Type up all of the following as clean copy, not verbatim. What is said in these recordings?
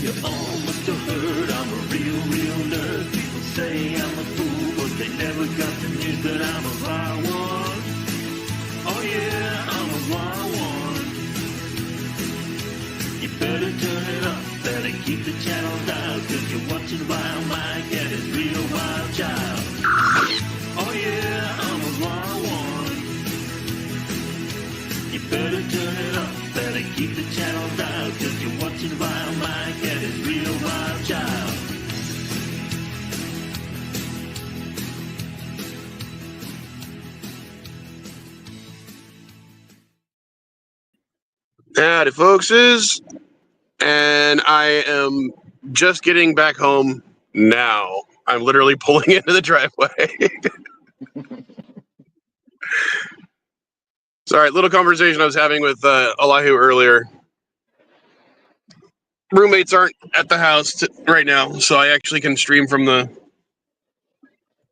You all must have heard I'm a real nerd. People say I'm a fool, but they never got the news that I'm a wild one. Oh yeah, I'm a wild one. You better turn it up, better keep the channel down, cause you're watching Wild Mike and his real wild child. Oh yeah, I'm a wild one. You better turn it up, better keep the channel down, cause you're watching Wild Mike and his real wild child. Howdy, folkses, and I am just getting back home now. I'm literally pulling into the driveway. Sorry, little conversation I was having with Elihu earlier. Roommates aren't at the house right now, so I actually can stream from the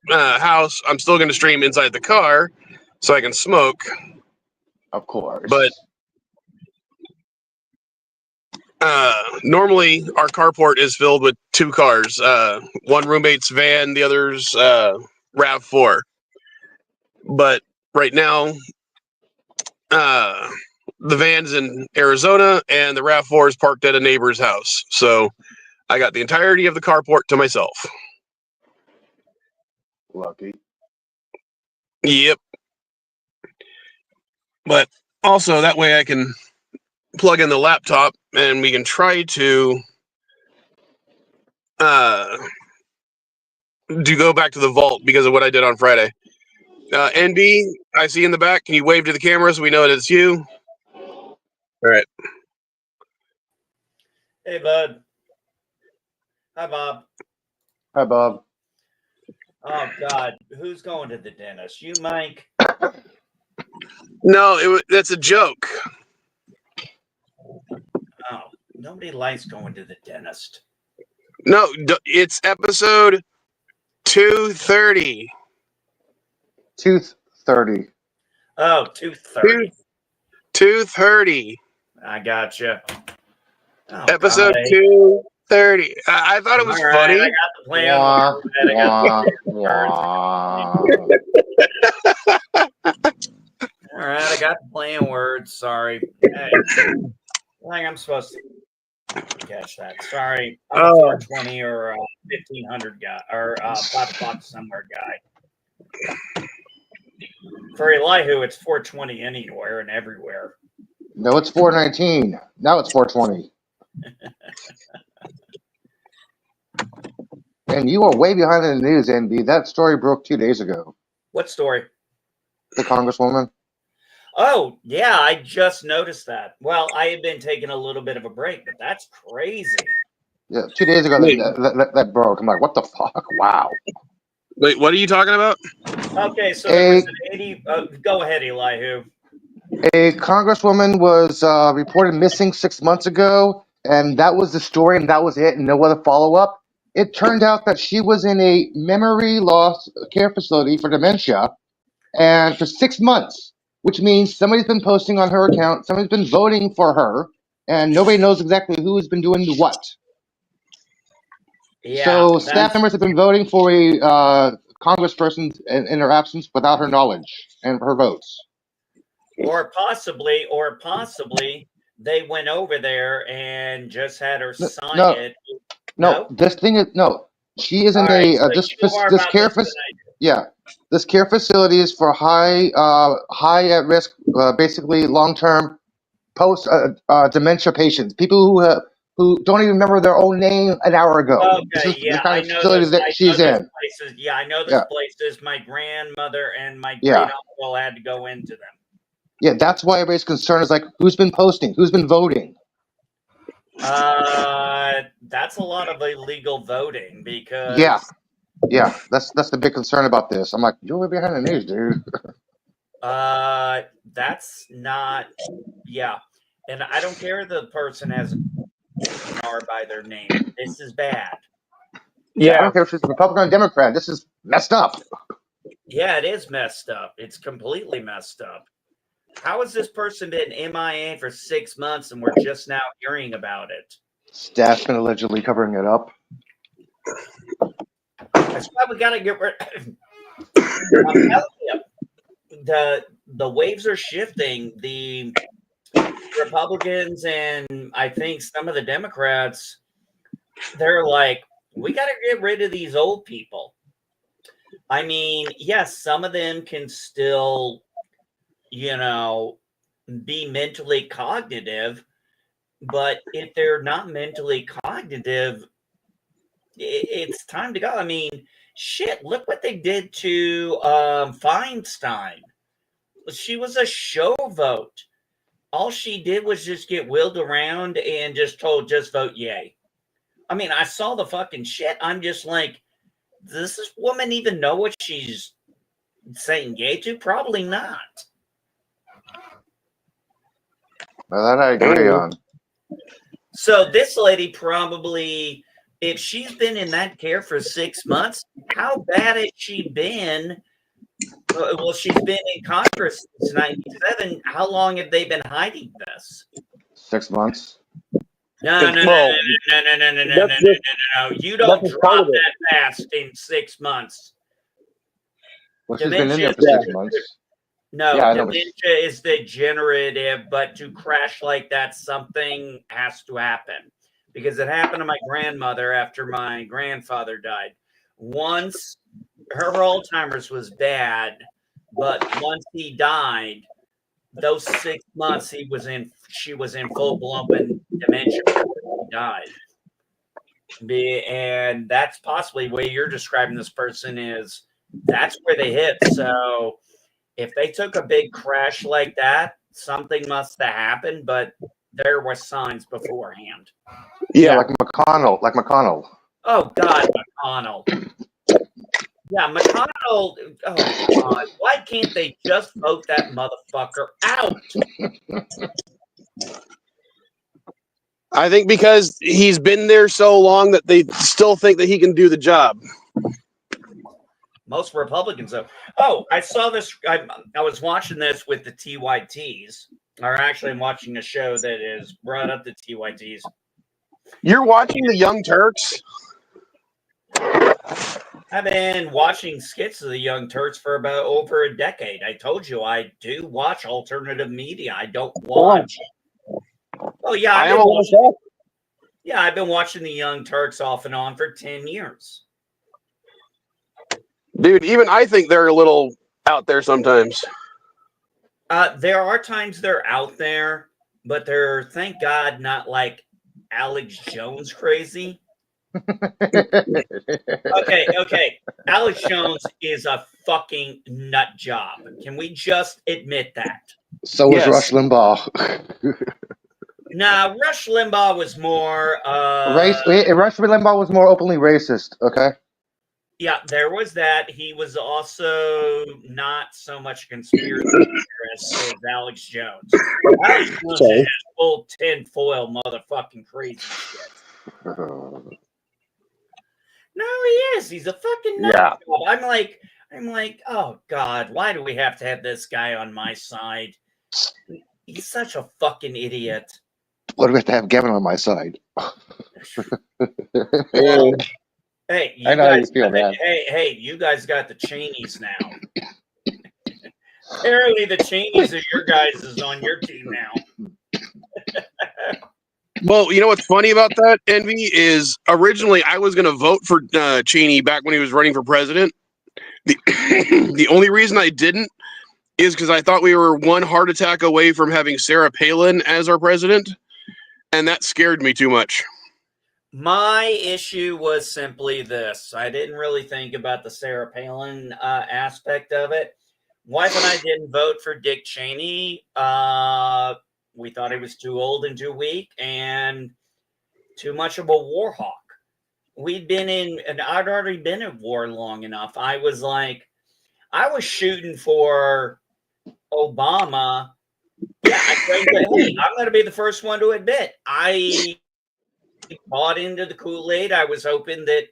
house. I'm still going to stream inside the car, so I can smoke. Of course. But normally our carport is filled with two cars. One roommate's van, the other's RAV4. But right now, the van's in Arizona and the RAV4 is parked at a neighbor's house. So I got the entirety of the carport to myself. Lucky. Yep. But also that way I can plug in the laptop and we can try to go back to the vault because of what I did on Friday. NB, I see you in the back. Can you wave to the camera so we know that it's you? All right. Hey, bud. Hi, Bob. Hi, Bob. Oh, God. Who's going to the dentist? You, Mike? No, that's a joke. Oh, nobody likes going to the dentist. No, it's episode 230. 230. Oh, 230. 230. I gotcha. Oh, Episode God. 230. I thought it was All right, funny. I got the play on All right, I got the play on words. Sorry. Hey, I think I'm supposed to catch that. Sorry. I'm a 420 or 1500 guy or 5 o'clock somewhere guy. For Elihu, it's 420 anywhere and everywhere. No, it's 419. Now it's 420. And you are way behind in the news, NB. That story broke 2 days ago. What story? The Congresswoman. Oh, yeah, I just noticed that. Well, I had been taking a little bit of a break, but that's crazy. Yeah, 2 days ago that broke. I'm like, what the fuck? Wow. Wait, what are you talking about? Okay, so there was an 80... go ahead, Elihu. A congresswoman was reported missing 6 months ago, and that was the story, and that was it, and no other follow-up. It turned out that she was in a memory loss care facility for dementia, and for 6 months, which means somebody's been posting on her account, somebody's been voting for her, and nobody knows exactly who has been doing what. Yeah, so staff members have been voting for a congressperson in her absence without her knowledge and her votes. Or possibly they went over there and just had her sign it. No, this thing is she is in this care facility is for high at risk, basically long-term post dementia patients, people who don't even remember their own name an hour ago. Okay, this is yeah, the kind of facility that she's in. Places. Yeah, I know those places. My grandmother and my great uncle had to go into them. Yeah, that's why everybody's concerned is like, who's been posting? Who's been voting? That's a lot of illegal voting because... Yeah, that's the big concern about this. I'm like, you're way behind the news, dude. That's not... Yeah, and I don't care if the person has R by their name. This is bad. Yeah, I don't care if she's Republican or Democrat. This is messed up. Yeah, it is messed up. It's completely messed up. How has this person been MIA for 6 months and we're just now hearing about it? Staff's been allegedly covering it up. That's why we got to get rid. I'm telling you, the waves are shifting. The Republicans and I think some of the Democrats, they're like, we got to get rid of these old people. I mean, yes, some of them can still, be mentally cognitive, but if they're not mentally cognitive, it's time to go. I mean, shit, look what they did to Feinstein. She was a show vote. All she did was just get wheeled around and just told, just vote yay. I mean, I saw the fucking shit. I'm just like, does this woman even know what she's saying yay to? Probably not. Well, that I agree on. So this lady probably, if she's been in that care for 6 months, how bad has she been? Well, she's been in Congress since 97. How long have they been hiding this? 6 months. No. You don't drop that fast in 6 months. Well, she's been in there for 6 months. No, Yeah, dementia is degenerative, but to crash like that, something has to happen. Because it happened to my grandmother after my grandfather died. Once her Alzheimer's was bad, but once he died, those 6 months she was in full blown dementia before he died. And that's possibly the way you're describing this person is that's where they hit. So if they took a big crash like that, something must have happened, but there were signs beforehand. Yeah, like McConnell. Oh God, McConnell. Yeah, McConnell. Oh God, why can't they just vote that motherfucker out? I think because he's been there so long that they still think that he can do the job. Most Republicans, though. Oh, I saw this. I was watching this with the TYTs. Or actually, I'm watching a show that is brought up the TYTs. You're watching the Young Turks? I've been watching skits of the Young Turks for about over a decade. I told you I do watch alternative media. I don't watch. Oh yeah, I've been watching the Young Turks off and on for 10 years. Dude, even I think they're a little out there sometimes. There are times they're out there, but they're, thank God, not like Alex Jones crazy. Okay. Alex Jones is a fucking nut job. Can we just admit that? So was Rush Limbaugh. Nah, Rush Limbaugh was more Rush Limbaugh was more openly racist, okay? Yeah, there was that. He was also not so much a conspiracy theorist as Alex Jones. Alex Jones is full tinfoil motherfucking crazy shit. No, he is. He's a fucking nut job. I'm like, oh God, why do we have to have this guy on my side? He's such a fucking idiot. What do we have to have Gavin on my side? Well, hey, I know how you feel, man. Hey, you guys got the Cheneys now. Apparently, the Cheneys are your guys is on your team now. Well, you know what's funny about that, Envy, is originally I was going to vote for Cheney back when he was running for president. The only reason I didn't is because I thought we were one heart attack away from having Sarah Palin as our president, and that scared me too much. My issue was simply this. I didn't really think about the Sarah Palin aspect of it. Wife and I didn't vote for Dick Cheney. We thought he was too old and too weak and too much of a war hawk. I'd already been at war long enough. I was shooting for Obama. Yeah, I'm going to be the first one to admit I bought into the Kool-Aid. I was hoping that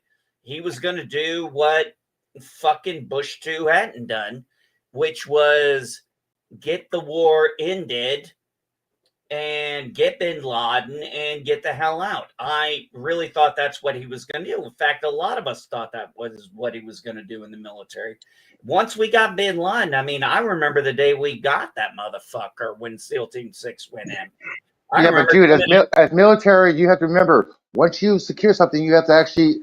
he was going to do what fucking Bush 2 hadn't done, which was get the war ended and get bin Laden and get the hell out. I really thought that's what he was going to do. In fact, a lot of us thought that was what he was going to do in the military. Once we got bin Laden, I mean, I remember the day we got that motherfucker when SEAL Team 6 went in. I Yeah, but remember dude, as military, you have to remember once you secure something, you have to actually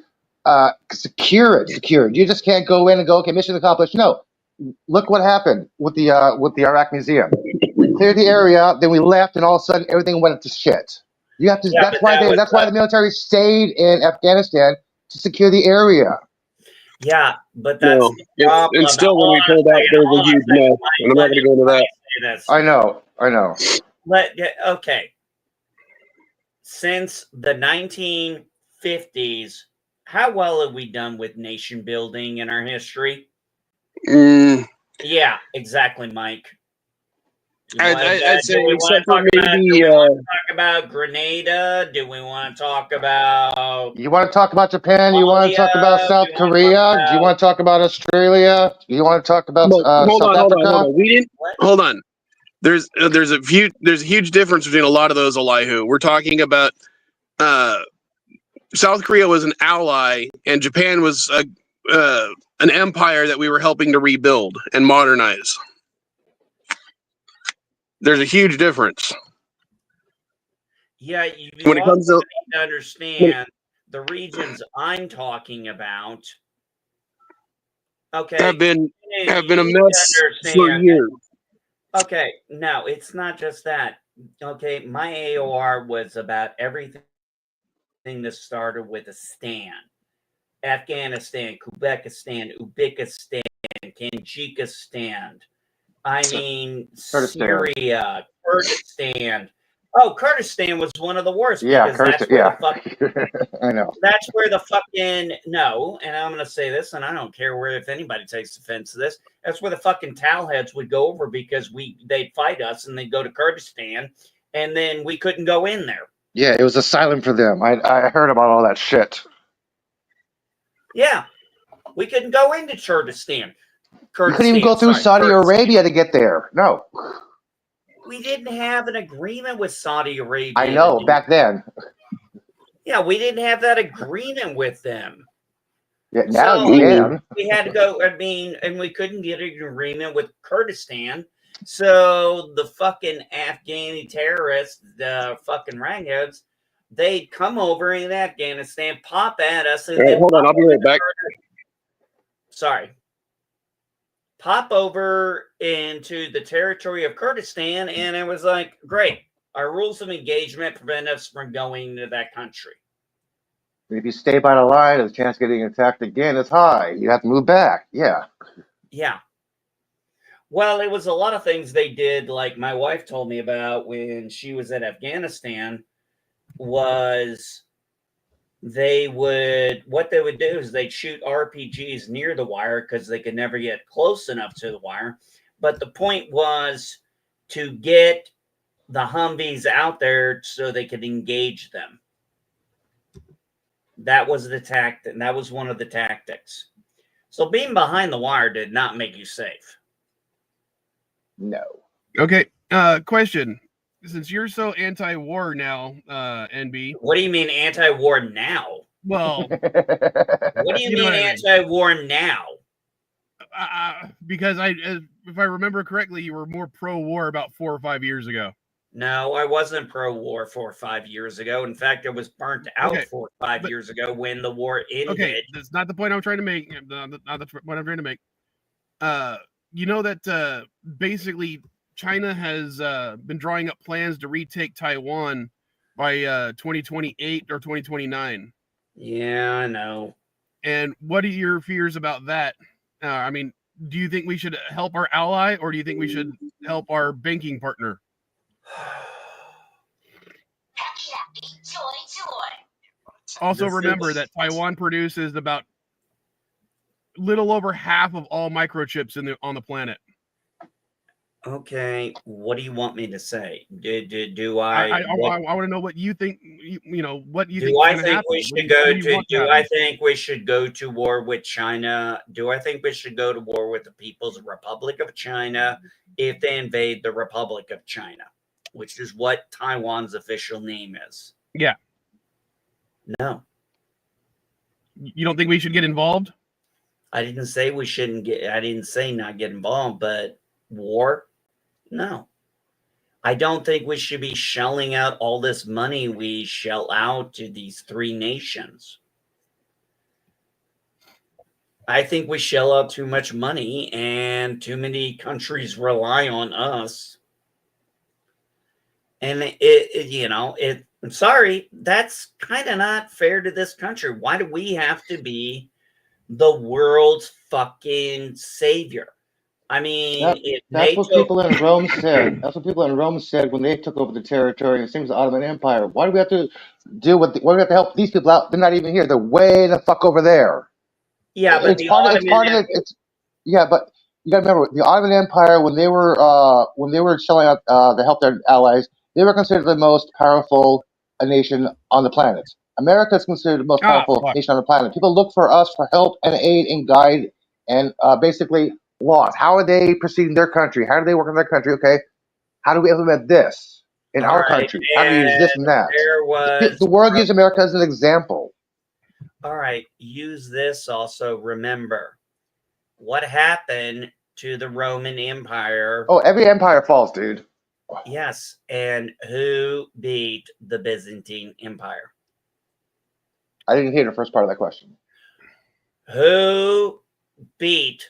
secure it. Secure it. You just can't go in and go, okay, mission accomplished. No, look what happened with the Iraq Museum. We cleared the area, then we left, and all of a sudden everything went to shit. You have to. Yeah, That's but why that was That's why the military stayed in Afghanistan to secure the area. yeah, but that's No, the it's, and problem. still when Hold we on a pulled out, second. there was Hold a on a huge second. mess, and I'm not Let going to me go into that. say this. I know. Okay. Since the 1950s, how well have we done with nation building in our history? Yeah, exactly, Mike. I'd say, Do we want except to for talk maybe, about Grenada? Do we want to talk about You want to talk about Japan? You want to Somalia? talk about Do South we want to talk Korea? Do you about want to talk about Australia? Do you want to talk about but South hold Africa? on. We didn't. what? Hold on. There's a huge difference between a lot of those, Elihu. We're talking about uh, South Korea was an ally, and Japan was an empire that we were helping to rebuild and modernize. There's a huge difference Yeah, you when it also comes to. need to understand the regions I'm talking about. Okay, Have been you a need to mess for understand. years. Okay, no, it's not just that. Okay, my AOR was about everything that started with a stand. Afghanistan, Uzbekistan, Kyrgyzstan. I mean, Kurdistan. Syria, Kurdistan. Oh, Kurdistan was one of the worst Yeah, because Kurdistan. I know. that's where the fucking no, and I'm gonna say this, and I don't care where if anybody takes offense to this. That's where the fucking towelheads would go over because they'd fight us and they'd go to Kurdistan, and then we couldn't go in there. Yeah, it was asylum for them. I heard about all that shit. Yeah, we couldn't go into Kurdistan. You couldn't even go through Saudi Arabia to get there. No, We didn't have an agreement with Saudi Arabia. I know back then. Yeah, we didn't have that agreement with them. Yeah, now So you can. we had to go. I mean, and we couldn't get an agreement with Kurdistan. So the fucking Afghani terrorists, the fucking ragheads, they'd come over in Afghanistan, pop at us, and then Hold on, I'll be right back. Sorry. Pop over into the territory of Kurdistan, and it was like, great. Our rules of engagement prevent us from going to that country. If you stay by the line, the chance of getting attacked again is high. You have to move back. Yeah. Yeah. Well, it was a lot of things they did, like my wife told me about when she was at Afghanistan, was what they would do is they'd shoot RPGs near the wire because they could never get close enough to the wire. But the point was to get the Humvees out there so they could engage them. That was the tactic. That was one of the tactics. So being behind the wire did not make you safe. No. Okay. Question. Since you're so anti-war now, NB. What do you mean anti-war now? Well, what do you mean anti-war now? Because if I remember correctly, you were more pro-war about 4 or 5 years ago. No, I wasn't pro-war 4 or 5 years ago. In fact, I was burnt out 4 or 5 years ago when the war ended. Okay, that's not the point I'm trying to make. Not the point I'm trying to make. You know that basically China has been drawing up plans to retake Taiwan by 2028 or 2029. Yeah, I know. And what are your fears about that? I mean, do you think we should help our ally, or do you think we should help our banking partner? Also, remember that Taiwan produces about little over half of all microchips on the planet. Okay, what do you want me to say? I want to know what you think. What you think. Do I think we should go to? Do I think we should go to war with China? Do I think we should go to war with the People's Republic of China if they invade the Republic of China? which is what Taiwan's official name is. Yeah. No. You don't think we should get involved? I didn't say we shouldn't get, I didn't say not get involved, but war? No. I don't think we should be shelling out all this money we shell out to these three nations. I think we shell out too much money and too many countries rely on us. And I'm sorry, that's kind of not fair to this country. Why do we have to be the world's fucking savior? I mean, That's what people in Rome said. That's what people in Rome said when they took over the territory. And same as the Ottoman Empire. Why do we have to deal with? Why do we have to help these people out? They're not even here. They're way the fuck over there. Yeah, but It's part of it. Yeah, but you got to remember the Ottoman Empire when they were shelling out to help their allies. They were considered the most powerful nation on the planet. America is considered the most powerful nation on the planet. People look for us for help and aid and guide and basically laws. How are they proceeding their country? How do they work in their country? Okay, how do we implement this in our country? How do we use this and that? The world uses America as an example. All right, use this also. Remember what happened to the Roman Empire. Oh, every empire falls, dude. Yes, and who beat the Byzantine Empire? I didn't hear the first part of that question. Who beat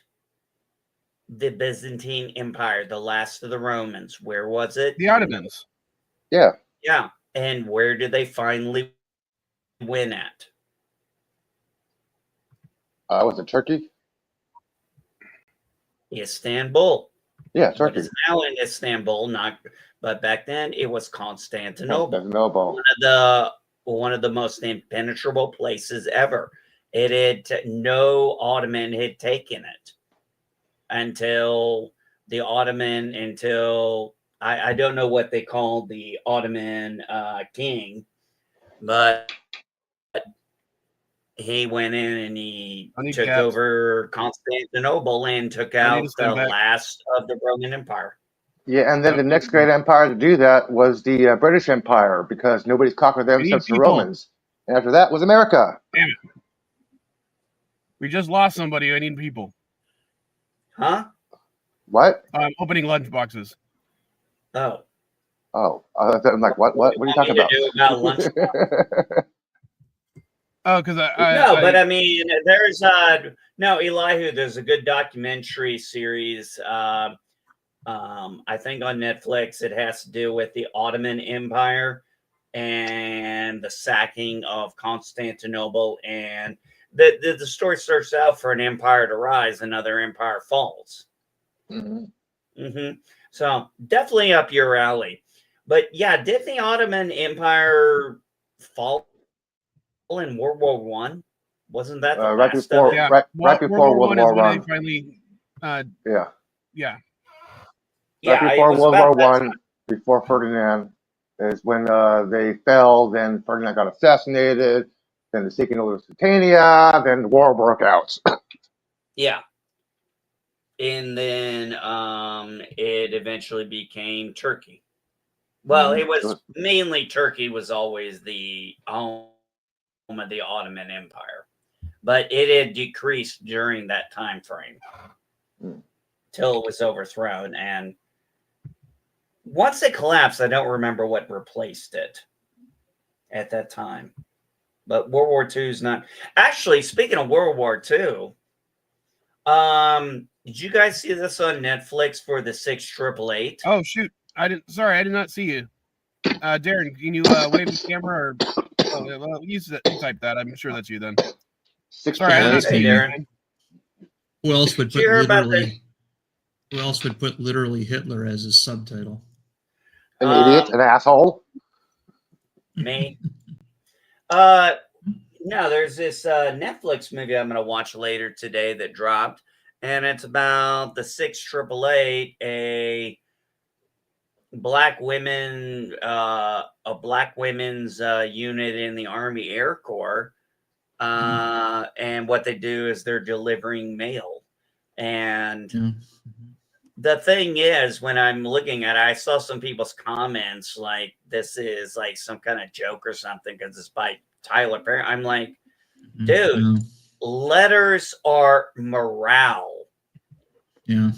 the Byzantine Empire, the last of the Romans? Where was it? The Ottomans. Yeah. Yeah, and where did they finally win at? Was it Turkey? Istanbul. Yeah, Turkey. It's now in Istanbul, but back then it was Constantinople. One of the most impenetrable places ever. No Ottoman had taken it until I don't know what they called the Ottoman king, but he went in and he took over Constantinople and took out the last of the Roman Empire. Yeah, and then the next great empire to do that was the British Empire because nobody's conquered them since the Romans. And after that was America. Damn it. We just lost somebody. I need people. Huh? What? I'm opening lunch boxes. Oh. Oh. I'm like, what? What are you talking about? Do about lunch Oh, because but I mean, there's Elihu. There's a good documentary series. I think on Netflix. It has to do with the Ottoman Empire and the sacking of Constantinople, and the story starts out for an empire to rise, another empire falls. So definitely up your alley. But yeah, did the Ottoman Empire fall in World War One? Wasn't that the right last before? of it? Right before World War One. Finally, yeah. Yeah, right before World War One, before Ferdinand, is when they fell. Then Ferdinand got assassinated. Then the taking over Lusitania. Then the war broke out. Yeah. And then it eventually became Turkey. Well, it was mainly Turkey was always the home of the Ottoman Empire, but it had decreased during that time frame till it was overthrown. And once it collapsed, I don't remember what replaced it at that time. But World War II is not actually. Speaking of World War II, did you guys see this on Netflix for the 6888? Oh shoot! I did not see you. Darren, can you wave the camera or you type that? I'm sure that's you then. Sorry, I did not see you, Darren. Who else would put literally Hitler as his subtitle? An idiot, an asshole. Me. No, there's this Netflix movie I'm going to watch later today that dropped, and it's about the 6888, a black women's unit in the Army Air Corps, and what they do is they're delivering mail, and the thing is, when I'm looking at it, I saw some people's comments like this is like some kind of joke or something because it's by Tyler Perry. I'm like, dude, Yeah. letters are morale. Yeah.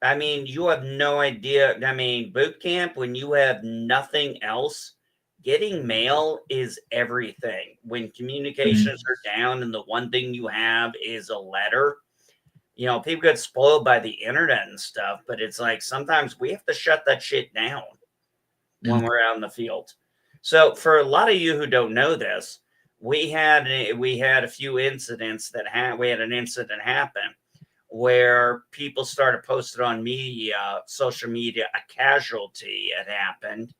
I mean, you have no idea. I mean, boot camp, when you have nothing else, getting mail is everything. When communications are down and the one thing you have is a letter, you know, people get spoiled by the internet and stuff, but it's like sometimes we have to shut that shit down when Yeah. we're out in the field. So for a lot of you who don't know this, we had a few incidents that we had an incident happen where people started posting on media, social media, a casualty had happened,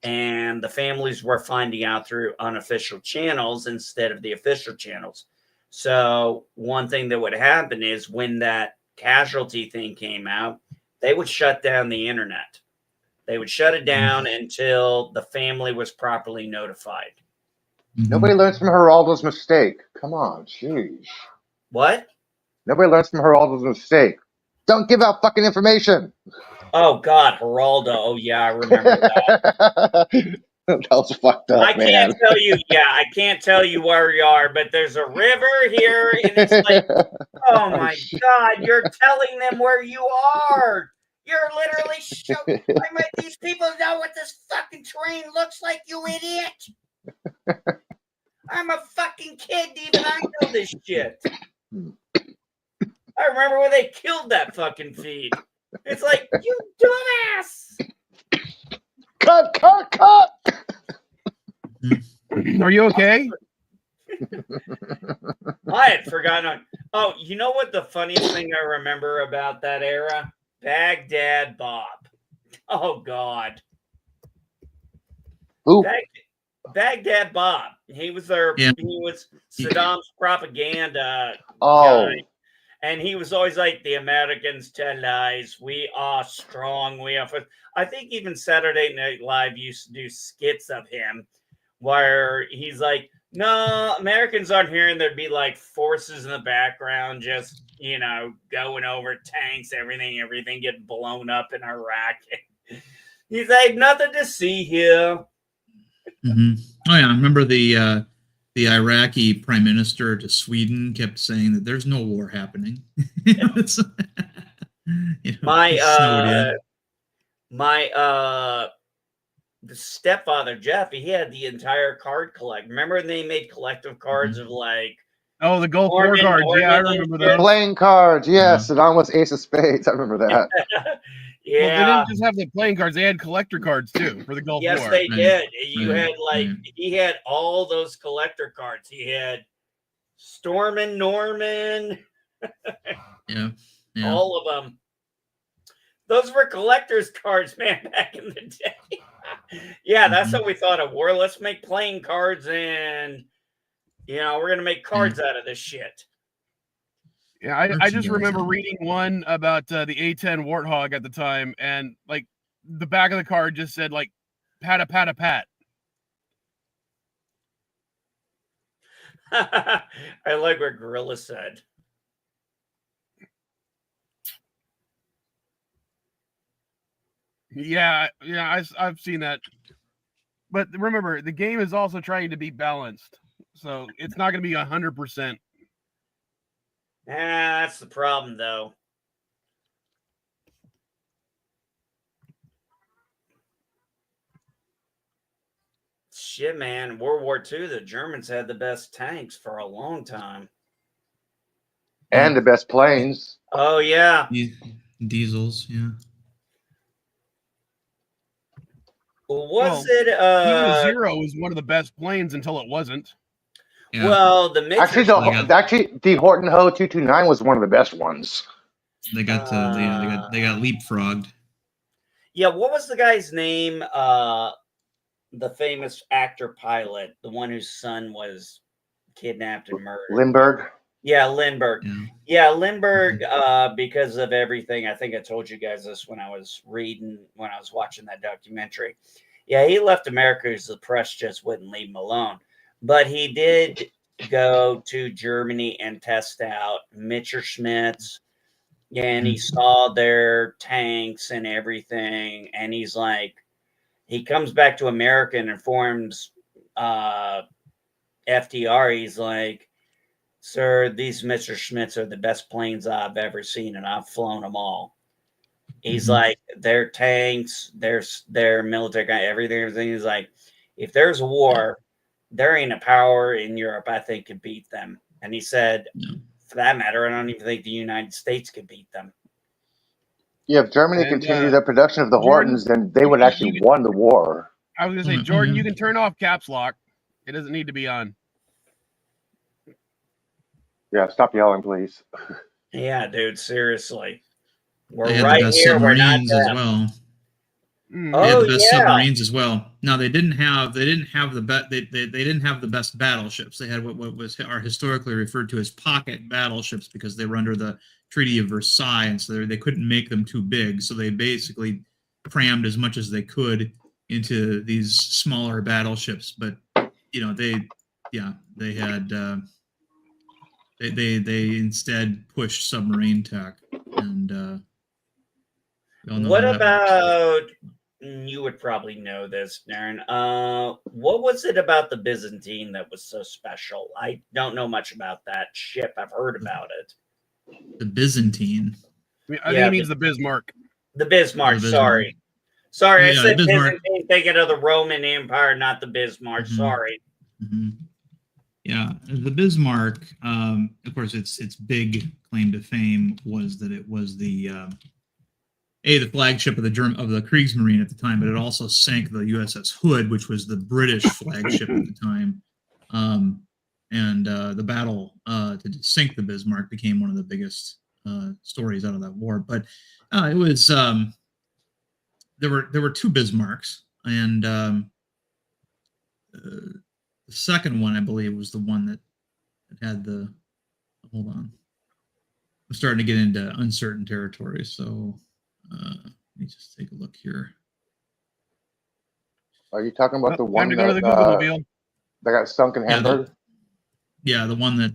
and the families were finding out through unofficial channels instead of the official channels. So one thing that would happen is when that casualty thing came out, they would shut down the internet. They would shut it down until the family was properly notified. Nobody learns from Geraldo's mistake. Come on, jeez. What? Nobody learns from Geraldo's mistake. Don't give out fucking information. Oh God, Geraldo. Oh yeah, I remember that was fucked up, I man. can't tell you. Yeah, I can't tell you where you are, but there's a river here, and it's like, oh my God, you're telling them where you are. You're literally I mean, these people know what this fucking terrain looks like, you idiot. I'm a fucking kid, even I know this shit. I remember when they killed that fucking feed. It's like, you dumbass. Cut. Are you okay? I had forgotten. Oh, you know what the funniest thing I remember about that era? Baghdad Bob. Oh God. Who? Baghdad Bob. He was Yeah. He was Saddam's propaganda Oh. guy. And he was always like, the Americans tell lies. We are strong. We are. I think even Saturday Night Live used to do skits of him where he's like, no, Americans aren't here. And there'd be like forces in the background, just, you know, going over tanks, everything getting blown up in Iraq. He's like, nothing to see here. Oh yeah, I remember the Iraqi prime minister to Sweden kept saying that there's no war happening. The stepfather Jeff, he had the entire card collect. Remember they made collective cards of like, oh, the Gulf War cards. Yeah, I remember those. Playing cards, yes. Saddam was Ace of Spades. I remember that. Yeah. Well, they didn't just have the playing cards; they had collector cards too for the Gulf War. Yes, they did. You had like he had all those collector cards. He had Stormin' Norman. Yeah. All of them. Those were collector's cards, man, back in the day. Yeah, that's how we thought of war. Let's make playing cards and, you know, we're going to make cards out of this shit. Yeah, I just remember reading one about the A10 Warthog at the time, and like the back of the card just said like pat. I like what Gorilla said. Yeah, I've seen that. But remember, the game is also trying to be balanced, so it's not going to be 100%. That's the problem, though. Shit, man. World War II, the Germans had the best tanks for a long time. And the best planes. Oh, yeah. Diesels, yeah. Was it Zero was one of the best planes until it wasn't. Yeah. Well, the actually the Horton Ho 229 was one of the best ones. They got they got leapfrogged. Yeah, what was the guy's name? The famous actor pilot, the one whose son was kidnapped and murdered. Lindbergh. Yeah, Lindbergh. Yeah, Lindbergh, because of everything. I think I told you guys this when I was watching that documentary. Yeah, he left America because the press just wouldn't leave him alone. But he did go to Germany and test out Messerschmitts, Yeah, and he saw their tanks and everything, and he's like, he comes back to America and informs FDR. He's like, "Sir, these Mr. Schmitz are the best planes I've ever seen, and I've flown them all." He's like, their tanks, their military, everything. He's like, if there's a war, there ain't a power in Europe I think could beat them. And he said, for that matter, I don't even think the United States could beat them. Yeah, if Germany continued their production of the Jordan, Hortons, then they would actually won the war. I was gonna say, Jordan, you can turn off caps lock. It doesn't need to be on. Yeah, stop yelling, please. Yeah, dude, seriously. We're They had right the best here. We're not submarines as them. well. Mm. They had Oh, the best yeah. submarines as well. Now they didn't have the best battleships. They had what are historically referred to as pocket battleships because they were under the Treaty of Versailles, and so they couldn't make them too big. So they basically crammed as much as they could into these smaller battleships. But you know they had they instead pushed submarine tech and. What about, you would probably know this, Darren. What was it about the Byzantine that was so special? I don't know much about that ship. I've heard about it. The Byzantine. I think he means the Bismarck. The Bismarck, sorry. Sorry, I said Byzantine, thinking of the Roman Empire, not the Bismarck. Sorry. Yeah, the Bismarck, of course, its big claim to fame was that it was the flagship of the Kriegsmarine at the time, but it also sank the USS Hood, which was the British flagship at the time. And the battle to sink the Bismarck became one of the biggest stories out of that war. But it was there were two Bismarcks, and the second one, I believe, was the one that had the. Hold on, I'm starting to get into uncertain territory, so. Let me just take a look here. Are you talking about the one to go to the Google-mobile. That got sunk in Hamburg? The one that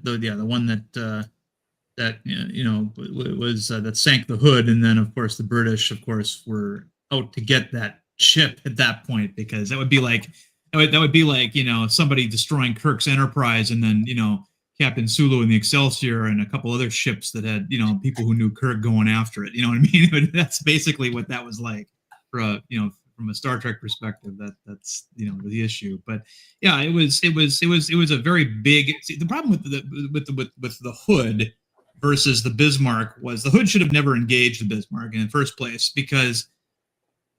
was that sank the Hood, and then of course the British, of course, were out to get that ship at that point because that would be like somebody destroying Kirk's Enterprise, and then Captain Sulu and the Excelsior and a couple other ships that had, people who knew Kirk going after it. You know what I mean? That's basically what that was like for from a Star Trek perspective. That's the issue. But yeah, it was a very big. See, the problem with the Hood versus the Bismarck was the Hood should have never engaged the Bismarck in the first place because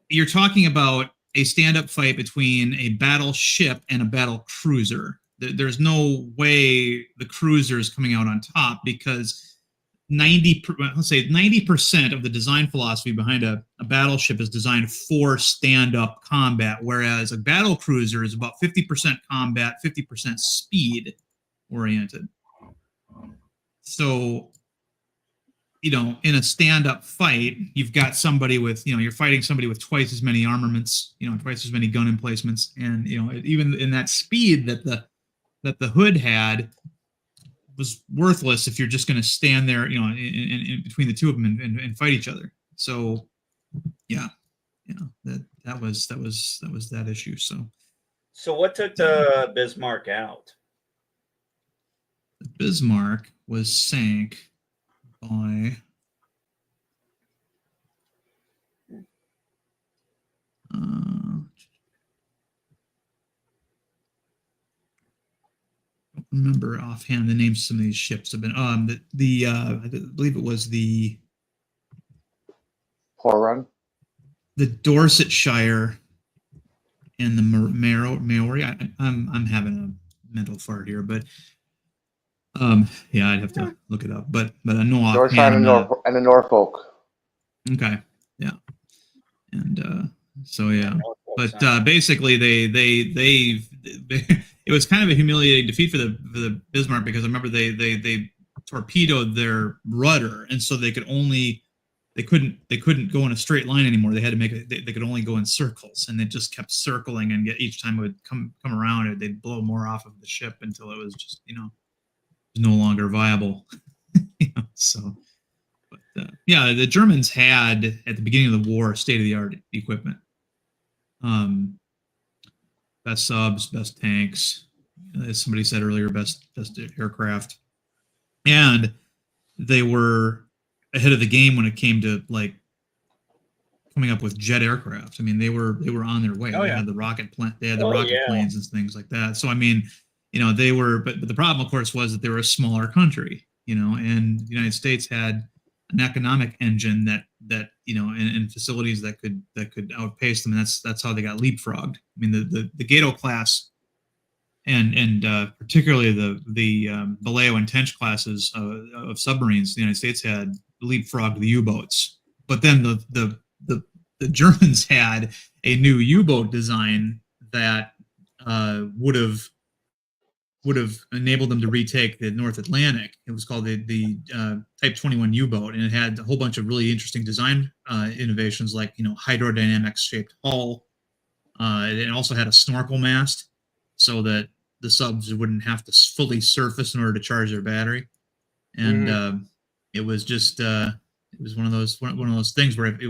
you're talking about a stand-up fight between a battleship and a battle cruiser. There's no way the cruiser is coming out on top because 90% of the design philosophy behind a battleship is designed for stand-up combat, whereas a battle cruiser is about 50% combat, 50% speed oriented. So, in a stand-up fight, you've got somebody with, you're fighting somebody with twice as many armaments, twice as many gun emplacements, and even in that speed that the Hood had was worthless if you're just going to stand there, in between the two of them and fight each other. So, that was that issue. So what took the Bismarck out? The Bismarck was sank by remember offhand the names of some of these ships have been I believe it was the Run, the Dorsetshire and the Maori. I'm having a mental fart here, but I'd have to look it up, but I know offhand and the Norfolk. Okay, yeah, and so yeah, but basically they it was kind of a humiliating defeat for the Bismarck because I remember they torpedoed their rudder, and so they couldn't go in a straight line anymore. They had to they could only go in circles, and they just kept circling, and each time it would come around, they'd blow more off of the ship until it was just no longer viable. So But yeah, the Germans had at the beginning of the war state of the art equipment. Best subs, best tanks, as somebody said earlier, best aircraft, and they were ahead of the game when it came to like coming up with jet aircraft. I mean, they were on their way. Oh, They yeah. had the rocket they had the Oh, rocket yeah. planes and things like that. So I mean, they were, but the problem, of course, was that they were a smaller country, and the United States had an economic engine that and facilities that could outpace them. And that's how they got leapfrogged. I mean, the Gato class and particularly the Vallejo and Tench classes of submarines the United States had leapfrogged the U-boats. But then the Germans had a new U-boat design that would have enabled them to retake the North Atlantic. It was called the Type 21 U-boat, and it had a whole bunch of really interesting design innovations, like hydrodynamics shaped hull. It also had a snorkel mast, so that the subs wouldn't have to fully surface in order to charge their battery. And it was just it was one of those things where when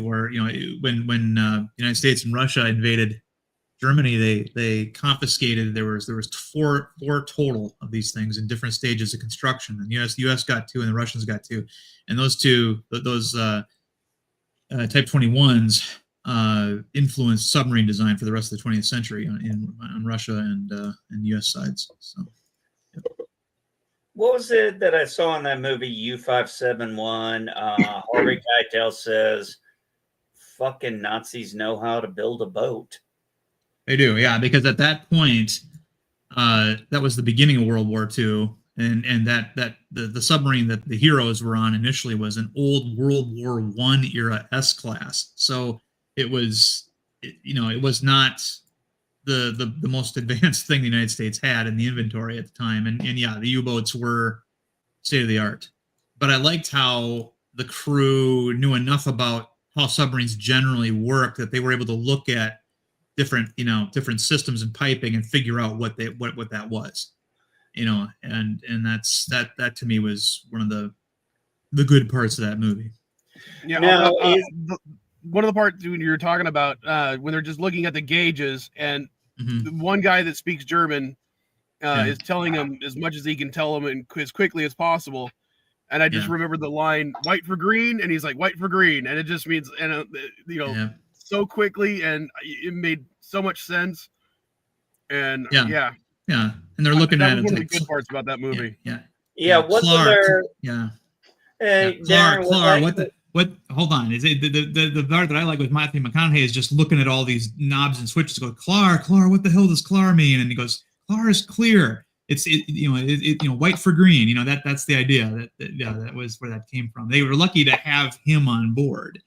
the United States and Russia invaded Germany, they confiscated. There was four total of these things in different stages of construction. And the U.S. got two, and the Russians got two. And those Type 21s influenced submarine design for the rest of the 20th century on Russia and U.S. sides. So, yep. What was it that I saw in that movie U-571? Harvey Keitel says, "Fucking Nazis know how to build a boat." They do, yeah, because at that point, that was the beginning of World War II, and that the submarine that the heroes were on initially was an old World War I era S-class. So it was, it was not the most advanced thing the United States had in the inventory at the time, and yeah, the U-boats were state of the art. But I liked how the crew knew enough about how submarines generally work that they were able to look at different systems and piping and figure out what that was, and that to me was one of the good parts of that movie. Yeah. Now, One of the parts when you're talking about when they're just looking at the gauges, and the one guy that speaks German is telling him as much as he can tell him as quickly as possible. And I just remember the line "white for green," and he's like "white for green," and it just means so quickly, and it made so much sense. And yeah, and they're looking at it. One of the good parts about that movie. Yeah. What's there? Yeah. Hey, Clark, Darren, what? Hold on. Is it the part that I like with Matthew McConaughey is just looking at all these knobs and switches. Go, Clark, what the hell does Clark mean? And he goes, Clark is clear. It's white for green. That's the idea. That was where that came from. They were lucky to have him on board.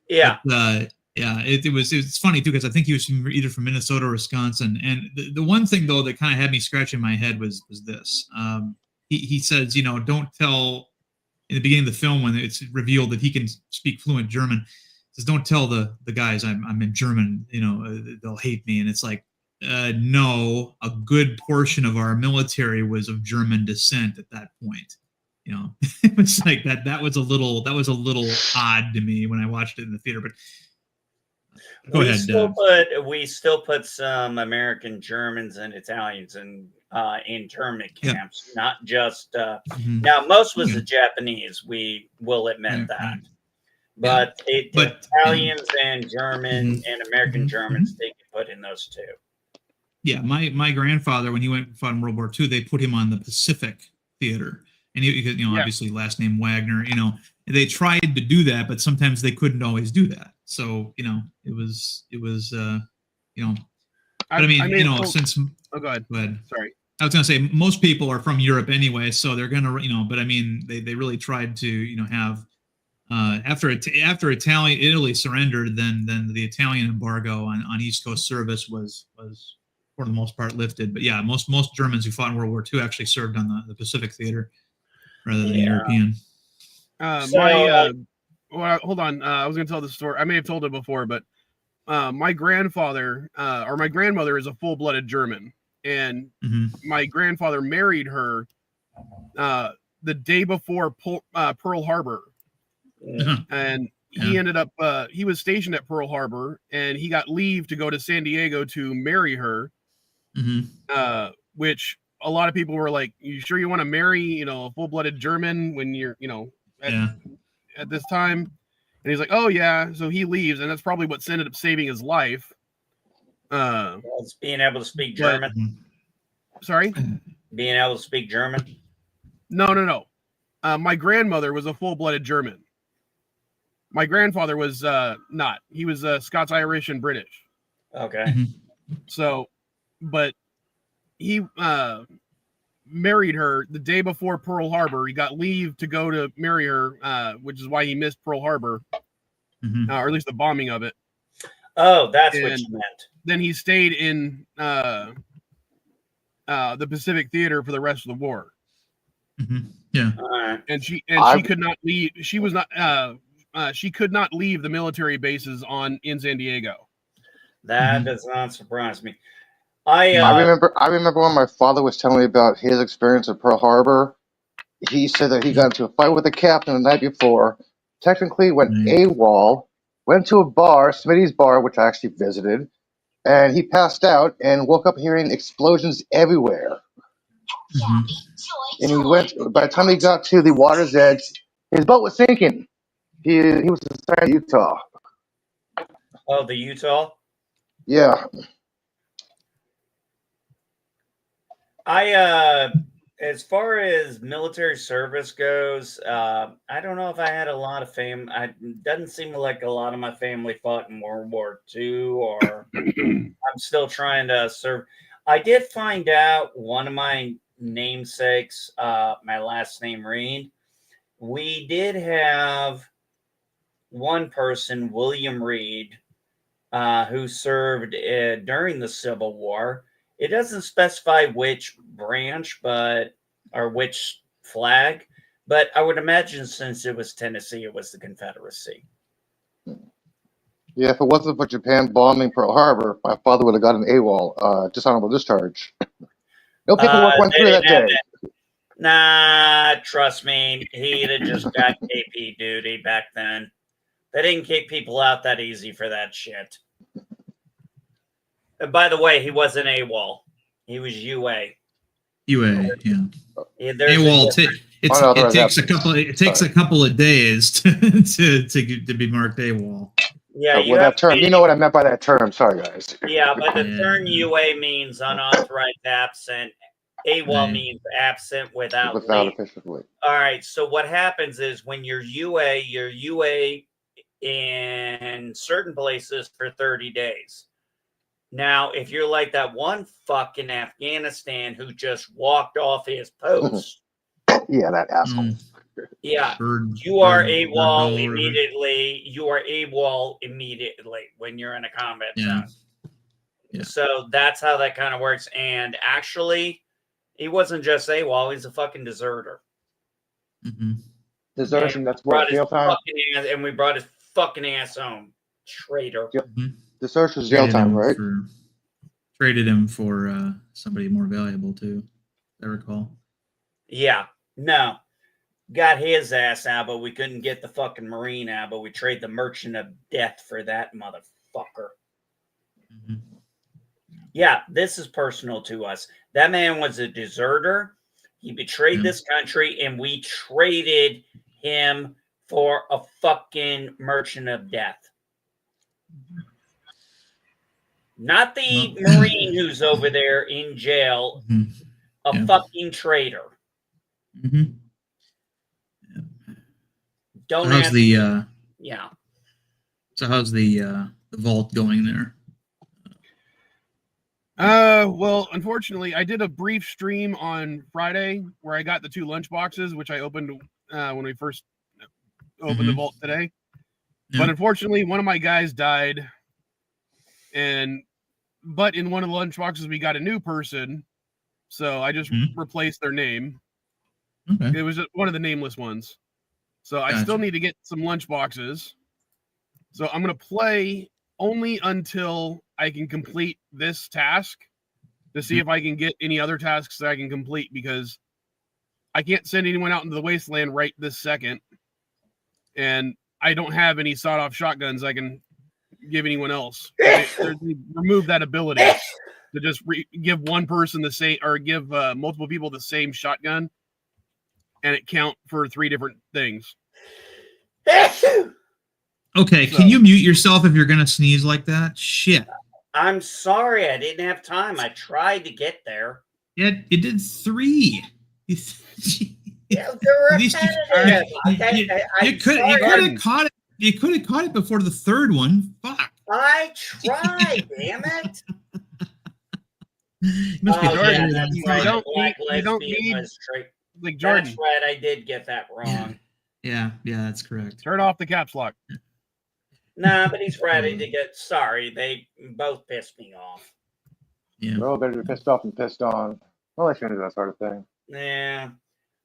Yeah. But, it's funny too, because I think he was either from Minnesota or Wisconsin. And the one thing though that kind of had me scratching my head was this. He says, don't tell. In the beginning of the film, when it's revealed that he can speak fluent German, says, "Don't tell the guys I'm in German. They'll hate me." And it's like, no, a good portion of our military was of German descent at that point. It was like that. That was a little odd to me when I watched it in the theater. But go ahead. We still put some American Germans and Italians in internment camps, not just now. Most was the Japanese. We will admit that, but Italians and German and American Germans, they get put in those two. Yeah, my grandfather, when he went and fought in World War II, they put him on the Pacific Theater, and he, obviously last name Wagner. They tried to do that, but sometimes they couldn't always do that. So it was. But since go ahead. Sorry. I was going to say most people are from Europe anyway, so they're going to, but I mean, they really tried to, have after Italy surrendered, then the Italian embargo on East Coast service was for the most part lifted. But yeah, most Germans who fought in World War II actually served on the Pacific Theater rather than the European. Hold on. I was going to tell this story. I may have told it before, but my grandfather or my grandmother is a full-blooded German. And my grandfather married her the day before Pearl Harbor. And he ended up he was stationed at Pearl Harbor, and he got leave to go to San Diego to marry her. Which a lot of people were like, "You sure you want to marry, a full-blooded German when you're, at this time?" And he's like, "Oh yeah." So he leaves, and that's probably what ended up saving his life. It's being able to speak German. Sorry, being able to speak German. No. My grandmother was a full-blooded German. My grandfather was not. He was Scots, Irish, and British. Okay. So, but he married her the day before Pearl Harbor. He got leave to go to marry her, which is why he missed Pearl Harbor, or at least the bombing of it. Oh, that's what you meant. Then he stayed in the Pacific Theater for the rest of the war. Yeah. And she could not leave. She was not. She could not leave the military bases in San Diego. That does not surprise me. I remember when my father was telling me about his experience at Pearl Harbor. He said that he got into a fight with the captain the night before. Technically went AWOL, went to a bar, Smitty's bar, which I actually visited, and he passed out and woke up hearing explosions everywhere. And he went. By the time he got to the water's edge, his boat was sinking. He was assigned to Utah. Oh, the Utah? Yeah. As far as military service goes, I don't know if I had a lot of family. It doesn't seem like a lot of my family fought in World War II, or I'm still trying to serve. I did find out one of my namesakes, my last name Reed. We did have one person, William Reed, who served during the Civil War. It doesn't specify which branch, or which flag, but I would imagine since it was Tennessee, it was the Confederacy. Yeah, if it wasn't for Japan bombing Pearl Harbor, my father would have got an AWOL, dishonorable discharge. No paperwork went through that day. Nah, trust me, he'd have just got KP duty back then. They didn't kick people out that easy for that shit. By the way, he wasn't AWOL. He was UA. UA, yeah. AWOL. It takes a couple of days to be marked AWOL. Yeah, with that term, you know what I meant by that term. Sorry, guys. Yeah, but the term UA means unauthorized absent. AWOL means absent without leave. Officially. All right. So what happens is when you're UA in certain places for 30 days. Now, if you're like that one fuck in Afghanistan who just walked off his post. Yeah, that asshole. Yeah, you are AWOL immediately. You are AWOL immediately when you're in a combat zone. Yeah. So that's how that kind of works. And actually, he wasn't just AWOL; he's a fucking deserter. Desertion. That's what jail time. And we brought his fucking ass home, traitor. Yep. Desertion is jail time, right? Traded him for somebody more valuable too. I recall. Yeah. No. Got his ass out, but we couldn't get the fucking Marine out, but we trade the Merchant of Death for that motherfucker. Yeah, this is personal to us. That man was a deserter. He betrayed this country, and we traded him for a fucking Merchant of Death. Not the Marine who's over there in jail, a fucking traitor. Don't how's ask the yeah. So how's the vault going there? Well, unfortunately, I did a brief stream on Friday where I got the 2 lunch boxes, which I opened when we first opened the vault today. But unfortunately, one of my guys died, but in one of the lunch boxes we got a new person, so I just replaced their name. It was one of the nameless ones. So I still need to get some lunch boxes. So I'm going to play only until I can complete this task to see if I can get any other tasks that I can complete, because I can't send anyone out into the wasteland right this second. and I don't have any sawed-off shotguns I can give anyone else. They remove that ability to just give one person the same, or give multiple people the same shotgun, and it count for 3 different things. Okay, So- can you mute yourself if you're gonna sneeze like that? Shit. I'm sorry, I didn't have time. I tried to get there. Yeah, you did 3. Yeah, they're At least repetitive. you could have caught it. You could have caught it before the 3rd one. Fuck. I tried, damn it. You must be Oh, hard yeah, to that's do. right. don't The black need- you don't lesbian need- was straight. Like Jordan, That's right, I did get that wrong. Yeah, that's correct. turn off the caps lock. Nah, but he's ready to get. Sorry, they both pissed me off. Yeah. We're all better to be pissed off than pissed on. Well, let's get into that sort of thing. Yeah.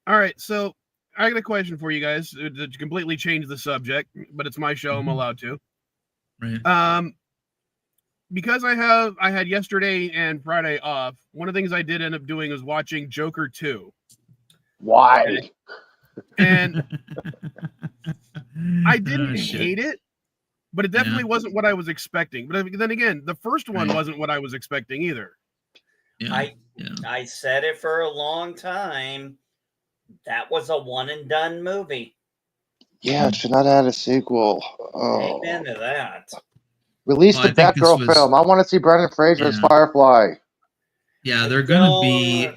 All right, so I got a question for you guys to completely change the subject, but it's my show. I'm allowed to. Right. Because I had yesterday and Friday off. One of the things I did end up doing was watching Joker 2. Why? And I didn't hate it, but it definitely wasn't what I was expecting. But then again, the first one wasn't what I was expecting either. Yeah. I said it for a long time. That was a one and done movie. Yeah, it should not add a sequel. Oh. Amen to that. Release Well, the I think this Batgirl was- film. I want to see Brendan Fraser as Yeah. Firefly. Yeah, they're gonna be.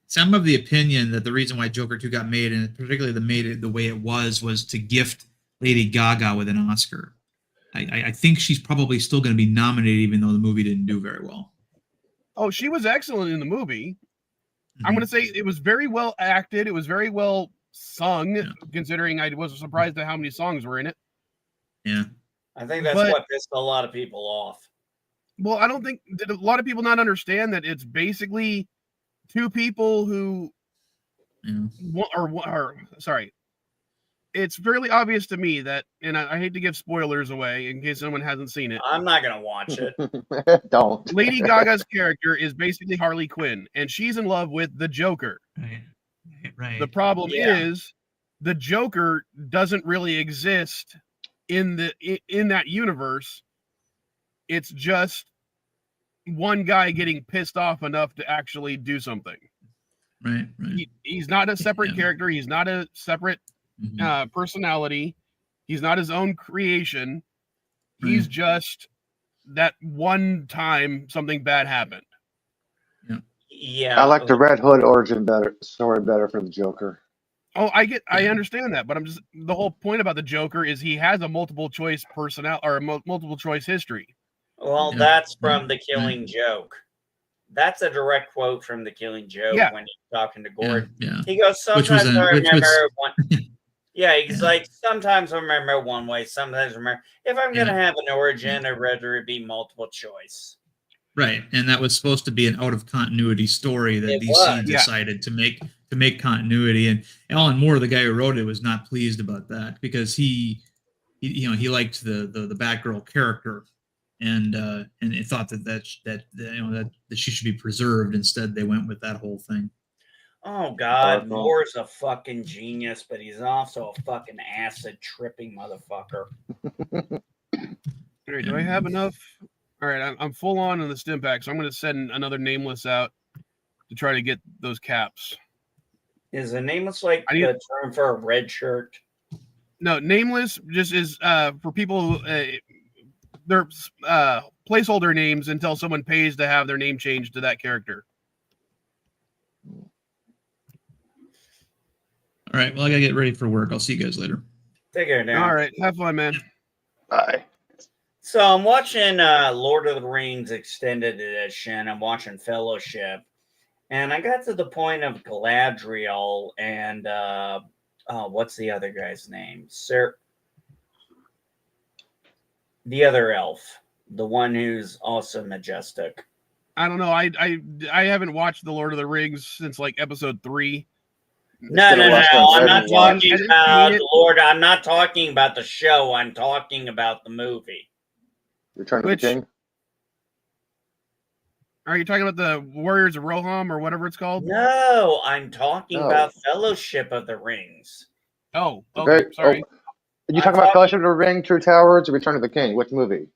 Some of the opinion that the reason why Joker 2 got made, and particularly made it the way it was to gift Lady Gaga with an Oscar. I think she's probably still going to be nominated, even though the movie didn't do very well. Oh, she was excellent in the movie. I'm going to say it was very well acted. It was very well sung, considering I was surprised at how many songs were in it. Yeah. I think that's what pissed a lot of people off. Well, I don't think, did a lot of people not understand that it's basically 2 people who, sorry, it's fairly obvious to me that, and I hate to give spoilers away in case someone hasn't seen it. I'm not going to watch it. Don't. Lady Gaga's character is basically Harley Quinn, and she's in love with the Joker. Right. The problem is the Joker doesn't really exist in that universe. It's just one guy getting pissed off enough to actually do something. Right. He's not a separate character. He's not a separate personality. He's not his own creation. He's just that one time something bad happened. Yeah. I like the Red Hood origin story better for the Joker. Oh, I understand that, but I'm just, the whole point about the Joker is he has a multiple choice multiple choice history. Well, that's from The Killing Joke. That's a direct quote from The Killing Joke when he's talking to Gordon. He goes, sometimes I remember one. Yeah, he's like, sometimes I remember one way, sometimes I remember. If I'm going to have an origin, I'd rather it be multiple choice. Right, and that was supposed to be an out of continuity story that DC decided to make continuity. And Alan Moore, the guy who wrote it, was not pleased about that because he liked the Batgirl character, and it thought that she should be preserved. Instead, they went with that whole thing. Oh God, Moore's a fucking genius, but he's also a fucking acid tripping motherfucker. All right, do I have enough? All right, I'm full on the stim pack, so I'm going to send another Nameless out to try to get those caps. Is a Nameless like the term for a red shirt? No, Nameless just is for people who they're placeholder names until someone pays to have their name changed to that character. All right, well, I got to get ready for work. I'll see you guys later. Take care now. All right, have fun, man. Bye. So I'm watching Lord of the Rings Extended Edition. I'm watching Fellowship. And I got to the point of Galadriel and what's the other guy's name? The other elf. The one who's also majestic. I don't know. I haven't watched the Lord of the Rings since like episode 3. No. I'm not talking about the Lord. I'm not talking about the show. I'm talking about the movie. Return of the King? Are you talking about the Warriors of Rohan or whatever it's called? No, I'm talking about Fellowship of the Rings. Oh, okay. Sorry. You talking about Fellowship of the Ring, Two Towers, or Return of the King? Which movie?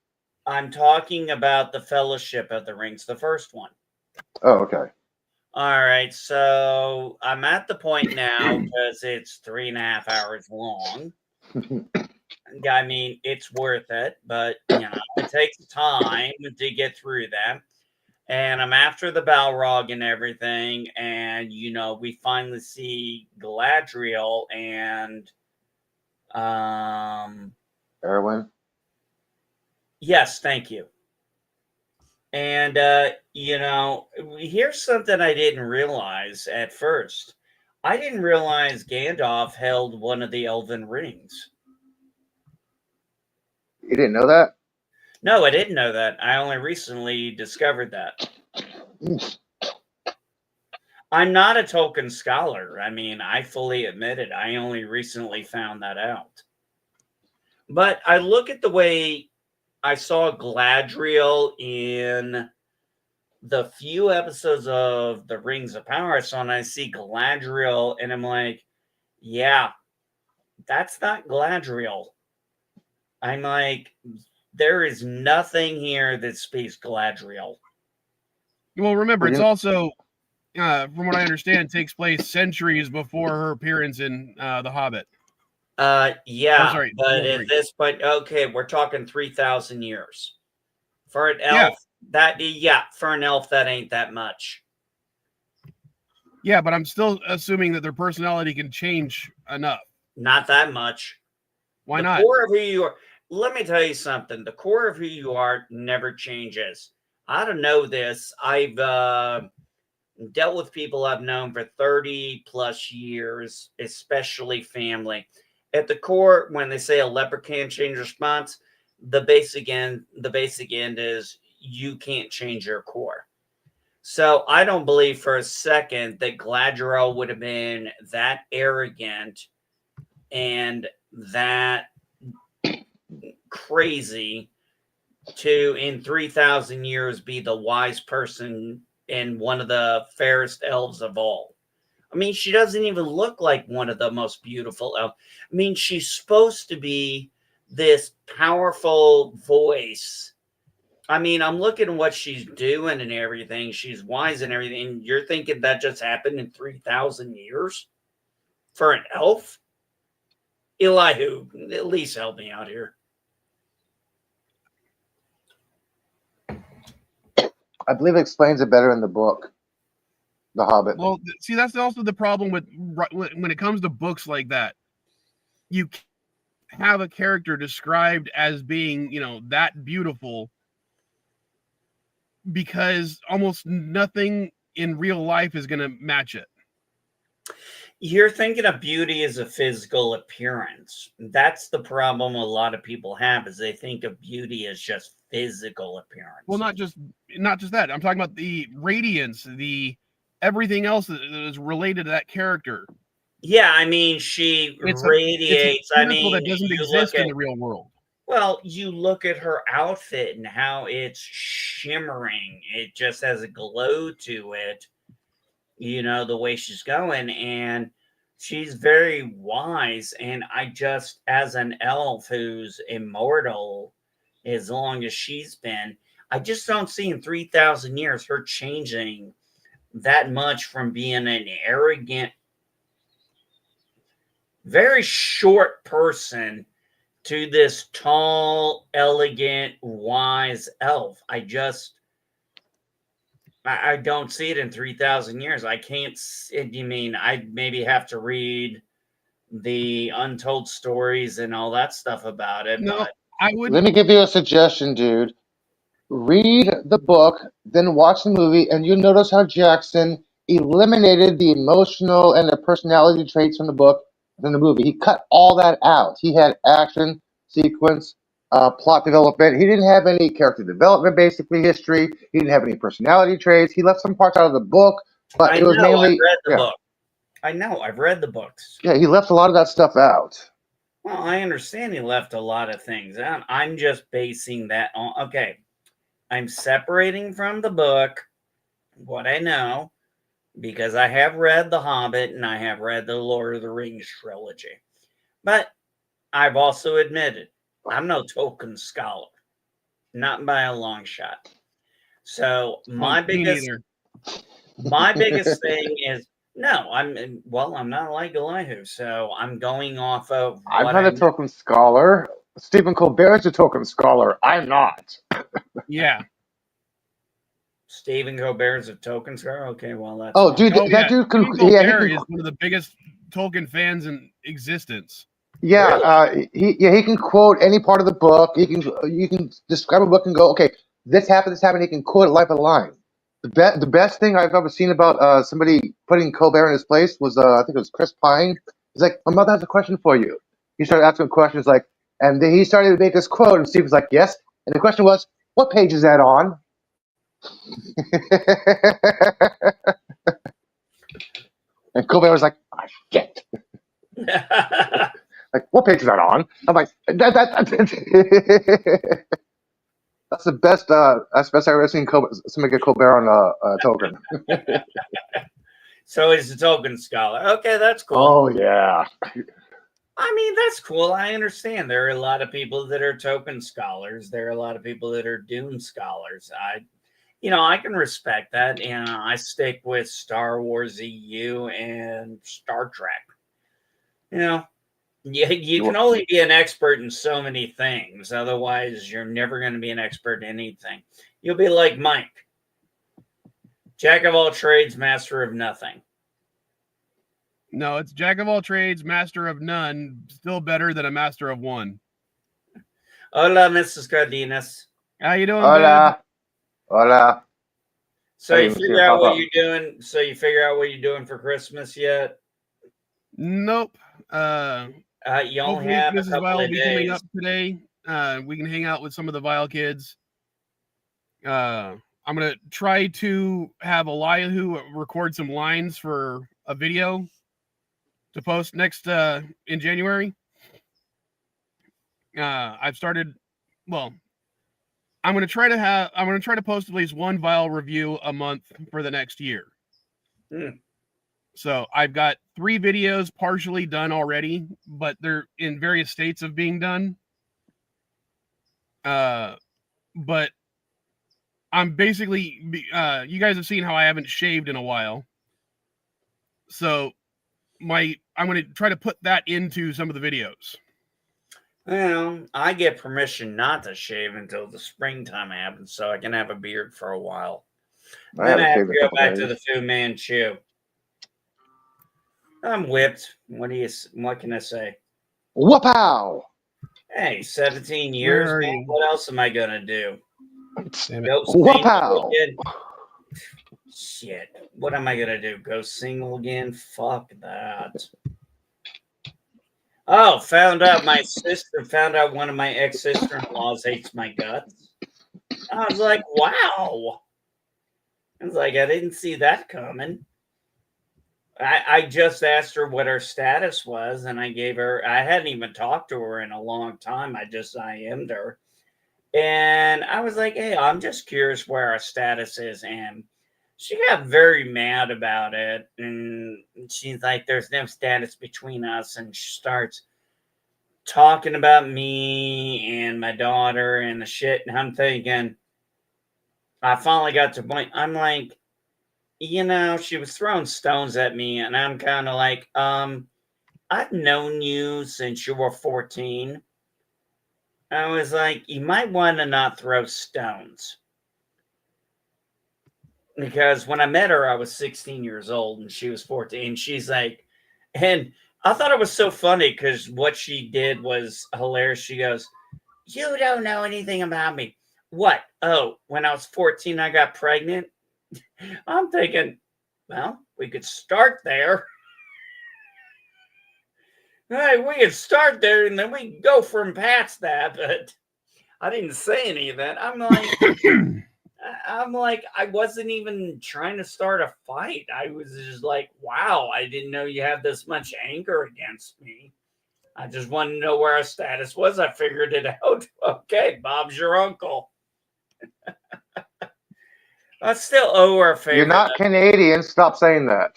I'm talking about the Fellowship of the Rings, the first one. Oh, okay. All right, so I'm at the point now because it's 3.5 hours long. I mean, it's worth it, but it takes time to get through that. And I'm after the Balrog and everything, and we finally see Galadriel and Erwin. yes, thank you. And here's something I didn't realize at first. I didn't realize Gandalf held one of the Elven rings. You didn't know that? No, I didn't know that. I only recently discovered that. I'm not a Tolkien scholar. I mean, I fully admit it. I only recently found that out. But I look at the way I saw Galadriel in the few episodes of The Rings of Power I saw, and I see Galadriel, and I'm like, yeah, that's not Galadriel. I'm like, there is nothing here that speaks Galadriel. Well, remember, it's also, from what I understand, takes place centuries before her appearance in The Hobbit. Yeah, sorry, but at this point, okay, we're talking 3,000 years. For an elf, for an elf, that ain't that much. Yeah, but I'm still assuming that their personality can change enough. Not that much. Why the not? Core of who you are. Let me tell you something. The core of who you are never changes. I don't know this. I've dealt with people I've known for 30 plus years, especially family. At the core, when they say a leper can't change response, the basic end is you can't change your core. So I don't believe for a second that Galadriel would have been that arrogant and that crazy to, in 3,000 years, be the wise person and one of the fairest elves of all. I mean, she doesn't even look like one of the most beautiful elves. I mean, she's supposed to be this powerful voice. I mean, I'm looking at what she's doing and everything. She's wise and everything. You're thinking that just happened in 3,000 years for an elf? Elihu, at least help me out here. I believe it explains it better in the book, The Hobbit. Well, see, that's also the problem with when it comes to books like that. You have a character described as being, that beautiful because almost nothing in real life is going to match it. You're thinking of beauty as a physical appearance. That's the problem a lot of people have, is they think of beauty as just physical appearance. Well, not just that. I'm talking about the radiance, the everything else that is related to that character. Yeah, I mean, she radiates. I mean, that doesn't exist in the real world. Well, you look at her outfit and how it's shimmering. It just has a glow to it. The way she's going, and she's very wise. And I just, as an elf who's immortal as long as she's been, I just don't see in 3,000 years her changing that much from being an arrogant, very short person to this tall, elegant, wise elf. I don't see it in 3,000 years. I can't. You mean I'd maybe have to read the untold stories and all that stuff about it? No, but I would. Let me give you a suggestion, dude. Read the book, then watch the movie, and you'll notice how Jackson eliminated the emotional and the personality traits from the book than the movie. He cut all that out. He had action, sequence, plot development. He didn't have any character development, basically history. He didn't have any personality traits. He left some parts out of the book, but it was mainly. I've read the book. I know. I've read the books. Yeah, he left a lot of that stuff out. Well, I understand he left a lot of things out. I'm just basing that on. Okay, I'm separating from the book what I know, because I have read The Hobbit and I have read the Lord of the Rings trilogy. But I've also admitted I'm no token scholar, not by a long shot. So Me neither. my biggest thing is no. I'm not like Elihu, so I'm going off of I'm what not I a know. token scholar. Stephen Colbert is a token scholar. I'm not. Yeah. Stephen Colbert's a token scholar. Okay, well that's Oh, fine. dude, Oh that yeah. dude can. Stephen Yeah, he Colbert can. is one of the biggest Tolkien fans in existence. Yeah, Really? he can quote any part of the book. You can describe a book and go, okay, this happened, this happened. He can quote it line by line. The best thing I've ever seen about somebody putting Colbert in his place was I think it was Chris Pine. He's like, my mother has a question for you. He started asking questions like, and then he started to make this quote, and Steve was like, yes. And the question was, what page is that on? And Colbert was like, ah, shit. Like, what page is that on? I'm like, that's the best. That's the best I've ever seen somebody get Colbert on a token. So he's a token scholar. Okay, that's cool. Oh yeah. I mean, that's cool. I understand. There are a lot of people that are token scholars. There are a lot of people that are Dune scholars. I can respect that. And I stick with Star Wars EU and Star Trek. You can only be an expert in so many things. Otherwise, you're never going to be an expert in anything. You'll be like Mike, jack of all trades, master of nothing. No, it's jack of all trades, master of none. Still better than a master of one. Hola, Mrs. Cardenas. How you doing, Hola. Hola. So Hey, you Mr. figure out what Papa. you're doing. So you figure out what you're doing for Christmas yet? Nope. You only Hopefully have a Mrs. couple Vile will of be coming days. up today. We can hang out with some of the Vile kids. I'm gonna try to have Elihu record some lines for a video to post next in January. I've started. Well, I'm gonna try to post at least one Vile review a month for the next year. So I've got 3 videos partially done already, but they're in various states of being done. But I'm basically, you guys have seen how I haven't shaved in a while. So I'm going to try to put that into some of the videos. Well, I get permission not to shave until the springtime happens, so I can have a beard for a while. Then I have to go back to the Fu Manchu. I'm whipped. What can I say? Whoop-ow! Hey, 17 years, man. What else am I gonna do? Go Whoop-ow! again? Shit. What am I gonna do? Go single again? Fuck that. Oh, found out one of my ex-sister-in-laws hates my guts. I was like, wow. I was like, I didn't see that coming. I just asked her what her status was, and I hadn't even talked to her in a long time. I just IM'd her. And I was like, hey, I'm just curious where our status is. And she got very mad about it. And she's like, there's no status between us. And she starts talking about me and my daughter and the shit. And I'm thinking, I finally got to the point. I'm like, she was throwing stones at me, and I'm kind of like, I've known you since you were 14. I was like, you might want to not throw stones. Because when I met her, I was 16 years old, and she was 14. She's like, and I thought it was so funny because what she did was hilarious. She goes, you don't know anything about me. What? Oh, when I was 14, I got pregnant. I'm thinking, well, we could start there. Hey, we could start there and then we can go from past that. But I didn't say any of that. I'm like, I wasn't even trying to start a fight. I was just like, wow, I didn't know you had this much anger against me. I just wanted to know where our status was. I figured it out. Okay, Bob's your uncle. I still owe her a favor. You're not Canadian. Stop saying that.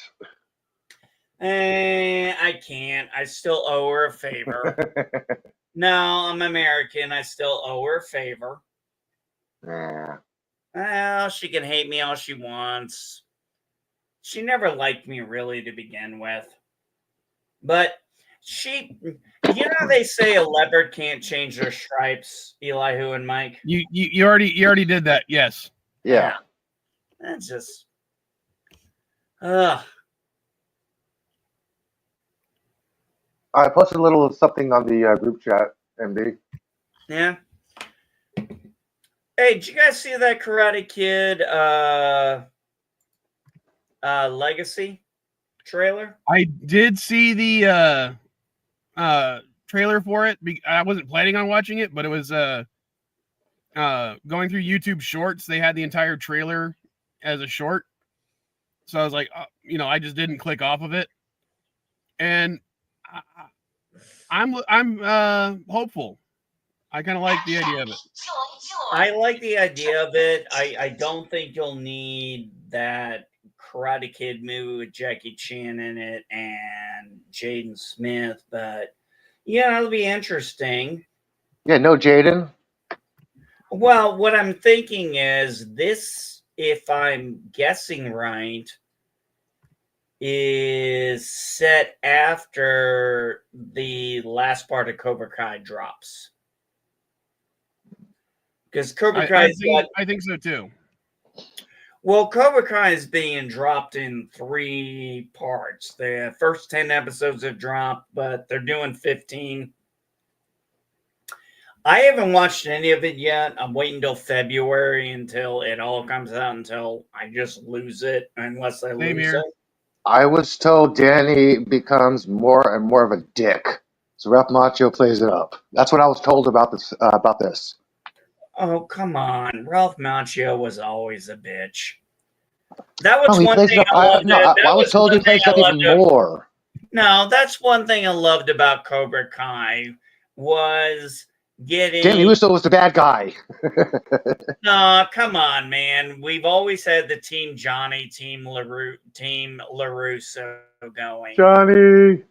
I I can't. I still owe her a favor. No, I'm American. I still owe her a favor. Yeah. Well, she can hate me all she wants. She never liked me really to begin with. But they say a leopard can't change their stripes, Elihu and Mike. You already did that. Yes. Yeah. That's just I posted a little something on the group chat, MD. yeah. Hey, did you guys see that Karate Kid Legacy trailer? I did see the trailer for it. I wasn't planning on watching it, but it was going through YouTube Shorts. They had the entire trailer as a short, so I was like, I just didn't click off of it, and I'm hopeful. I kind of like the idea of it. I like the idea of it. I don't think you'll need that Karate Kid movie with Jackie Chan in it and Jaden Smith, but yeah, it'll be interesting. Yeah, no Jaden. Well, what I'm thinking is this, if I'm guessing right, is set after the last part of Cobra Kai drops. Because Cobra Kai I think so too. Well, Cobra Kai is being dropped in 3 parts. The first 10 episodes have dropped, but they're doing 15. I haven't watched any of it yet. I'm waiting until February until it all comes out, until I just lose it, unless I lose it. I was told Danny becomes more and more of a dick. So Ralph Macchio plays it up. That's what I was told about this. Oh, come on. Ralph Macchio was always a bitch. That was one thing I loved. I was told he plays up even more. No, that's one thing I loved about Cobra Kai was getting... Danny Russo was the bad guy. No, come on, man. We've always had the Team Johnny, Team LaRusso going. Johnny!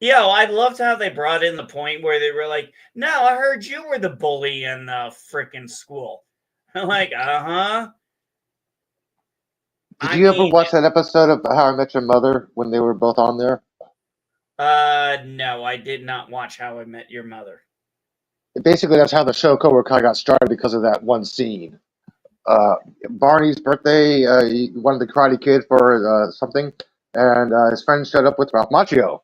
Yo, I loved how they brought in the point where they were like, no, I heard you were the bully in the freaking school. I'm like, uh-huh. Did you ever watch that episode of How I Met Your Mother when they were both on there? No, I did not watch How I Met Your Mother. Basically, that's how the show Cobra Kai got started, because of that one scene. Barney's birthday, he wanted the Karate Kid for something, and his friend showed up with Ralph Macchio.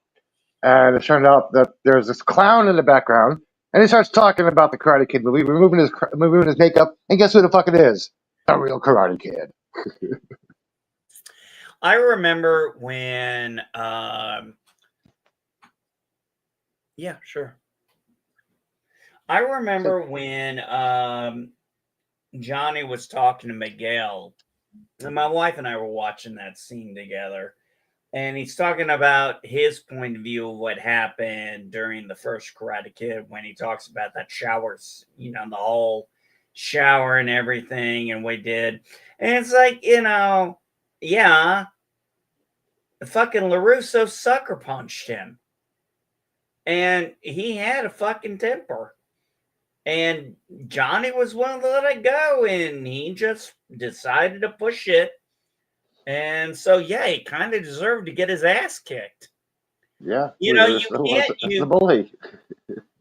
And it turned out that there's this clown in the background, and he starts talking about the Karate Kid movie, removing his makeup, and guess who the fuck it is? The real Karate Kid. I remember when, yeah, sure. I remember when Johnny was talking to Miguel, and my wife and I were watching that scene together, and he's talking about his point of view of what happened during the first Karate Kid, when he talks about that showers, the whole shower and everything, and we did. And it's like, yeah, the fucking LaRusso sucker punched him. And he had a fucking temper. And Johnny was willing to let it go, and he just decided to push it. And so, yeah, he kind of deserved to get his ass kicked. Yeah. You can't. The bully.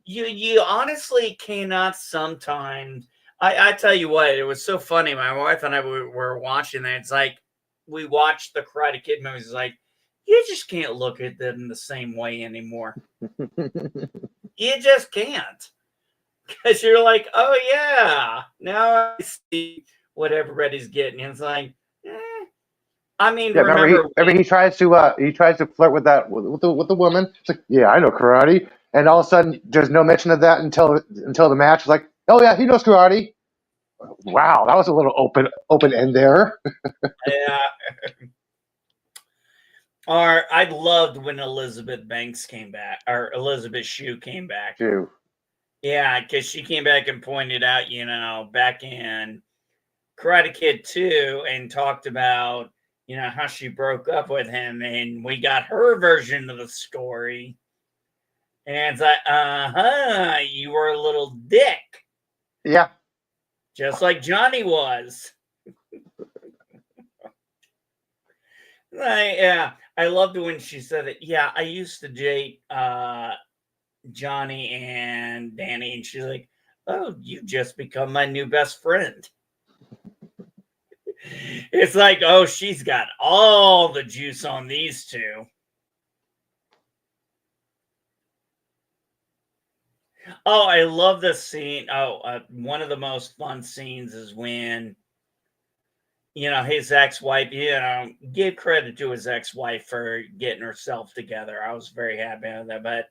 You honestly cannot sometimes. I tell you what, it was so funny. My wife and I were watching that. It's like we watched the Karate Kid movies. It's like, you just can't look at them the same way anymore. You just can't. Because you're like, oh, yeah, now I see what everybody's getting. And it's like, I mean, yeah, remember he tries to flirt with the woman. It's like, yeah, I know karate. And all of a sudden, there's no mention of that until the match. It's like, oh, yeah, he knows karate. Wow, that was a little open end there. Yeah. Or I loved when Elizabeth Banks came back, or Elizabeth Shue came back. Shue. Yeah, because she came back and pointed out, back in Karate Kid 2, and talked about, you know, how she broke up with him, and we got her version of the story. And it's like, you were a little dick. Yeah. Just like Johnny was. I loved when she said it. Yeah, I used to date Johnny and Danny, and she's like, "Oh, you just become my new best friend." It's like, oh, she's got all the juice on these two. Oh, I love this scene. Oh, one of the most fun scenes is when, you know, his ex-wife, you know, give credit to his ex-wife for getting herself together. I was very happy with that. But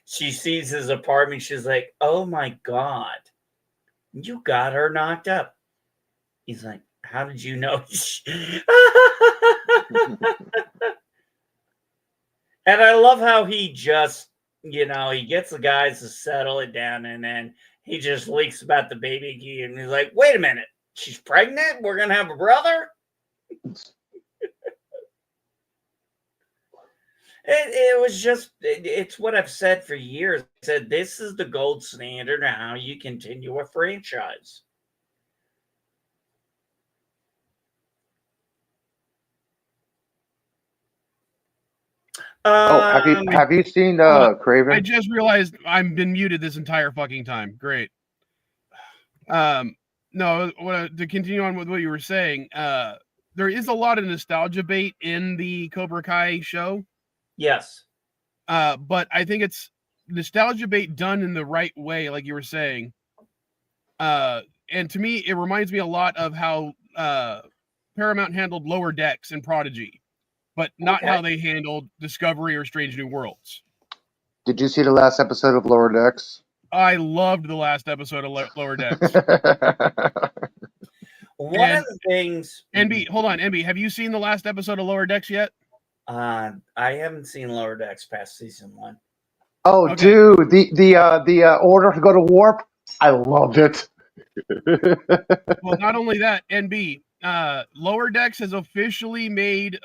she sees his apartment. She's like, oh my God, you got her knocked up. He's like, how did you know? And I love how he just, you know, he gets the guys to settle it down, and then he just leaks about the baby, and he's like, wait a minute, she's pregnant? We're going to have a brother? It was just, it's what I've said for years. I said, this is the gold standard of how you continue a franchise. Have you seen Craven? I just realized I've been muted this entire fucking time. Great. No, to continue on with what you were saying, there is a lot of nostalgia bait in the Cobra Kai show. Yes. But I think it's nostalgia bait done in the right way, like you were saying. And to me, it reminds me a lot of how Paramount handled Lower Decks and Prodigy, but not how they handled Discovery or Strange New Worlds. Did you see the last episode of Lower Decks? I loved the last episode of Lower Decks. One of the things... NB, hold on, NB, have you seen the last episode of Lower Decks yet? I haven't seen Lower Decks past season 1. Oh, okay. Dude, the order to go to warp, I loved it. Well, not only that, NB, Lower Decks has officially made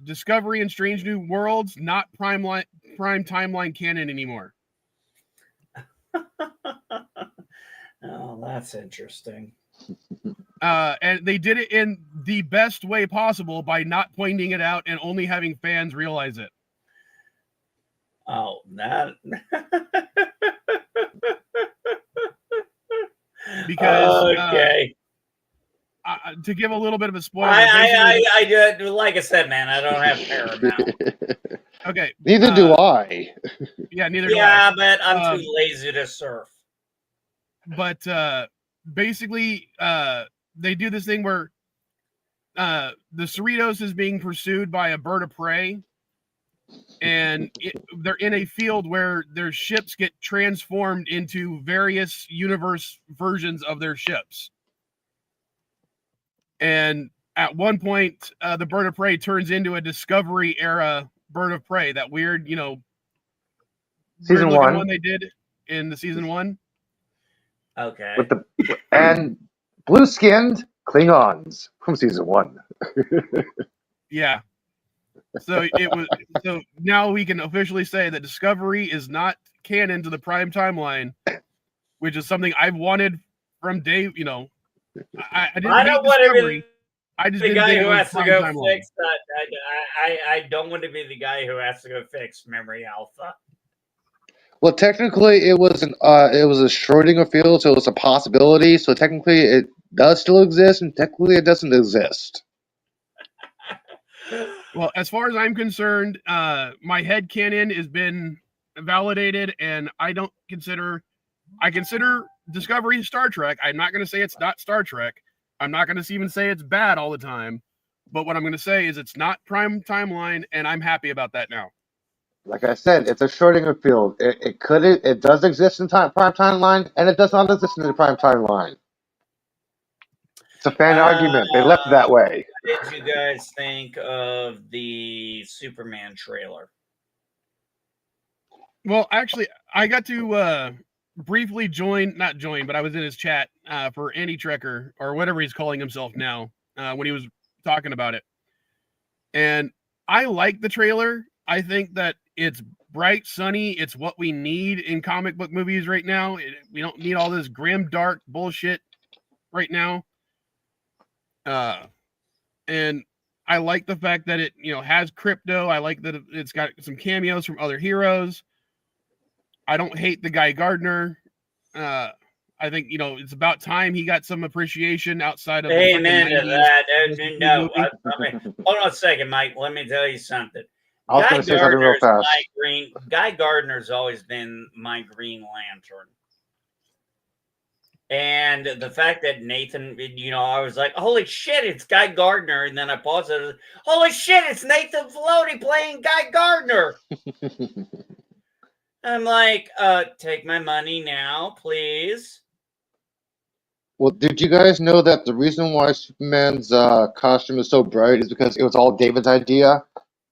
Discovery and Strange New Worlds not prime timeline canon anymore. Oh, that's interesting. And they did it in the best way possible by not pointing it out and only having fans realize it. Oh, that. Because okay. To give a little bit of a spoiler, I like I said, man, I don't have Paramount. Okay. Neither do I. Yeah, neither do I. Yeah, but I'm too lazy to surf. But basically, they do this thing where the Cerritos is being pursued by a bird of prey, and they're in a field where their ships get transformed into various universe versions of their ships. And at one point, the bird of prey turns into a Discovery era bird of prey. That weird, season one they did in the season 1. Okay. And blue-skinned Klingons from season 1. Yeah. So so now we can officially say that Discovery is not canon to the Prime timeline, which is something I've wanted from day. I didn't hate Discovery. I just didn't think it was Prime timeline. Fix that. I don't want to be the guy who has to go fix Memory Alpha. Well, technically, it was a Schrodinger field, so it was a possibility. So technically, it does still exist, and technically, it doesn't exist. Well, as far as I'm concerned, my headcanon has been validated, and I consider Discovery Star Trek. I'm not going to say it's not Star Trek. I'm not going to even say it's bad all the time. But what I'm going to say is it's not Prime timeline, and I'm happy about that now. Like I said, it's a Schrodinger field. It does exist in Prime timeline, and it does not exist in the Prime timeline. It's a fan argument. They left it that way. What did you guys think of the Superman trailer? Well, actually, I got to briefly not joined, but I was in his chat for Andy Trekker or whatever he's calling himself now when he was talking about it. And I like the trailer. I think that it's bright, sunny. It's what we need in comic book movies right now. We don't need all this grim, dark bullshit right now. And I like the fact that it, has crypto. I like that it's got some cameos from other heroes. I don't hate the Guy Gardner. I think it's about time he got some appreciation outside of the Amen to that. No, movie. hold on a second, Mike. Let me tell you something. I was going to say something real fast. Guy Gardner's always been my Green Lantern. And the fact that Nathan, I was like, holy shit, it's Guy Gardner. And then I paused it. Holy shit, it's Nathan Fillion playing Guy Gardner. I'm like, take my money now, please. Well, did you guys know that the reason why Superman's costume is so bright is because it was all David's idea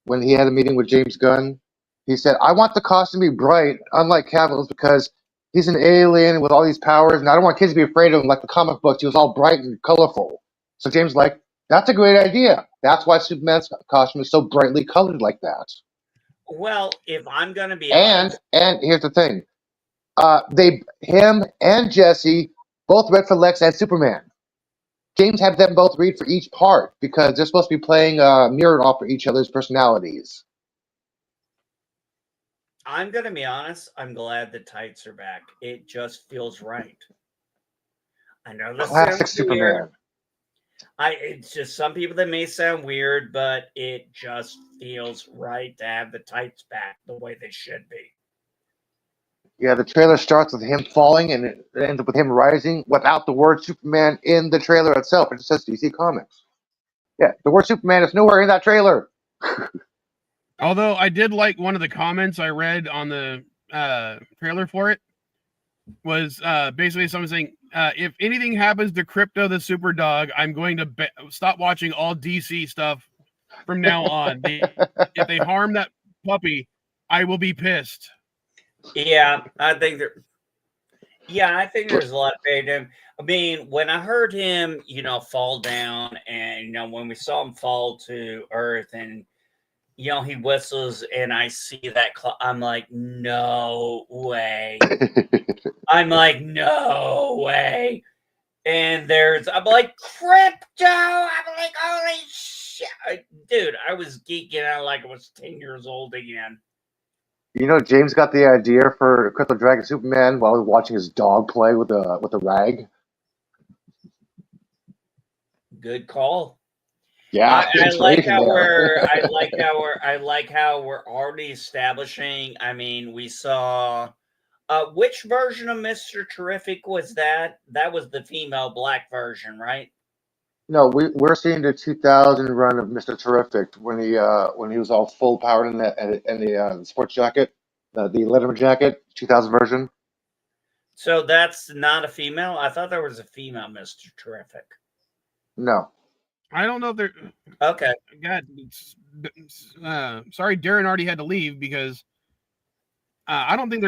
when he had a meeting with James Gunn? He said, I want the costume to be bright, unlike Cavill's, because he's an alien with all these powers, and I don't want kids to be afraid of him like the comic books. He was all bright and colorful. So James was like, that's a great idea. That's why Superman's costume is so brightly colored like that. Well, if I'm going to be honest. And here's the thing. Him and Jesse both read for Lex and Superman. James had them both read for each part because they're supposed to be playing mirrored off of each other's personalities. I'm going to be honest. I'm glad the tights are back. It just feels right. I know this Classic sounds weird. Superman. It's just some people that may sound weird, but it just feels right to have the tights back the way they should be. Yeah, the trailer starts with him falling and it ends up with him rising without the word Superman in the trailer itself. It just says DC Comics. Yeah, the word Superman is nowhere in that trailer. Although I did like one of the comments I read on the trailer for it was basically someone saying, if anything happens to Crypto the Super Dog, I'm going to stop watching all DC stuff from now on. If they harm that puppy, I will be pissed. Yeah, I think there's a lot of faith in him. I mean, when I heard him, fall down, and when we saw him fall to Earth, and he whistles, and I see that, I'm like, no way. I'm like, no way. And I'm like, Crypto. I'm like, holy shit, dude! I was geeking out like I was 10 years old again. James got the idea for Crypto Dragon Superman while he was watching his dog play with a rag. Good call. Yeah, I like how we're already establishing. I mean, we saw which version of Mr. Terrific was that? That was the female black version, right? No, we're seeing the 2000 run of Mr. Terrific when he was all full powered in the sports jacket, the Letterman jacket, 2000 version. So that's not a female? I thought there was a female Mr. Terrific. No. I don't know if they're okay. God, sorry, Darren already had to leave because I don't think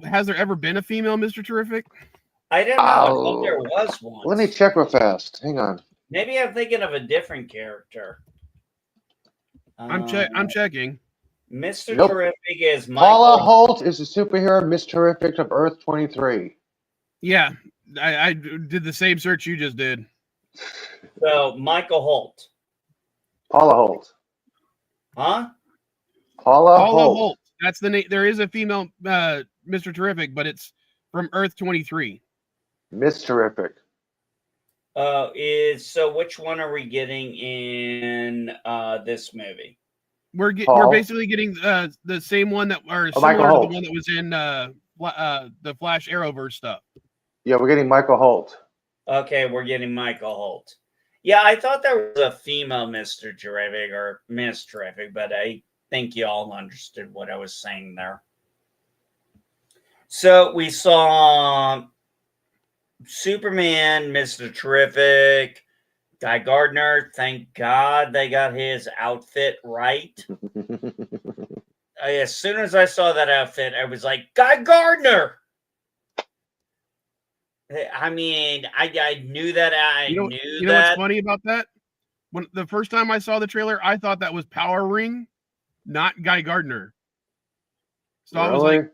has there ever been a female Mr. Terrific? I don't know. I thought there was one. Let me check real fast. Hang on. Maybe I'm thinking of a different character. I'm checking. Mr. Terrific is Paula Holt is the superhero Miss Terrific of Earth 23. Yeah, I did the same search you just did. So Michael Holt. Paula Holt. Huh? Paula Holt. That's the name. There is a female Mr. Terrific, but it's from Earth 23. Miss Terrific. So which one are we getting in this movie? We're basically getting the same one that are similar to the one that was in the Flash Arrowverse stuff. Yeah, we're getting Michael Holt. Okay, we're getting Michael Holt. Yeah, I thought there was a female Mr. Terrific or Miss Terrific, but I think you all understood what I was saying there. So we saw Superman, Mr. Terrific, Guy Gardner. Thank God they got his outfit right. As soon as I saw that outfit, I was like, Guy Gardner! I mean, I knew that. I You knew know what's that. funny about that? When the first time I saw the trailer, I thought that was Power Ring, not Guy Gardner. So I was like,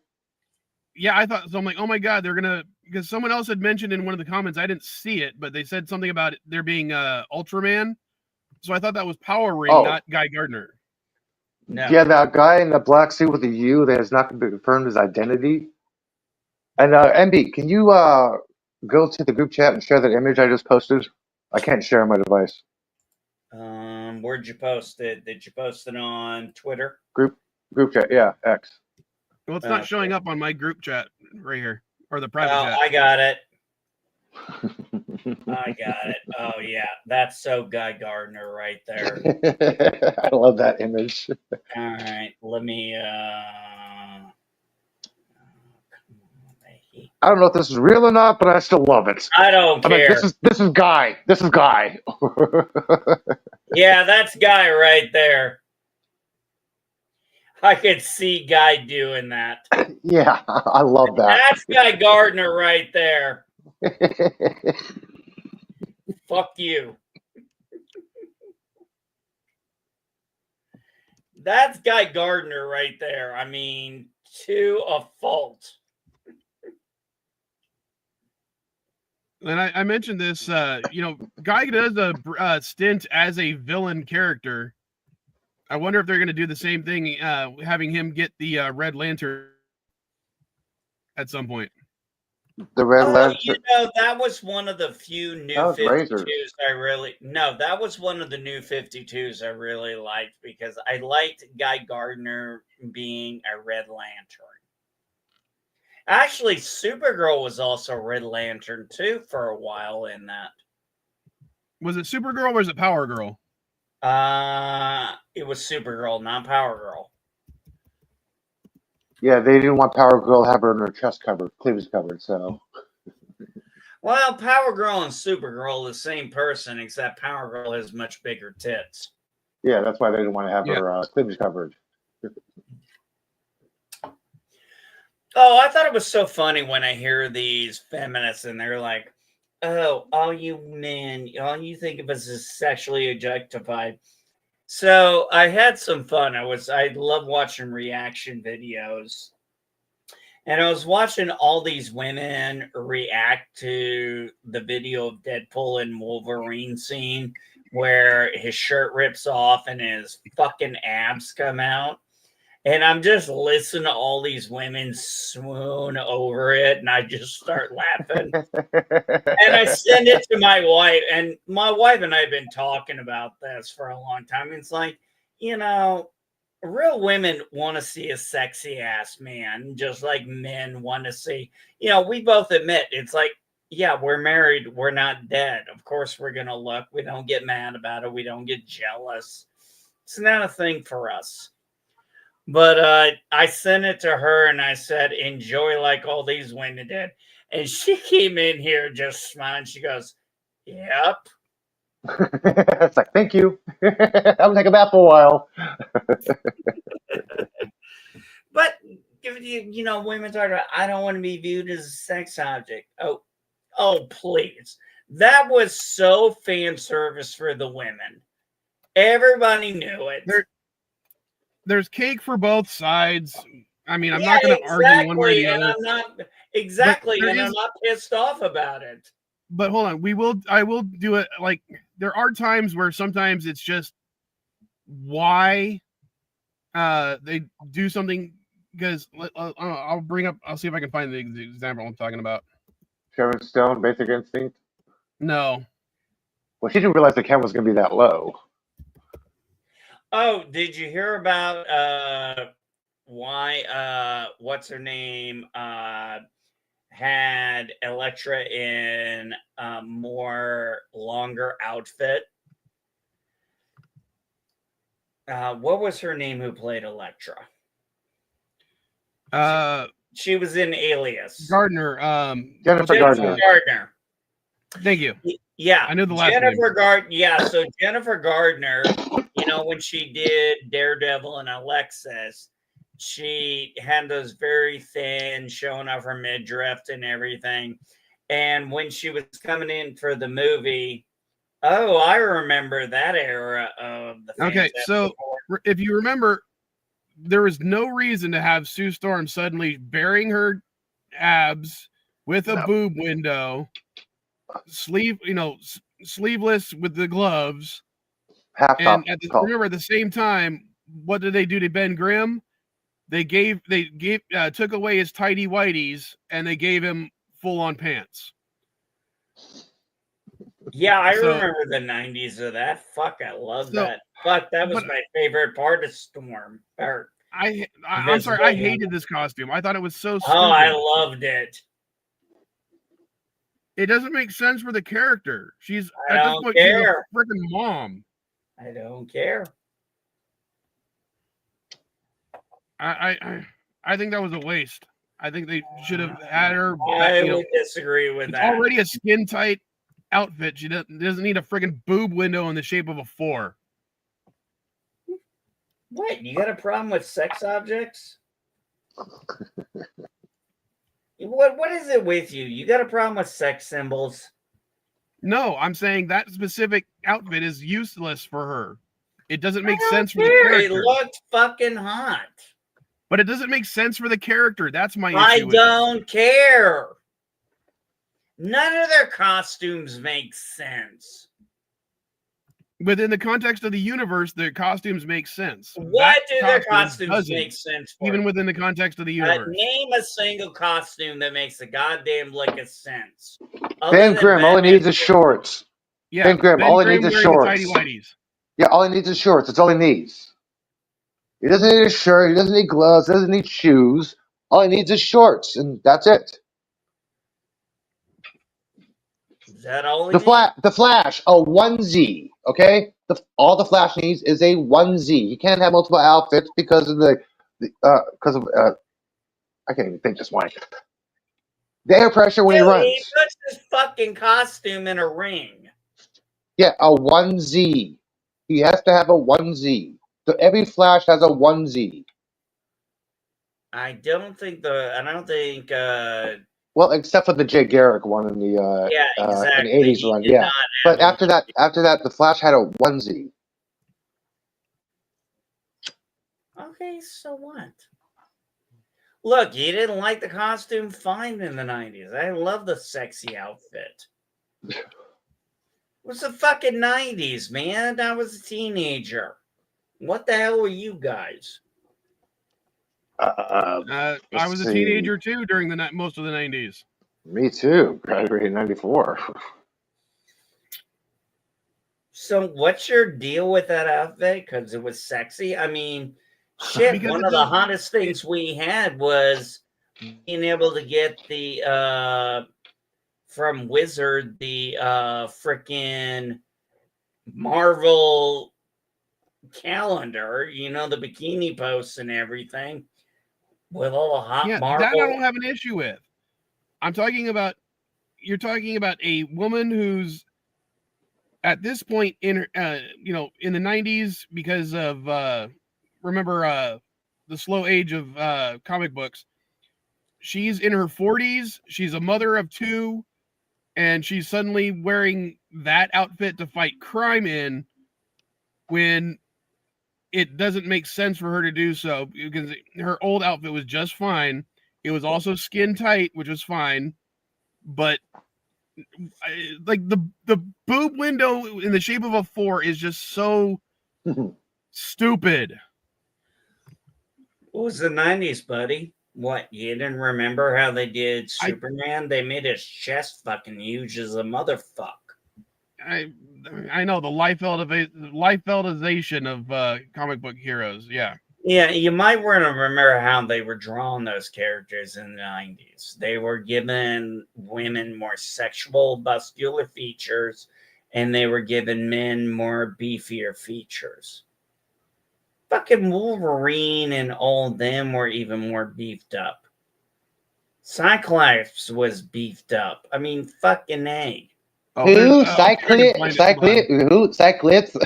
yeah, I thought so. I'm like, oh my god, they're gonna, because someone else had mentioned in one of the comments, I didn't see it, but they said something about it, there being Ultraman. So I thought that was Power Ring, not Guy Gardner. No. Yeah, that guy in the black suit with the U that has not confirmed his identity. And MB, can you go to the group chat and share that image I just posted? I can't share on my device. Where'd you post it? Did you post it on Twitter? Group chat, yeah, X. Well, it's not showing up on my group chat right here, or the private chat. I got it. I got it. Oh yeah, that's so Guy Gardner right there. I love that image. All right, let me. I don't know if this is real or not, but I still love it. I don't care. Like, this is Guy. This is Guy. Yeah, that's Guy right there. I could see Guy doing that. Yeah, I love that. That's Guy Gardner right there. Fuck you. That's Guy Gardner right there. I mean, to a fault. And I mentioned this, Guy does a stint as a villain character. I wonder if they're going to do the same thing, having him get the Red Lantern at some point. The Red Lantern. That was one of the few new 52s I really... No, that was one of the new 52s I really liked, because I liked Guy Gardner being a Red Lantern. Actually, Supergirl was also Red Lantern, too, for a while in that. Was it Supergirl or was it Power Girl? It was Supergirl, not Power Girl. Yeah, they didn't want Power Girl to have her chest covered, cleavage covered, so... Well, Power Girl and Supergirl are the same person, except Power Girl has much bigger tits. Yeah, that's why they didn't want to have her cleavage covered. Oh, I thought it was so funny when I hear these feminists and they're like, oh, all you men, all you think of us as sexually objectified. So I had some fun. I love watching reaction videos. And I was watching all these women react to the video of Deadpool and Wolverine scene where his shirt rips off and his fucking abs come out. And I'm just listening to all these women swoon over it, and I just start laughing. And I send it to my wife, and my wife and I have been talking about this for a long time. It's like, real women want to see a sexy ass man, just like men want to see. We both admit it's like, yeah, we're married, we're not dead. Of course, we're gonna look. We don't get mad about it. We don't get jealous. It's not a thing for us. But I sent it to her and I said, enjoy like all these women did. And she came in here just smiling. She goes, yep. It's like, thank you. I'll take a bath for a while. But, women talk about, I don't want to be viewed as a sex object. Oh, please. That was so fan service for the women. Everybody knew it. There's cake for both sides. I mean, I'm not going to argue one way or the other. I'm not pissed off about it. But hold on, I will do it. Like, there are times where sometimes it's just why they do something, because I'll see if I can find the example I'm talking about. Sharon Stone, Basic Instinct? No. Well, she didn't realize the camera was going to be that low. Oh, did you hear about why what's her name had Elektra in a more longer outfit? What was her name who played Elektra? She was in Alias. Gardner. Jennifer Gardner. Thank you. Yeah, I knew the last name. Yeah, so Jennifer Gardner, when she did Daredevil and Alexis, she had those very thin, showing off her midriff and everything. And when she was coming in for the movie, oh, I remember that era of the Okay, Fantastic so Four. if you remember, there was no reason to have Sue Storm suddenly baring her abs with a boob window, sleeveless with the gloves, Half and top. remember at the same time, what did they do to Ben Grimm? They took away his tidy whities and they gave him full on pants. Yeah, I remember the 90s of that. Fuck, I love that. Fuck, that was my favorite part of Storm. I'm sorry, I hated this costume. I thought it was so stupid. Oh, I loved it. It doesn't make sense for the character. She's I at this don't point she's a care. freaking mom. I don't care. I think that was a waste. I think they should have had her. I would disagree with that. Already a skin tight outfit. She doesn't need a friggin' boob window in the shape of a 4. What? You got a problem with sex objects? What is it with you? You got a problem with sex symbols? No, I'm saying that specific outfit is useless for her. It doesn't make sense for the It character. looked fucking hot. But it doesn't make sense for the character. That's my issue. I don't care. None of their costumes make sense. Within the context of the universe, the costumes make sense. What do their costumes make sense for? Even within the context of the universe. Name a single costume that makes a goddamn lick of sense. Ben Grimm, all he needs is shorts. Yeah, Ben Grimm, all he needs is shorts. Tidy whities. Yeah, all he needs is shorts. That's all he needs. He doesn't need a shirt. He doesn't need gloves. He doesn't need shoes. All he needs is shorts, and that's it. Is that all he The needs? Flash, a onesie. Okay, all the Flash needs is a onesie. He can't have multiple outfits because of I can't even think this morning. The air pressure when he runs. He puts his fucking costume in a ring. Yeah, a onesie. He has to have a onesie. So every Flash has a onesie. I don't think. Well, except for the Jay Garrick one in the exactly. in the 80s run, yeah. But after that, the Flash had a onesie. Okay, so what? Look, you didn't like the costume? Fine in the 90s. I love the sexy outfit. It was the fucking 90s, man. I was a teenager. What the hell were you guys? I was a teenager too during most of the 90s. Me too. Graduated in 94. So what's your deal with that outfit? Because it was sexy? I mean, shit, because one of the hottest things we had was being able to get the from Wizard the freaking Marvel calendar, the bikini posts and everything with all the hot Marvel. That I don't have an issue with. You're talking about a woman who's at this point in in the 90s, because of remember the slow age of comic books. She's in her 40s. She's a mother of 2, and she's suddenly wearing that outfit to fight crime in, when it doesn't make sense for her to do so, because her old outfit was just fine. It was also skin tight, which was fine, but like the boob window in the shape of a 4 is just so stupid. It was the 90s, buddy. What, you didn't remember how they did Superman? They made his chest fucking huge as a motherfucker. I know the Liefeldization of comic book heroes. Yeah. Yeah, you might want to remember how they were drawing those characters in the 90s. They were giving women more sexual, muscular features, and they were giving men more beefier features. Fucking Wolverine and all them were even more beefed up. Cyclops was beefed up. I mean, fucking A. Who? Cyclops? Who? Cyclops?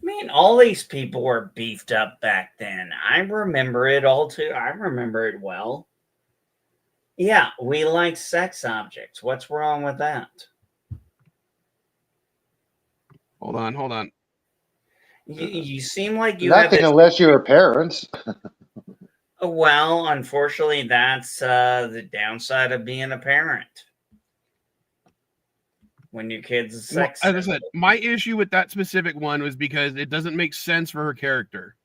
Man, all these people were beefed up back then. I remember it all too. I remember it well. Yeah, we like sex objects. What's wrong with that? Hold on. You seem like you have Nothing this. unless you're parents. Well, unfortunately, that's the downside of being a parent. When your kid's a Well, sex as I symbol. said, my issue with that specific one was because it doesn't make sense for her character.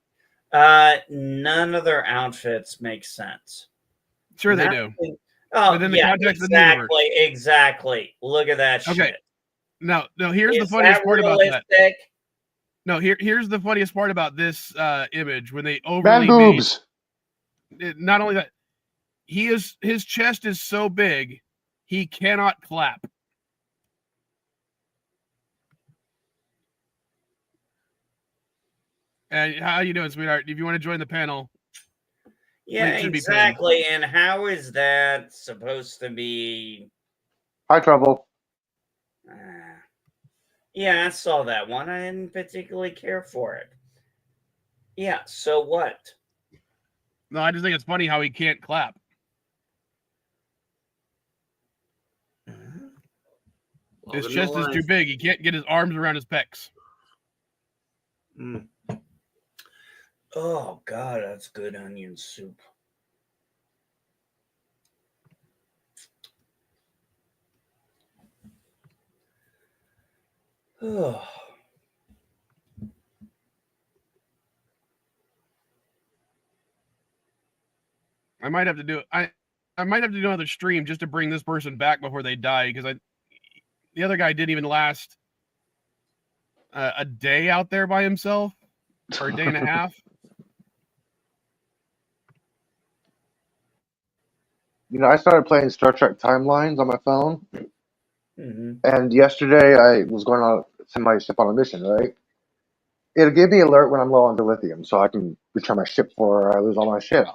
None of their outfits make sense. Sure, they Nothing. do. Oh, Within the yeah, context of the universe. exactly. Look at that Okay. shit. Now, here's the Is funniest that part about that. realistic? No, here's the funniest part about this image when they Man overly boobs. made. Not only that, his chest is so big, he cannot clap. And how you doing, sweetheart? If you want to join the panel, Yeah, link should be pinned. exactly. And how is that supposed to be? Hi, trouble. Yeah, I saw that one. I didn't particularly care for it. Yeah, so what? No, I just think it's funny how he can't clap. His chest is too big. He can't get his arms around his pecs. Mm. Oh, God, that's good onion soup. Oh. I might have to do another stream just to bring this person back before they die, because the other guy didn't even last a day out there by himself, or a day and a half. I started playing Star Trek Timelines on my phone, Mm-hmm. and yesterday I was going on send my ship on a mission, right? It'll give me an alert when I'm low on dilithium, so I can return my ship before I lose all my shit.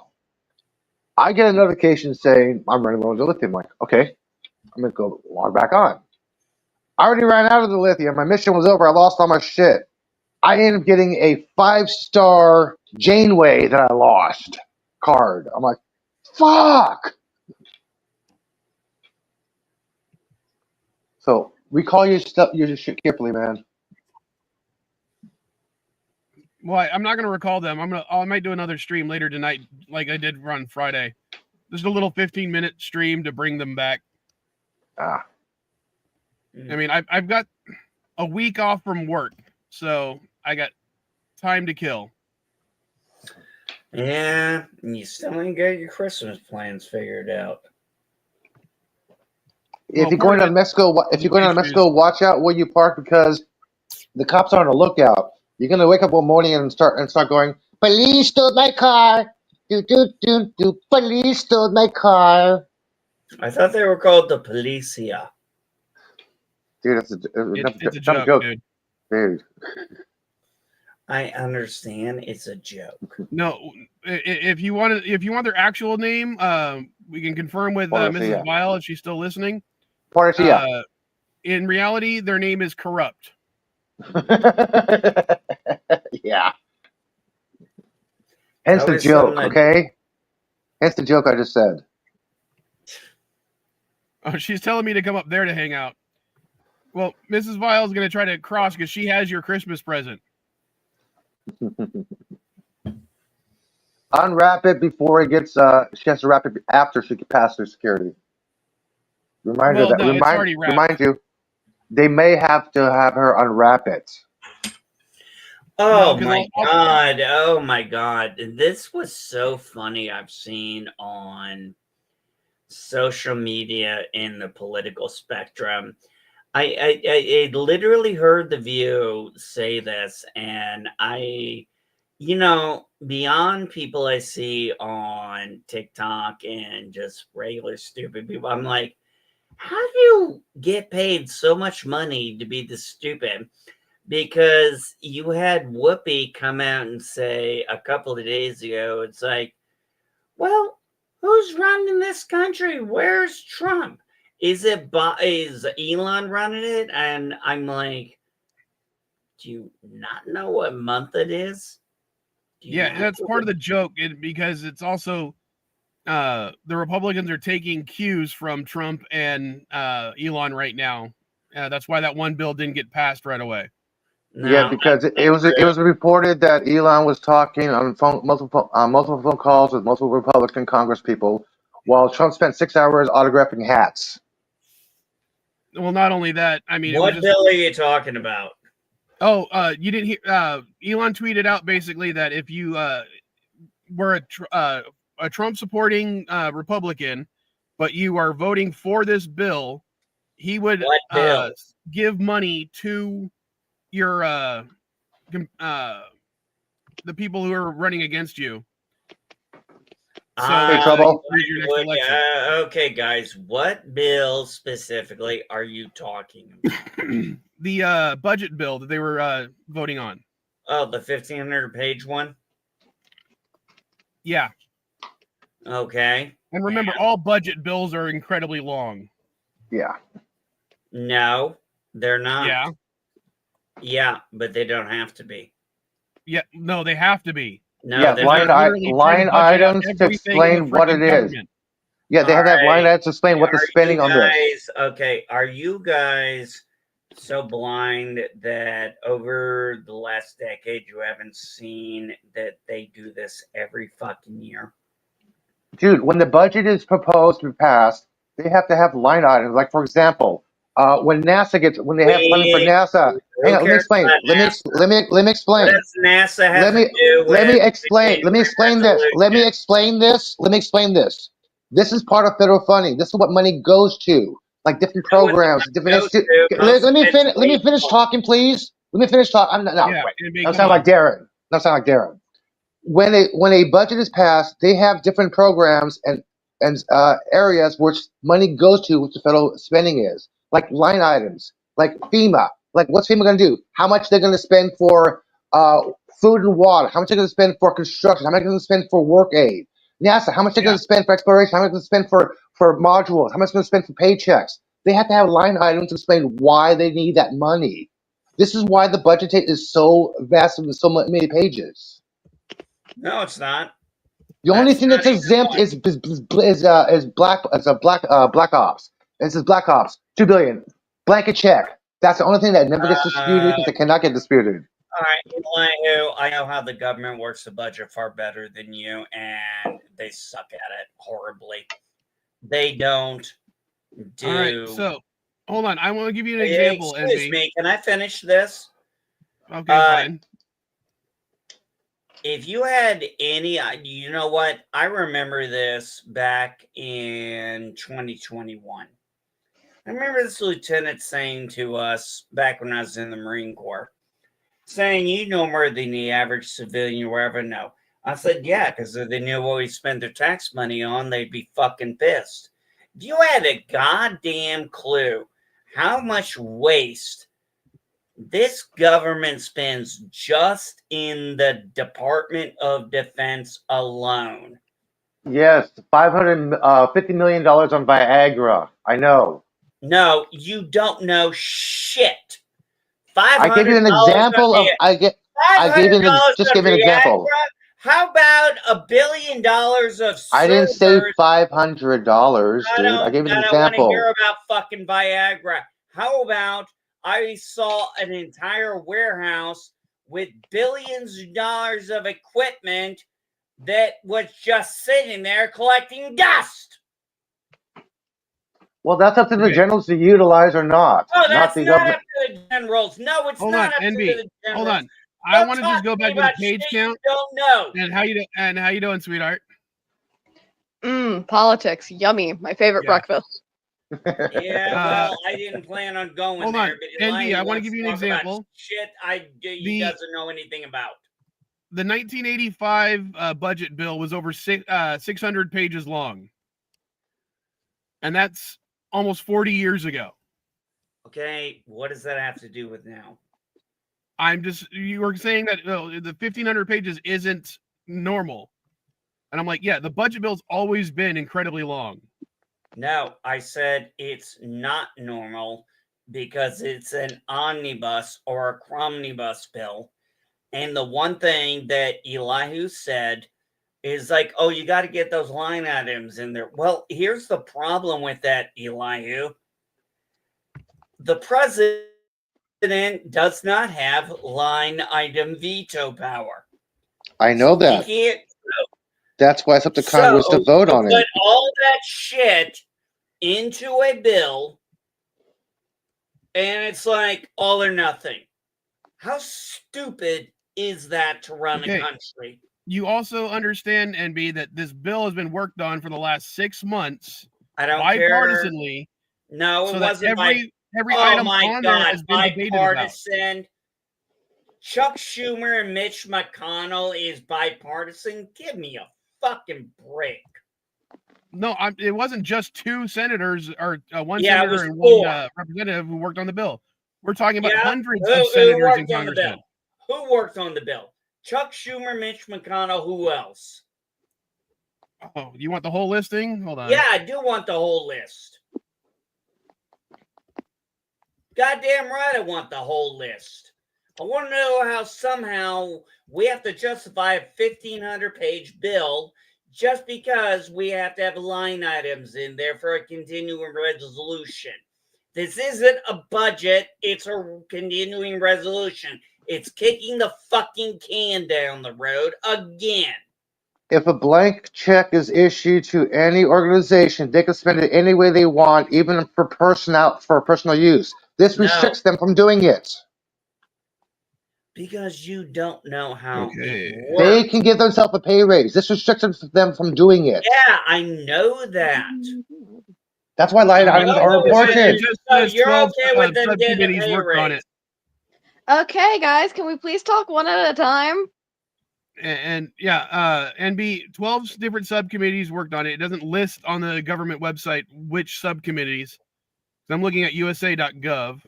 I get a notification saying I'm running low on dilithium. I'm like, okay, I'm gonna go log back on. I already ran out of the lithium. My mission was over. I lost all my shit. I ended up getting a 5-star Janeway that I lost card. I'm like, fuck. So recall your stuff, your shit carefully, man. Well, I'm not going to recall them. I might do another stream later tonight, like I did on Friday. Just a little 15-minute stream to bring them back. I mean, I've got a week off from work, so I got time to kill. Yeah, and you still ain't got your Christmas plans figured out. If you're going to Mexico, watch out where you park, because the cops are on the lookout. You're gonna wake up one morning and start going, police stole my car. Police stole my car. I thought they were called the Policia. Dude, it's a joke, dude. I understand it's a joke. No, if you want their actual name, we can confirm with Mrs. Vile if she's still listening. In reality, their name is Corrupt. Yeah. Hence the joke, okay? Hence the joke I just said. Oh, she's telling me to come up there to hang out. Well, Mrs. Vile is going to try to cross because she has your Christmas present. Unwrap it before it gets. She has to wrap it after she can pass through security. Remind her that. Remind you, they may have to have her unwrap it. Oh my god! Oh my god! This was so funny. I've seen on social media in the political spectrum. I literally heard The View say this, and beyond people I see on TikTok and just regular stupid people, I'm like, how do you get paid so much money to be this stupid? Because you had Whoopi come out and say a couple of days ago, it's like, well, who's running this country? Where's Trump? Is Elon running it? And I'm like, do you not know what month it is? Yeah, that's part of the joke, because it's also the Republicans are taking cues from Trump and Elon right now. That's why that one bill didn't get passed right away. No, Yeah, because it was reported that Elon was talking on multiple phone calls with multiple Republican Congress people, while Trump spent 6 hours autographing hats. Well, not only that, I mean, what bill are you talking about? Oh, you didn't hear? Elon tweeted out basically that if you were a Trump supporting Republican, but you are voting for this bill, he would give money to your the people who are running against you. Hey, trouble. Okay, guys, what bill specifically are you talking about? The budget bill that they were voting on. Oh, the 1,500-page one? Yeah. Okay. And remember, all budget bills are incredibly long. Yeah. No, they're not. Yeah. Yeah, but they don't have to be. Yeah, no, they have to be. No, yeah, line items to explain what it is. Yeah, they have to have line items to explain what they're spending on this. Okay, are you guys so blind that over the last decade you haven't seen that they do this every fucking year? Dude, when the budget is proposed to be passed, they have to have line items. Like, for example, when they have funding for NASA. Hang on, let me explain. Let me explain. What does NASA have to do with Let me explain this. Let me explain this. This is part of federal funding. This is what money goes to, like different programs, different institutes. Let me finish talking, please. Let me finish talking. Don't sound like Darren. Don't sound like Darren. When a budget is passed, they have different programs and areas which money goes to, which the federal spending is, like line items, like FEMA. Like, what's FEMA going to do? How much they're going to spend for food and water? How much they're going to spend for construction? How much they're going to spend for work aid? NASA, how much they're going to spend for exploration? How much they're going to spend for modules? How much they're going to spend for paychecks? They have to have line items to explain why they need that money. This is why the budget is so vast and so many pages. No, it's not. The only thing that's exempt is black ops. This is black ops, $2 billion, blanket check. That's the only thing that never gets disputed because it cannot get disputed. All right, I know how the government works the budget far better than you, and they suck at it horribly. They don't do. All right, so hold on. I want to give you an example. Excuse me, can I finish this? Okay, fine. If you had any, you know what? I remember this back in 2021. I remember this lieutenant saying to us back when I was in the Marine Corps, saying, you know more than the average civilian you ever know. I said, yeah, because if they knew what we spend their tax money on, they'd be fucking pissed. If you had a goddamn clue how much waste this government spends just in the Department of Defense alone. Yes, $550 million on Viagra. I know. No, you don't know shit. I gave you an example of. Just give an example. How about $1 billion of? I didn't say $500, dude. I gave you an example. I want to hear about fucking Viagra. How about I saw an entire warehouse with billions of dollars of equipment that was just sitting there collecting dust. Well, that's up to the generals to utilize or not. Oh, that's not up to the generals. No, it's not up to the generals. Hold on. I want to just go back to the page count. Don't know. And how you doing, sweetheart? Politics, yummy. My favorite breakfast. Yeah, well, I didn't plan on going hold there. On. But NB, I want to give you an example. Shit, he doesn't know anything about. The 1985 budget bill was over 600 pages long, and that's almost 40 years ago. Okay, what does that have to do with now? You were saying that the 1,500 pages isn't normal, and I'm like, yeah, the budget bill's always been incredibly long. No, I said it's not normal because it's an omnibus or a cromnibus bill. And the one thing that Elihu said is like, oh, you got to get those line items in there. Well, here's the problem with that, Elihu. The president does not have line item veto power. I know that. He can't. That's why it's up to Congress to vote on put it. all that shit into a bill, and it's like all or nothing. How stupid is that to run a country? You also understand, NB, that this bill has been worked on for the last 6 months. I don't bipartisanly. Care. No, it so wasn't every item on there has been bipartisan. Chuck Schumer and Mitch McConnell is bipartisan. Give me a fucking break. No, it wasn't just 2 senators or one Yeah, senator and 1 representative who worked on the bill. We're talking about hundreds of senators and congressmen. Who worked on the bill? Chuck Schumer, Mitch McConnell, who else? Oh, you want the whole listing? Hold on. Yeah, I do want the whole list. Goddamn right I want the whole list. I want to know how somehow we have to justify a 1,500-page bill just because we have to have line items in there for a continuing resolution. This isn't a budget. It's a continuing resolution. It's kicking the fucking can down the road again. If a blank check is issued to any organization, they can spend it any way they want, even for personal use. This restricts them from doing it. Because you don't know how it works. They can give themselves a pay raise. This restricts them from doing it. Yeah, I know that. That's why line items are important. So you're okay with them getting a pay raise. Okay, guys, can we please talk one at a time? And yeah, NB 12 different subcommittees worked on it. It doesn't list on the government website which subcommittees. So I'm looking at USA.gov.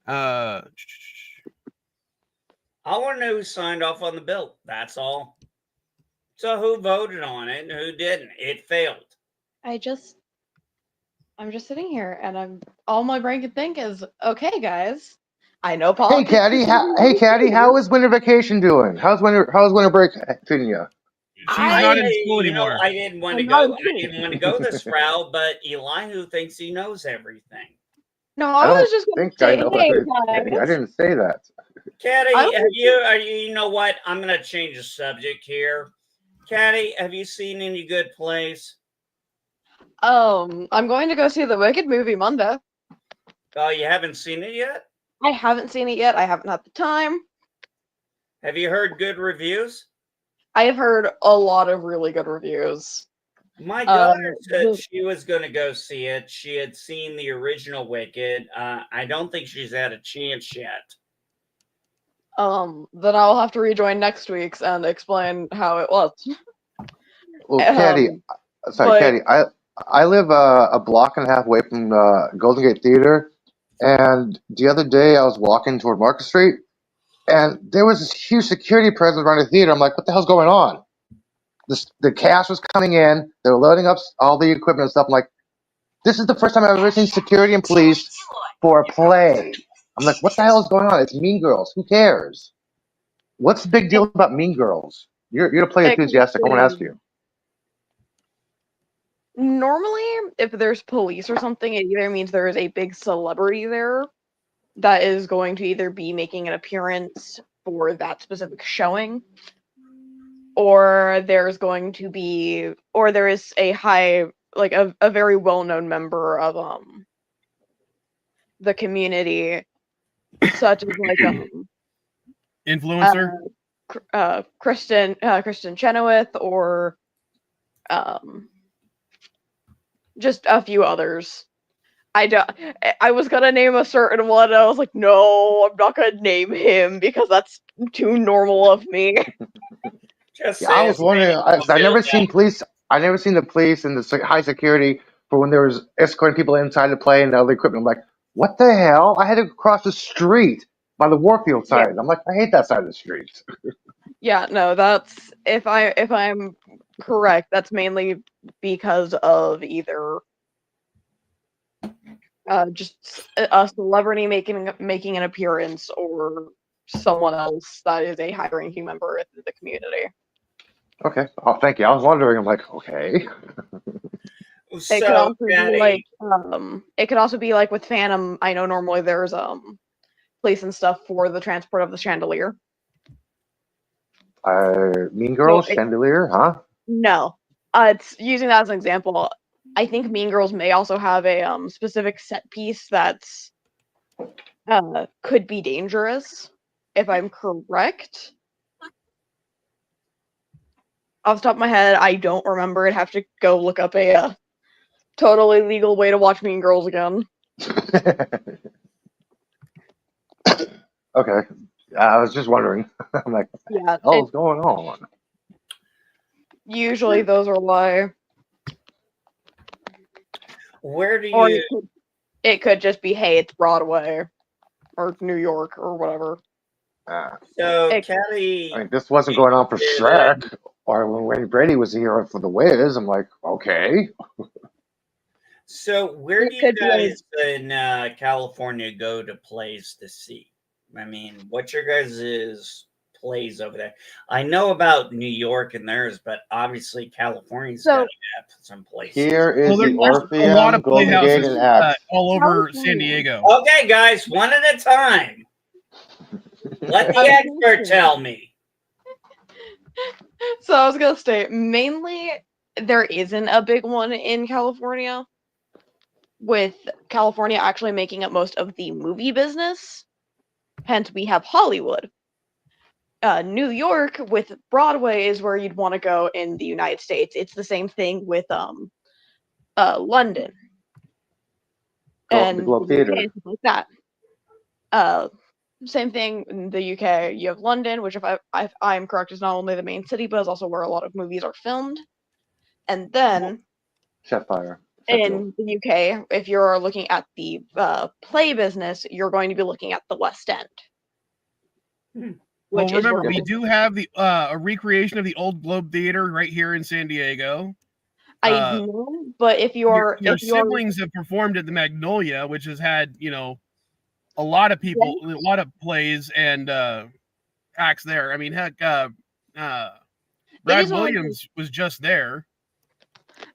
I want to know who signed off on the bill. That's all. So who voted on it and who didn't? It failed. I'm just sitting here, and all my brain can think is, okay, guys, I know politics. Hey, Caddy, how is winter vacation doing? How's winter break treating you? She's not in school anymore. I didn't want to go. I didn't want to go this route, but Elihu thinks he knows everything. No, I was just going to say, hey, I didn't say that. Caddy, you know what? I'm going to change the subject here. Caddy, have you seen any good plays? I'm going to go see the Wicked movie Monday. Oh, you haven't seen it yet? I haven't seen it yet. I haven't had the time. Have you heard good reviews? I have heard a lot of really good reviews. My daughter said she was going to go see it. She had seen the original Wicked. I don't think she's had a chance yet. Then I'll have to rejoin next week's and explain how it was. Well, Caddy, Caddy, I live a block and a half away from Golden Gate Theater, and the other day I was walking toward Market Street, and there was this huge security presence around the theater. I'm like, what the hell's going on? The cast was coming in. They were loading up all the equipment and stuff. I'm like, this is the first time I've ever seen security and police for a play. I'm like, what the hell is going on? It's Mean Girls. Who cares? What's the big deal about Mean Girls? You're a play enthusiastic. I want to ask you. Normally, if there's police or something, it either means there is a big celebrity there that is going to either be making an appearance for that specific showing, or there's going to be, or there is a high, like a very well-known member of the community, such as like influencer, Kristen Chenoweth, or just a few others. I was gonna name a certain one, and I was like, no, I'm not gonna name him because that's too normal of me. I was wondering. I never seen police. I never seen the police and the high security for when there was escorting people inside the play and all the equipment. I'm like, what the hell? I had to cross the street by the Warfield side. Yeah. I'm like, I hate that side of the street. Yeah, no, that's if I'm correct, that's mainly because of either just a celebrity making an appearance or someone else that is a high-ranking member of the community. Okay. Oh, thank you. I was wondering. I'm like, okay. It could So, also be Patty, like it could also be like with Phantom. I know normally there's place and stuff for the transport of the chandelier. Mean So Girls, Chandelier, huh? no, it's using that as an example. I think Mean Girls may also have a specific set piece that's could be dangerous, if I'm correct. Off the top of my head, I don't remember. I'd have to go look up a totally legal way to watch Mean Girls again. Okay. I was just wondering. I'm like, what Yeah, the hell is going on? usually those are why. where do Or you? it could just be, hey, it's Broadway or New York or whatever. So, It- Patty, I mean, this wasn't going on for Shrek or when Wayne Brady was here for The Wiz. I'm like, okay. so where It do you could be a- guys in California go to plays to see? I mean, what's your guys' plays over there? I know about New York and theirs, but obviously California's got So to have some places. Here is Well, the there's a lot Orpheum, of Golden Gate, playhouses and Act. all over San California. Diego. Okay, guys, one at a time. Let the expert tell me. So I was gonna say, mainly there isn't a big one in California, with California actually making up most of the movie business. Hence, we have Hollywood. New York with Broadway is where you'd want to go in the United States. It's the same thing with London and the Globe the UK Theater. and stuff like that. Same thing in the UK. You have London, which, if I'm correct, is not only the main city, but is also where a lot of movies are filmed. And then Chefire. in the UK, if you're looking at the play business, you're going to be looking at the West End. Well, Which remember, is where we do have the a recreation of the old Globe Theater right here in San Diego. I know, but if Your you're siblings have performed at the Magnolia, which has had a lot of people, a lot of plays and acts there. I mean, heck, Brad Williams was just there.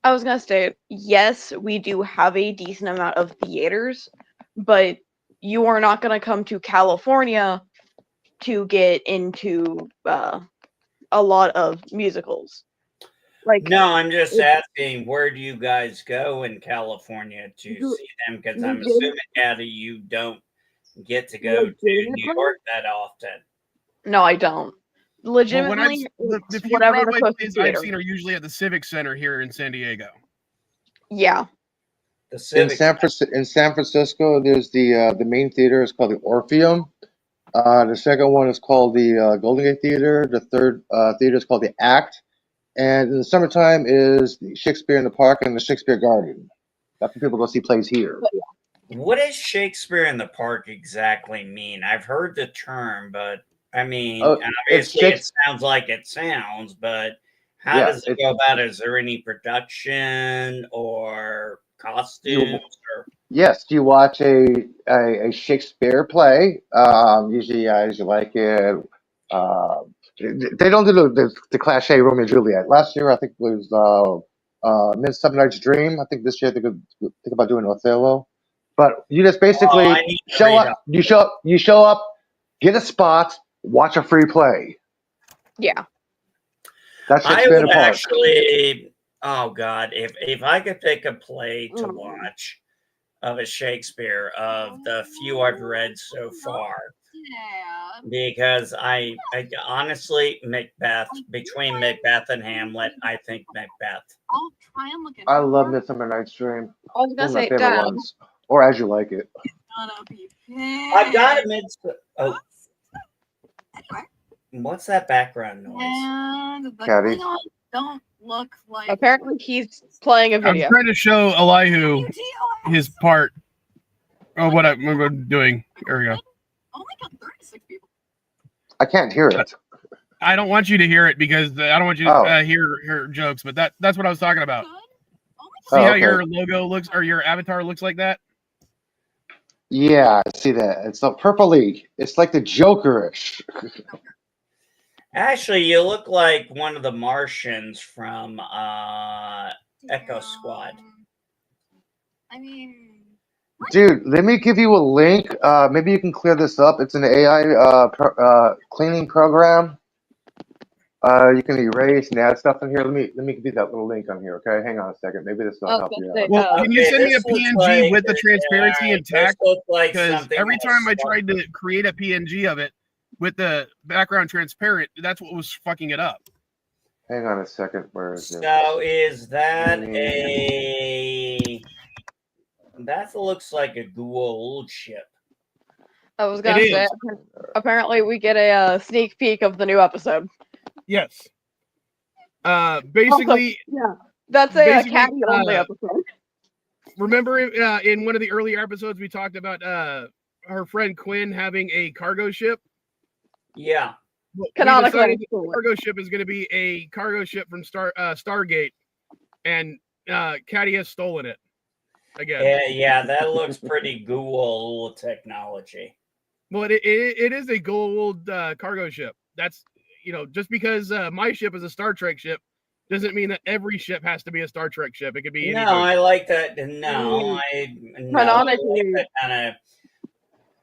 I was gonna say, yes, we do have a decent amount of theaters, but you are not gonna come to California to get into a lot of musicals. Like, No, I'm just asking, where do you guys go in California to see them? Because I'm assuming, Patty, you don't get to go to New York that often. No, I don't. Legitimately, the it's few whatever Broadway the plays closest I've theater. seen are usually at the Civic Center here in San Diego. Yeah. The In Civic. San Francisco, there's the main theater is called the Orpheum. The second one is called the Golden Gate Theater. The third theater is called the Act. And in the summertime is the Shakespeare in the Park and the Shakespeare Garden. That's when people go see plays here. What does Shakespeare in the Park exactly mean? I've heard the term, but I mean, obviously it sounds like it sounds, but how does it go about it? Is there any production or costumes? Yes, you watch a Shakespeare play. Usually, as you like it. They don't do the cliche Romeo and Juliet. Last year, I think was Midsummer Night's Dream. I think this year they could think about doing Othello. But you just basically show up. You show up, get a spot, watch a free play. Yeah. That's I Shakespeare in would the Park. actually. Oh God, if I could pick a play to watch of a Shakespeare of the few I've read so far, because I honestly, Macbeth, between Macbeth and Hamlet, I think Macbeth. I'll try and look at I love Midsummer Night's Dream. I was gonna One of my say, favorite ones. Or As You Like It. I've got a Oh. What's that background noise? And the Caddy. Klingons don't look like. Apparently, he's playing a video. I'm trying to show Elihu his part of what I'm doing. There we go. Only got 36 people. I can't hear it. I don't want you to hear it because I don't want you to hear her jokes, but that's what I was talking about. See how your logo looks or your avatar looks like that? Yeah, I see that. It's a purpley. It's like the Jokerish. Actually, you look like one of the Martians from Echo Squad. I mean, Dude, let me give you a link. Maybe you can clear this up. It's an AI cleaning program. You can erase and add stuff in here. Let me give you that little link on here. Okay, hang on a second. Maybe this will help you out. Well, can you send me a this looks PNG like- with the transparency alright, intact? This looks like Because something every out of time I Star- tried to create a PNG of it with the background transparent, that's what was fucking it up. Hang on a second. Where is it? So is that a? That looks like a Goa'uld ship. I was gonna It say. is. Apparently, we get a sneak peek of the new episode. Yes. Basically, Yeah, that's a basically, Caddy only episode. remember in one of the earlier episodes we talked about her friend Quinn having a cargo ship? Yeah. Well, we Canonically, decided the cargo ship is going to be a cargo ship from Stargate, and Caddy has stolen it again. Yeah, that looks pretty Goa'uld technology. Well, it is a gold cargo ship. That's, just because my ship is a Star Trek ship doesn't mean that every ship has to be a Star Trek ship. It could be anything. No, I like that. No, I like that kind of.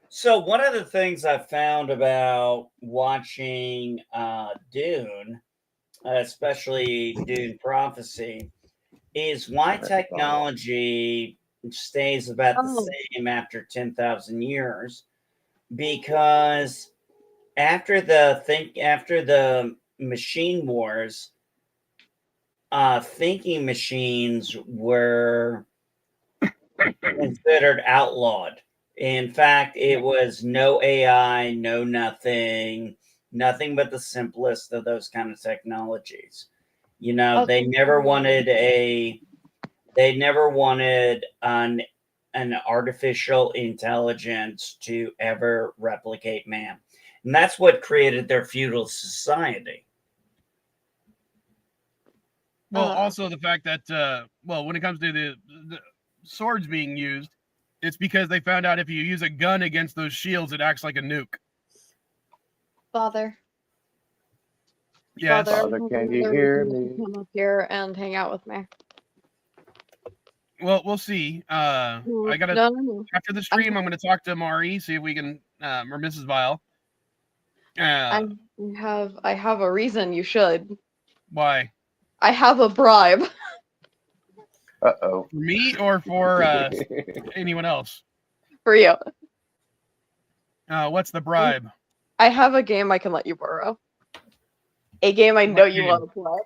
So one of the things I found about watching Dune, especially Dune Prophecy, is why technology stays about the same after 10,000 years. Because after the machine wars, thinking machines were considered outlawed. In fact, it was no AI, no nothing but the simplest of those kind of technologies. They never wanted an artificial intelligence to ever replicate man. And that's what created their feudal society. Well, also the fact that, when it comes to the swords being used, it's because they found out if you use a gun against those shields, it acts like a nuke. Father. Yes. Father, can you hear me? Come up here and hang out with me. Well, we'll see. I gotta after the stream. I'm gonna talk to Mari, see if we can, or Mrs. Vile. I have a reason you should. Why? I have a bribe. Uh-oh. For me or for anyone else? For you. What's the bribe? I have a game I can let you borrow. A game I know you want to play.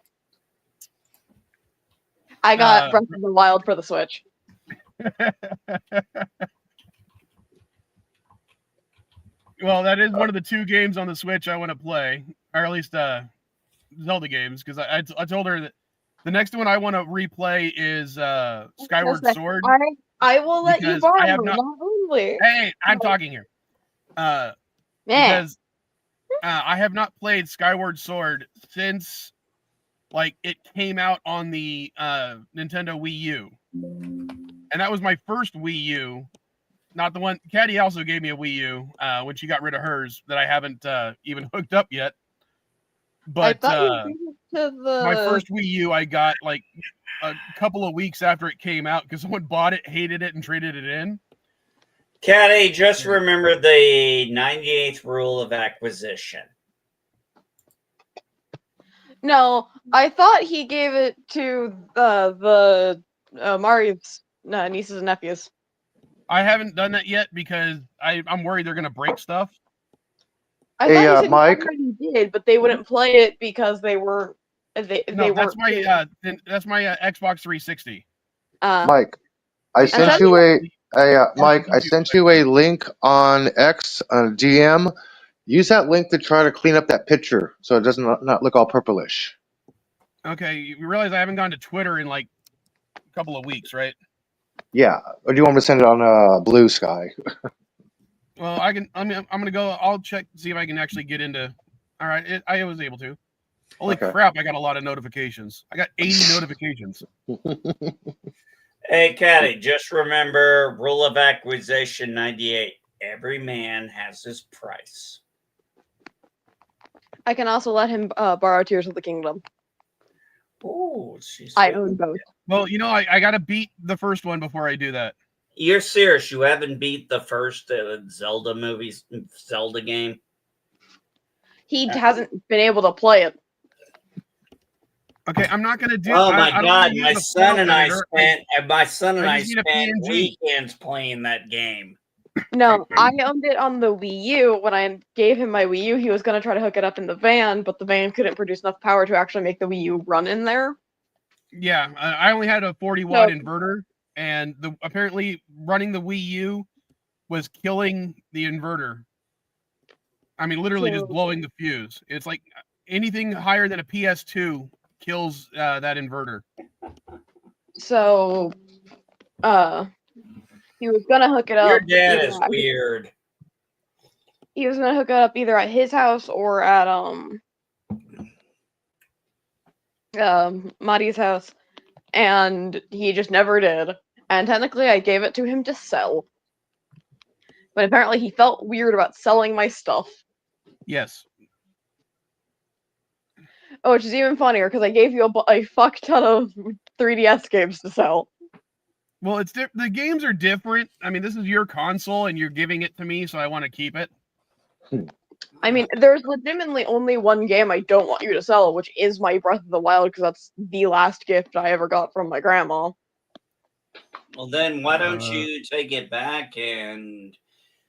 I got Breath of the Wild for the Switch. Well, that is one of the 2 games on the Switch I want to play, or at least Zelda games, because I told her that the next one I want to replay is Skyward Sword. I will let you borrow. I have not only. Hey, I'm talking here. Because I have not played Skyward Sword since it came out on the Nintendo Wii U. And that was my first Wii U. Not the one. Caddy also gave me a Wii U when she got rid of hers that I haven't even hooked up yet. But my first Wii U I got a couple of weeks after it came out because someone bought it, hated it, and traded it in. Caddy, just remember the 98th rule of acquisition. No, I thought he gave it to the Mario's nieces and nephews. I haven't done that yet because I'm worried they're gonna break stuff. I thought you said Mike. you did, but they wouldn't play it because they were. That's my Xbox 360. Mike, I sent you Mike. I sent you a link on X on DM. Use that link to try to clean up that picture so it doesn't not look all purplish. Okay, you realize I haven't gone to Twitter in a couple of weeks, right? Yeah, or do you want me to send it on Blue Sky? Well, I can. I'm gonna go. I'll check see if I can actually get into. All right, I was able to. Holy crap! I got a lot of notifications. I got 80 notifications. Hey, Caddy, just remember rule of acquisition 98. Every man has his price. I can also let him borrow Tears of the Kingdom. Oh, she's. I own both. Well, I got to beat the first one before I do that. You're serious? You haven't beat the first Zelda game? He hasn't been able to play it. Okay, I'm not going to do. Oh my I don't God! use My the son file and I editor. spent PNG. weekends playing that game. No, I owned it on the Wii U. When I gave him my Wii U, he was going to try to hook it up in the van, but the van couldn't produce enough power to actually make the Wii U run in there. Yeah, I only had a 40-watt inverter, and apparently running the Wii U was killing the inverter. I mean, literally just blowing the fuse. It's like anything higher than a PS2 kills that inverter. So, he was gonna hook it Your up. dad is weird. He was gonna hook it up either at his house or at Marty's house, and he just never did. And technically, I gave it to him to sell, but apparently, he felt weird about selling my stuff. Yes. Oh, which is even funnier because I gave you a fuck ton of 3DS games to sell. Well, the games are different. I mean, this is your console, and you're giving it to me, so I want to keep it. I mean, there's legitimately only one game I don't want you to sell, which is my Breath of the Wild, because that's the last gift I ever got from my grandma. Well, then why don't you take it back and...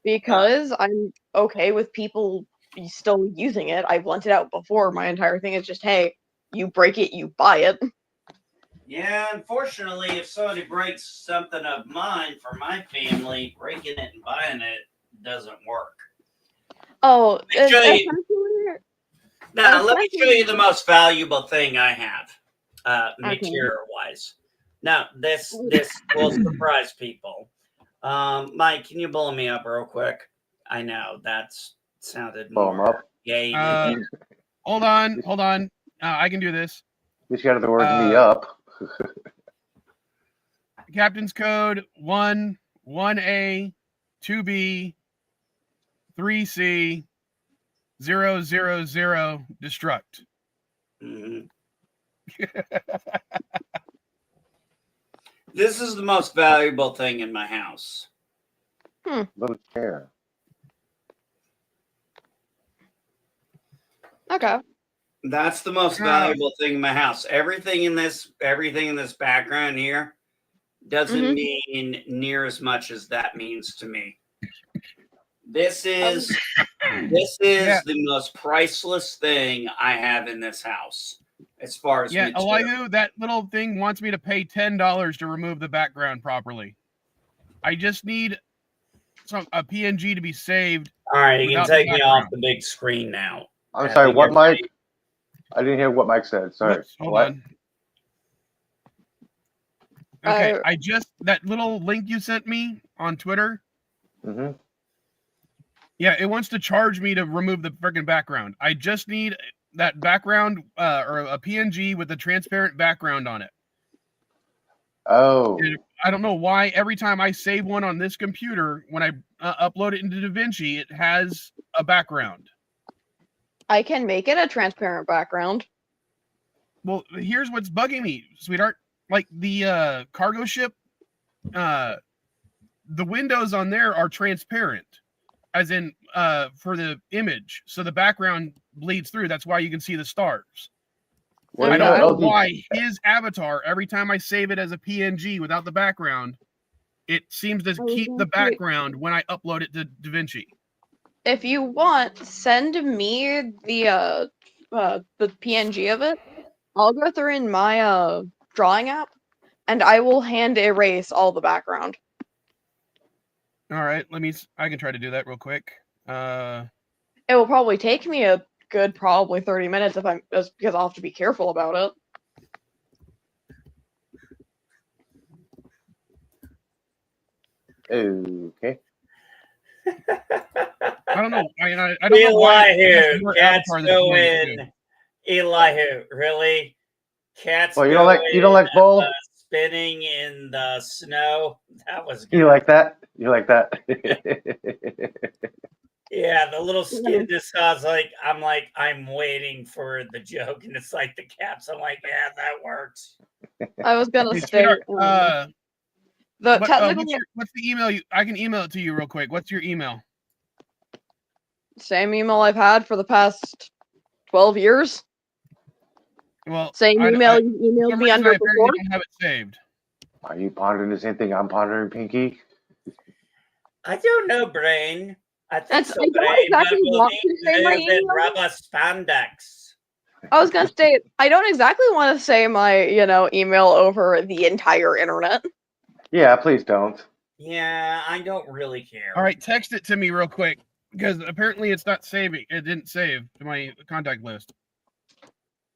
Because I'm okay with people still using it. I've lent it out before. My entire thing is just, hey, you break it, you buy it. Yeah, unfortunately, if somebody breaks something of mine for my family, breaking it and buying it doesn't work. Oh, now let me show you the most valuable thing I have, material-wise. Now, this will surprise people. Mike, can you blow me up real quick? I know that sounded more gay. Hold on. I can do this. You got the word me up. Captain's code 1A 2B 3C 000 destruct. Mm-hmm. This is the most valuable thing in my house. Little chair. Okay. That's the most valuable thing in my house. Everything in this background here doesn't mean near as much as that means to me. This is the most priceless thing I have in this house, as far as Elihu, that little thing wants me to pay $10 to remove the background properly. I just need a PNG to be saved. All right, you can take me off the big screen now. I'm sorry, what, Mike? I didn't hear what Mike said. Sorry. Oops, hold on. Okay, that little link you sent me on Twitter. Mm-hmm. Yeah, it wants to charge me to remove the freaking background. I just need that background or a PNG with a transparent background on it. Oh. And I don't know why every time I save one on this computer, when I upload it into DaVinci, it has a background. I can make it a transparent background. Well, here's what's bugging me, sweetheart. Like the cargo ship, the windows on there are transparent, as in for the image. So the background bleeds through. That's why you can see the stars. Well, I don't know why his avatar, every time I save it as a PNG without the background, it seems to keep the background when I upload it to DaVinci. If you want, send me the PNG of it. I'll go through in my drawing app, and I will hand erase all the background. All right, I can try to do that real quick. It will probably take me a good probably 30 minutes because I'll have to be careful about it. Okay. I don't know. I don't know why. Cats go in. Elihu, really? Cats. Well, you don't like Bull? Spinning in the snow. That was good. You like that? You like that? Yeah, the little skid just sounds like I'm waiting for the joke, and it's like the caps. I'm like, yeah, that works. I was gonna Hey, state sweetheart, the technically what's the email I can email it to you real quick. What's your email? same email I've had for the past 12 years. Well, Same I email you for emailed some me reason under I before. apparently don't have it saved. Are you pondering the same thing I'm pondering, Pinky? I don't know, Brain. I think That's so, I don't Brain. exactly But want to say my live in email. rubber spandex. I was gonna say I don't exactly want to say my email over the entire internet. Yeah, please don't. Yeah, I don't really care. All right, text it to me real quick because apparently it's not saving. It didn't save to my contact list.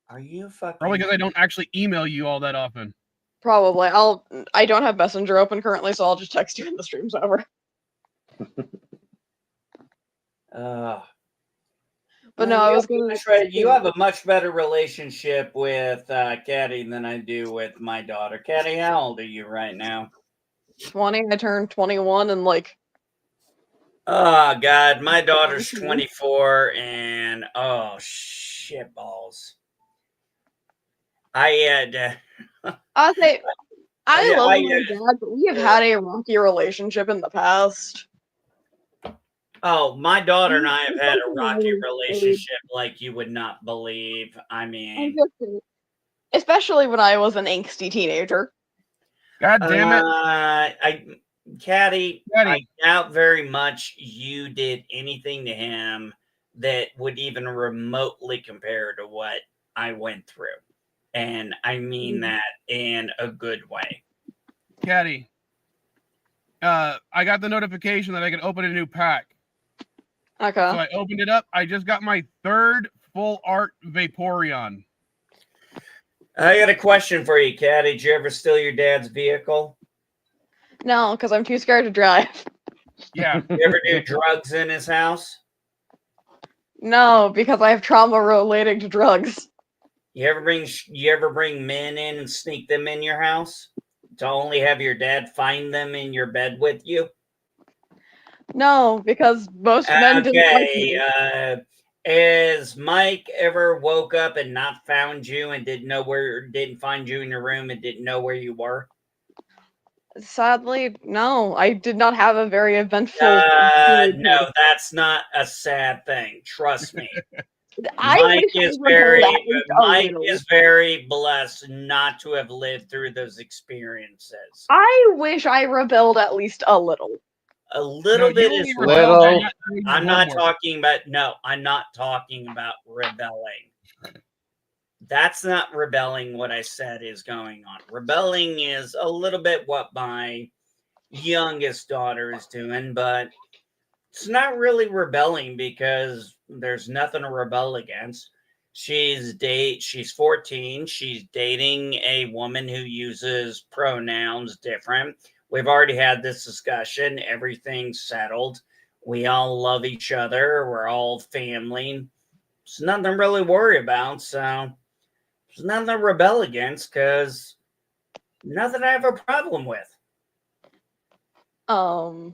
Are you fucking? Probably because I don't actually email you all that often. Probably. I don't have Messenger open currently, so I'll just text you when the stream's over. But no, I was gonna say you have a much better relationship with Caddy than I do with my daughter. Caddy, how old are you right now? 20. I turned 21 and like. Oh God, my daughter's 24, and oh shit balls. I had. I'll say I love my dad, but we have had a rocky relationship in the past. Oh, my daughter and I have had a rocky relationship like you would not believe. I mean, especially when I was an angsty teenager. God damn it. Caddy, I doubt very much you did anything to him that would even remotely compare to what I went through. And I mean that in a good way. Caddy, I got the notification that I could open a new pack. Okay. So I opened it up. I just got my third full art Vaporeon. I got a question for you, Caddy. Did you ever steal your dad's vehicle? No, because I'm too scared to drive. Yeah. You ever do drugs in his house? No, because I have trauma relating to drugs. You ever bring men in and sneak them in your house to only have your dad find them in your bed with you? No, because most men didn't like me. Has Mike ever woke up and not found you and didn't find you in your room and didn't know where you were? Sadly, no. I did not have a very eventful. No, that's not a sad thing. Trust me. Mike is very blessed not to have lived through those experiences. I wish I rebelled at least a little. A little bit is little. I'm not talking about rebelling. That's not rebelling. What I said is going on. Rebelling is a little bit what my youngest daughter is doing, but it's not really rebelling because there's nothing to rebel against. She's 14. She's dating a woman who uses pronouns different. We've already had this discussion. Everything's settled. We all love each other. We're all family. There's nothing to really worry about. So there's nothing to rebel against because nothing I have a problem with. I'm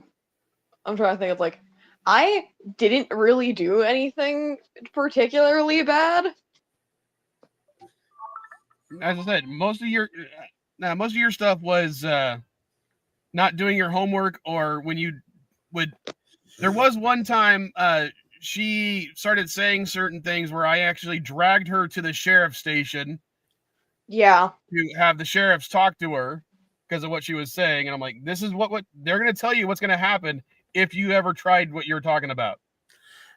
trying to think of like I didn't really do anything particularly bad. As I said, most of your stuff was not doing your homework, or when you would. There was one time she started saying certain things where I actually dragged her to the sheriff's station. Yeah. To have the sheriffs talk to her because of what she was saying, and I'm like, this is what they're going to tell you what's going to happen if you ever tried what you're talking about.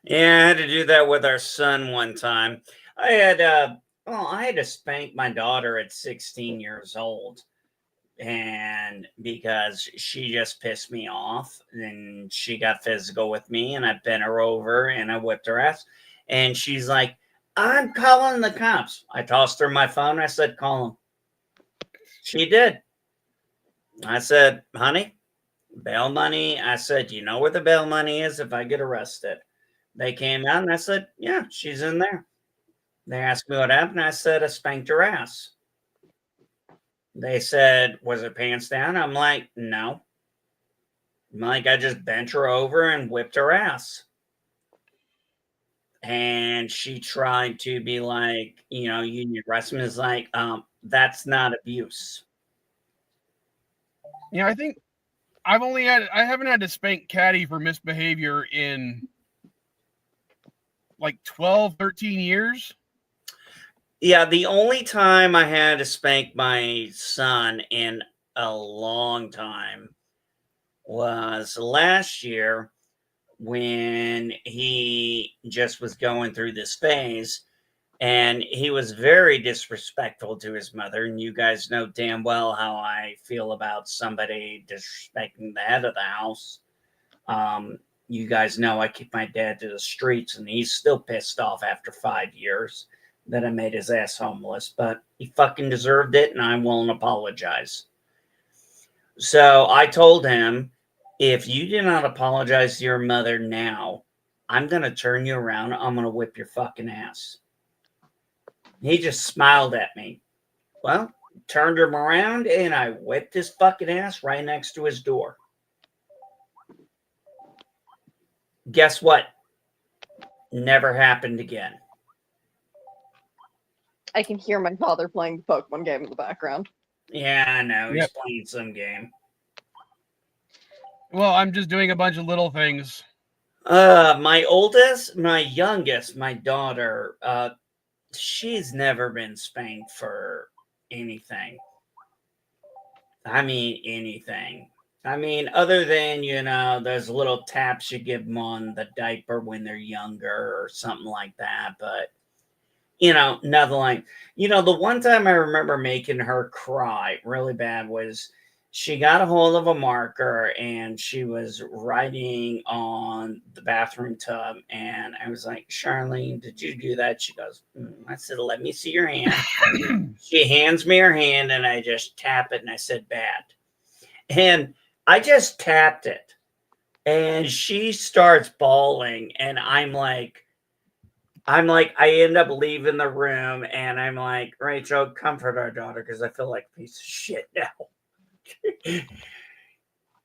Yeah, I had to do that with our son one time. I had to spank my daughter at 16 years old. And because she just pissed me off, and she got physical with me, and I bent her over and I whipped her ass. And she's like, I'm calling the cops. I tossed her my phone. I said, call them. She did. I said, honey, bail money. I said, you know where the bail money is if I get arrested. They came out and I said, yeah, she's in there. They asked me what happened. I said, I spanked her ass. They said, was it pants down? I'm like, no. I'm like, I just bent her over and whipped her ass. and she tried to be like, union harassment is like, that's not abuse. Yeah, I think I haven't had to spank Caddy for misbehavior in like 12, 13 years. Yeah, the only time I had to spank my son in a long time was last year when he just was going through this phase, and he was very disrespectful to his mother. And you guys know damn well how I feel about somebody disrespecting the head of the house. You guys know I kicked my dad to the streets, and he's still pissed off after 5 years that I made his ass homeless, but he fucking deserved it, and I won't apologize. So I told him, if you do not apologize to your mother now, I'm going to turn you around. I'm going to whip your fucking ass. He just smiled at me. Well, turned him around, and I whipped his fucking ass right next to his door. Guess what? Never happened again. I can hear my father playing the Pokemon game in the background. Yeah, I know. He's Yep. playing some game. Well, I'm just doing a bunch of little things. My youngest, my daughter, she's never been spanked for anything. I mean, anything. I mean, other than, those little taps you give them on the diaper when they're younger or something like that. But, nothing like, the one time I remember making her cry really bad was she got a hold of a marker and she was writing on the bathroom tub. And I was like, Charlene, did you do that? She goes, I said, let me see your hand. She hands me her hand and I just tap it and I said, bad. And I just tapped it and she starts bawling and I'm like, I end up leaving the room and I'm like, Rachel, comfort our daughter because I feel like a piece of shit now.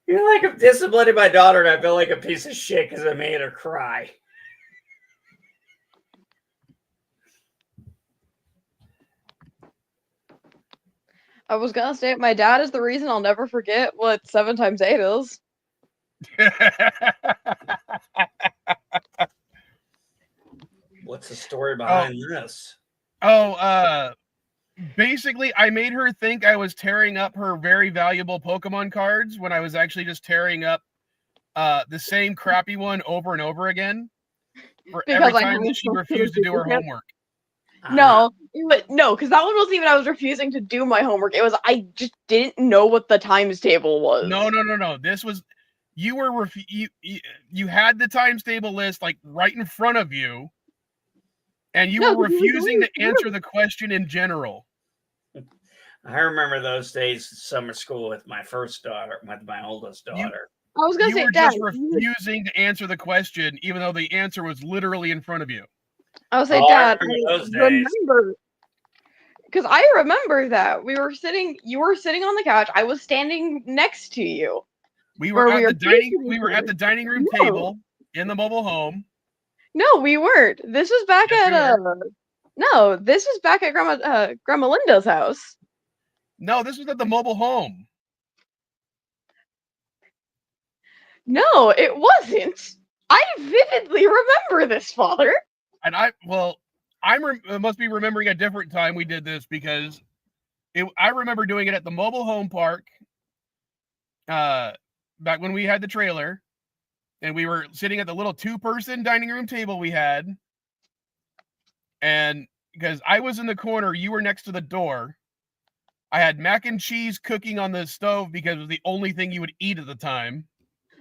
You're like, I'm disciplining my daughter and I feel like a piece of shit because I made her cry. I was gonna say my dad is the reason I'll never forget what 7 times 8 is. What's the story behind this? Basically, I made her think I was tearing up her very valuable Pokemon cards when I was actually just tearing up the same crappy one over and over again for every time that she refused to do her homework. No, because that one wasn't even I was refusing to do my homework. It was I just didn't know what the times table was. No. This was you were you had the times table list like right in front of you, and you were refusing to answer the question in general. I remember those days in summer school with my first daughter, with my oldest daughter. I was gonna say, were Dad, just refusing to answer the question, even though the answer was literally in front of you. I was say, Dad, I remember, because I remember that you were sitting on the couch. I was standing next to you. We were at the dining room table in the mobile home. No, we weren't. This was back this was back at Grandma Linda's house. No, this was at the mobile home. No, it wasn't. I vividly remember this, Father. And I must be remembering a different time we did this because I remember doing it at the mobile home park back when we had the trailer and we were sitting at the little 2-person dining room table we had. And because I was in the corner, you were next to the door. I had mac and cheese cooking on the stove because it was the only thing you would eat at the time.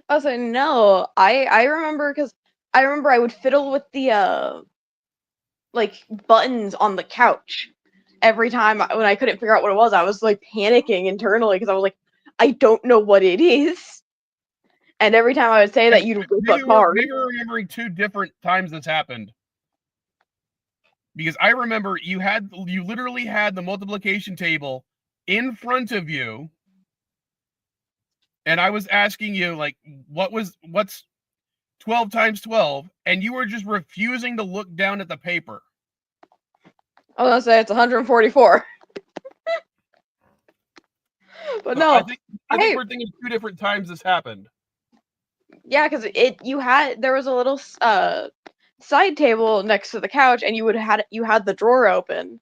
I was like, no, I remember because I remember I would fiddle with the like buttons on the couch every time when I couldn't figure out what it was. I was like panicking internally because I was like, I don't know what it is. And every time I would say that, you'd whip a card. Maybe we're remembering 2 different times this happened. Because I remember you literally had the multiplication table in front of you. And I was asking you, like, what's 12 times 12, and you were just refusing to look down at the paper. I was gonna say it's 144. But So no, I think we're thinking 2 different times this happened. Yeah, because there was a little side table next to the couch, and you had the drawer open.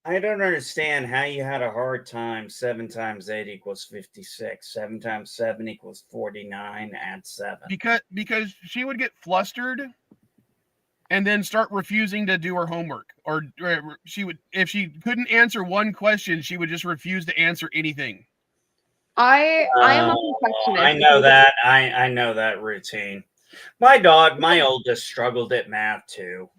I don't understand how you had a hard time. 7 times 8 equals 56. 7 times 7 equals 49. Add 7. Because she would get flustered and then start refusing to do her homework, or she would, if she couldn't answer one question, she would just refuse to answer anything. I am a perfectionist. I know that. I know that routine. My oldest, struggled at math too.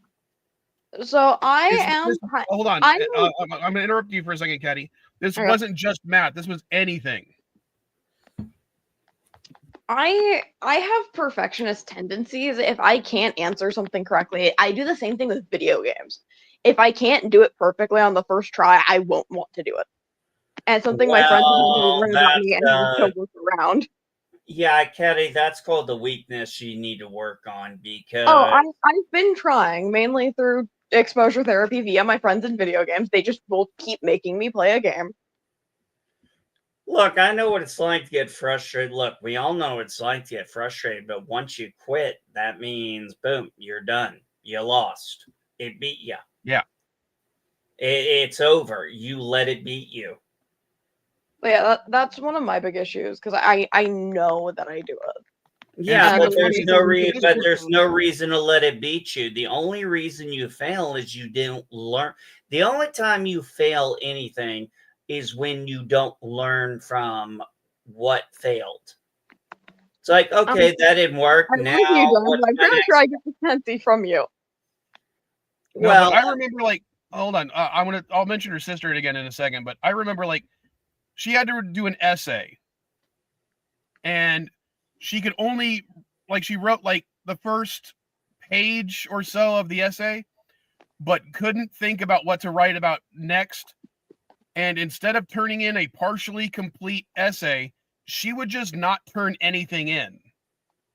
So am. Hold on. I'm going to interrupt you for a second, Caddy. This wasn't just math. This was anything. I have perfectionist tendencies. If I can't answer something correctly, I do the same thing with video games. If I can't do it perfectly on the first try, I won't want to do it. And something my friends have been learning about me and have to work around. Yeah, Caddy, that's called the weakness you need to work on, because I've been trying, mainly through exposure therapy via my friends in video games. They just will keep making me play a game. Look, I know what it's like to get frustrated. Look, we all know what it's like to get frustrated, but once you quit, that means, boom, you're done. You lost. It beat you. Yeah. It's over. You let it beat you. But yeah, that's one of my big issues, because I know that I do it. Yeah, but there's no reason to let it beat you. The only reason you fail is you didn't learn. The only time you fail anything is when you don't learn from what failed. It's like, okay, that didn't work. I'm pretty sure I get the tendency from you. Well, I remember, like, hold on. I'll mention her sister again in a second, but I remember, like, she had to do an essay, and she could only, like, she wrote like the first page or so of the essay, but couldn't think about what to write about next. And instead of turning in a partially complete essay, she would just not turn anything in.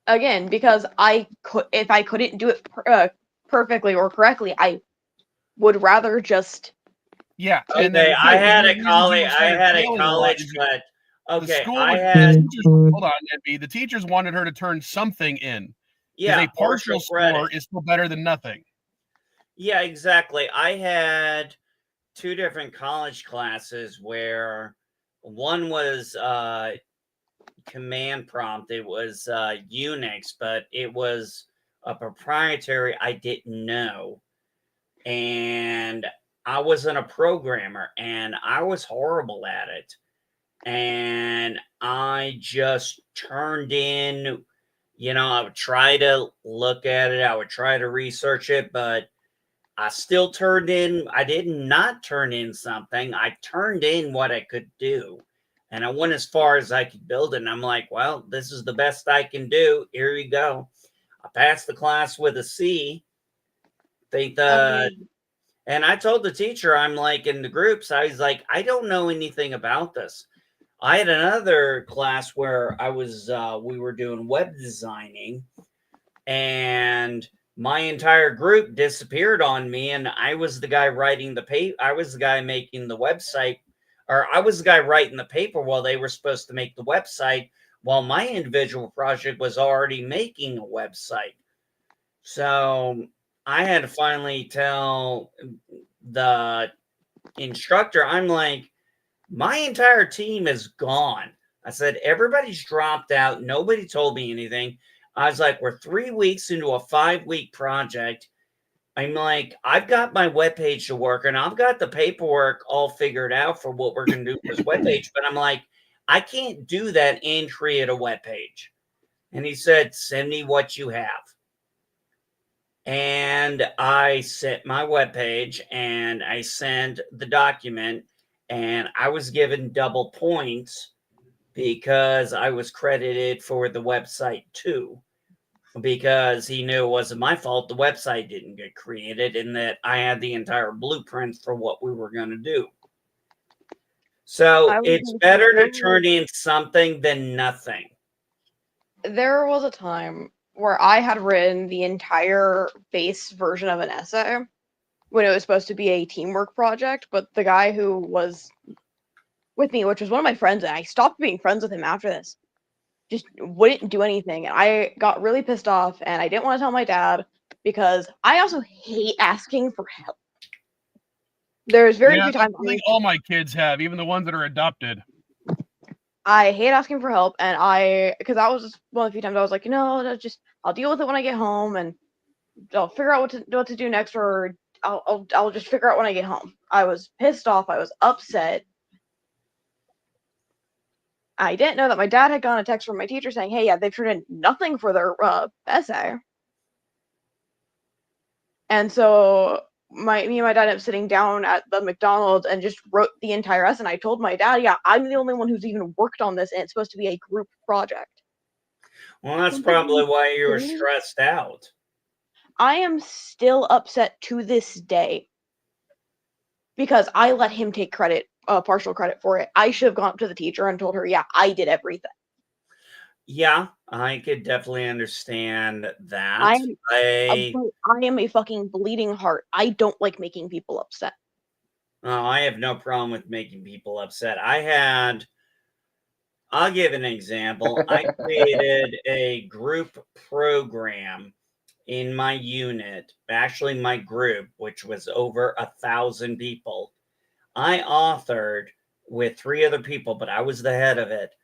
Again, because if I couldn't do it perfectly or correctly, I would rather just. Yeah. Okay, and then I had a college class. Okay, hold on, NB. The teachers wanted her to turn something in. Yeah, a partial score is still better than nothing. Yeah, exactly. I had 2 different college classes where one was command prompt. It was Unix, but it was a proprietary I didn't know. And I wasn't a programmer, and I was horrible at it. And I just turned in, I would try to look at it, I would try to research it, but I still turned in, I did not turn in something. I turned in what I could do. And I went as far as I could build it. And I'm like, well, this is the best I can do. Here you go. I passed the class with a C. And I told the teacher, I'm like, in the groups, I was like, I don't know anything about this. I had another class where we were doing web designing, and my entire group disappeared on me, and I was the guy writing the paper. I was the guy making the website, or I was the guy writing the paper while they were supposed to make the website, while my individual project was already making a website. So I had to finally tell the instructor, I'm like, my entire team is gone. I said, everybody's dropped out. Nobody told me anything. I was like, we're 3 weeks into a 5-week project. I'm like, I've got my webpage to work, and I've got the paperwork all figured out for what we're going to do for this webpage. But I'm like, I can't do that and create a webpage. And he said, send me what you have. And I sent my webpage, and I sent the document, and I was given double points because I was credited for the website too, because he knew it wasn't my fault the website didn't get created, and that I had the entire blueprint for what we were going to do. So it's better to turn in something than nothing. There was a time where I had written the entire base version of an essay when it was supposed to be a teamwork project, but the guy who was with me, which was one of my friends, and I stopped being friends with him after this, just wouldn't do anything. And I got really pissed off, and I didn't want to tell my dad because I also hate asking for help. There's very few times. I think all my kids have, even the ones that are adopted. I hate asking for help, and because that was one of the few times I was like, I'll deal with it when I get home, and I'll figure out what to do next, or I'll just figure out when I get home. I was pissed off. I was upset. I didn't know that my dad had gotten a text from my teacher saying, "Hey, yeah, they've turned in nothing for their essay," and so me and my dad ended up sitting down at the McDonald's and just wrote the entire essay. And I told my dad, "Yeah, I'm the only one who's even worked on this, and it's supposed to be a group project." Well, that's probably why you were stressed out. I am still upset to this day because I let him take partial credit for it. I should have gone up to the teacher and told her, "Yeah, I did everything." Yeah, I could definitely understand that. I am a fucking bleeding heart. I don't like making people upset. I have no problem with making people upset. I'll give an example. I created a group program in my unit, actually my group, which was over 1,000 people. I authored with 3 other people, but I was the head of it,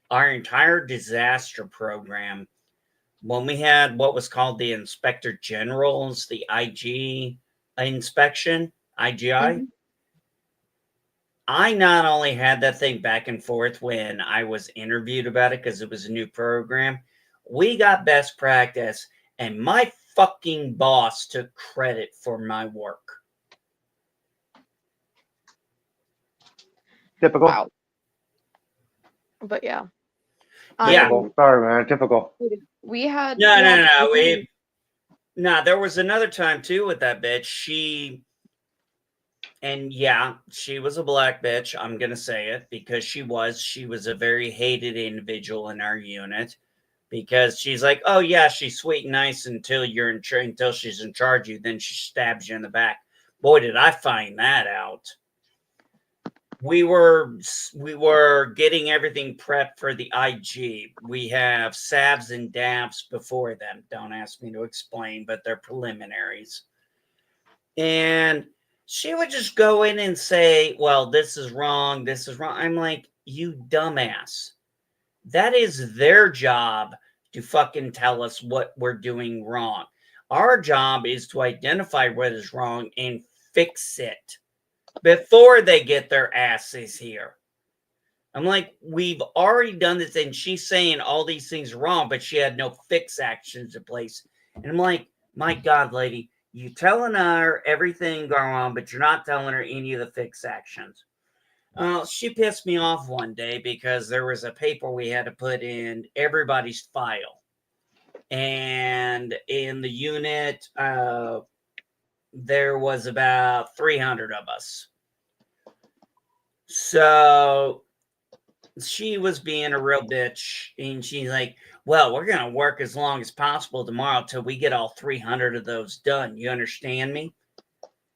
our entire disaster program. When we had what was called the Inspector General's, the IG inspection, IGI, Mm-hmm. I not only had that thing back and forth when I was interviewed about it because it was a new program, we got best practice, and my fucking boss took credit for my work. Typical. Wow. But yeah. Typical. Sorry, man. Typical. We had No, there was another time too with that bitch. She was a black bitch. I'm gonna say it because she was a very hated individual in our unit because she's like, oh yeah, she's sweet and nice until until she's in charge of you, then she stabs you in the back. Boy, did I find that out. We were getting everything prepped for the IG. We have SAVs and DAVs before them. Don't ask me to explain, but they're preliminaries. And she would just go in and say, well, this is wrong. This is wrong. I'm like, you dumbass. That is their job to fucking tell us what we're doing wrong. Our job is to identify what is wrong and fix it before they get their asses here. I'm like, we've already done this, and she's saying all these things wrong, but she had no fix actions in place. And I'm like, my God, lady, you telling her everything going on, but you're not telling her any of the fix actions. She pissed me off one day because there was a paper we had to put in everybody's file. And in the unit, there was about 300 of us. So she was being a real bitch, and she's like, well, we're going to work as long as possible tomorrow till we get all 300 of those done. You understand me?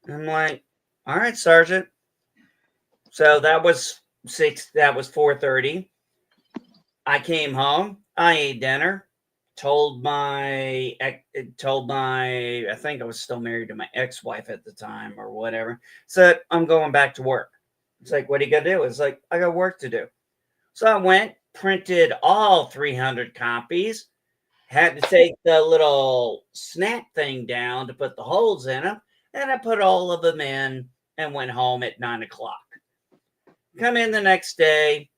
I'm like, all right, Sergeant. So that was 4:30. I came home. I ate dinner. Told my, I think I was still married to my ex-wife at the time or whatever. Said, I'm going back to work. It's like, what are you going to do? It's like, I got work to do. So I went, printed all 300 copies, had to take the little snap thing down to put the holes in them, and I put all of them in and went home at 9 o'clock. Come in the next day.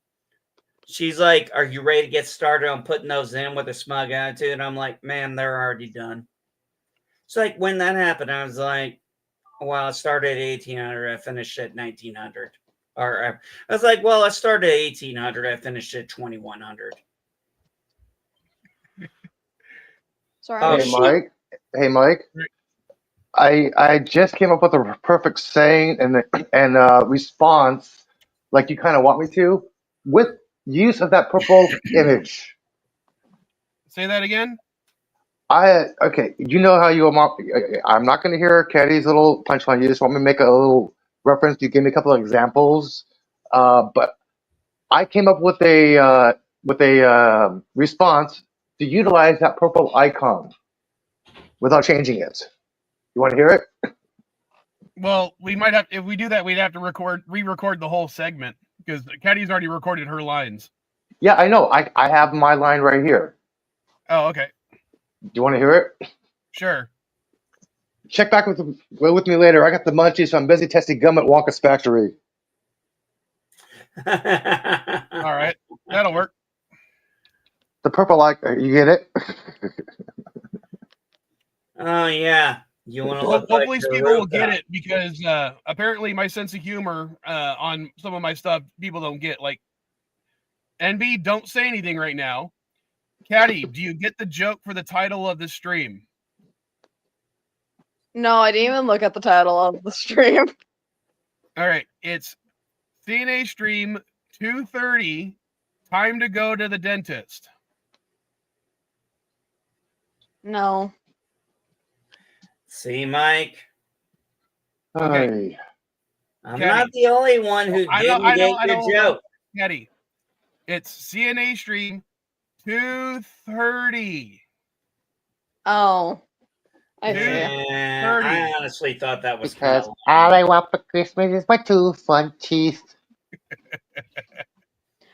She's like, are you ready to get started on putting those in with a smug attitude? And I'm like, man, they're already done. It's like when that happened, I was like, well, I started at 1800, I finished at 1900. Or I was like, well, I started at 1800, I finished at 2100. Sorry. Hey, Mike. I just came up with a perfect saying and response, like you kind of want me to, with use of that purple image. Say that again. Okay, you know how you I'm not going to hear Caddy's little punchline. You just want me to make a little reference. You gave me a couple of examples, but I came up with a response to utilize that purple icon without changing it. You want to hear it? Well, we might have, if we do that, we'd have to re-record the whole segment because Caddy's already recorded her lines. Yeah, I know. I have my line right here. Oh, okay. Do you want to hear it? Sure. Check back with me later. I got the munchies, so I'm busy testing gum at Wonka's factory. All right, that'll work. The purple icon, you get it? Oh yeah, you want to Well, look hopefully like people will get it because apparently my sense of humor on some of my stuff people don't get. Like, NB, don't say anything right now. Caddy, do you get the joke for the title of the stream? No, I didn't even look at the title of the stream. All right, it's CNA stream 2:30. Time to go to the dentist. No. See, Mike. Okay. I'm Caddy. not the only one who didn't get your joke. Caddy, it's CNA stream 2:30. Oh. I see. And I honestly thought that was Because kinda all I want for Christmas is my 2 front teeth.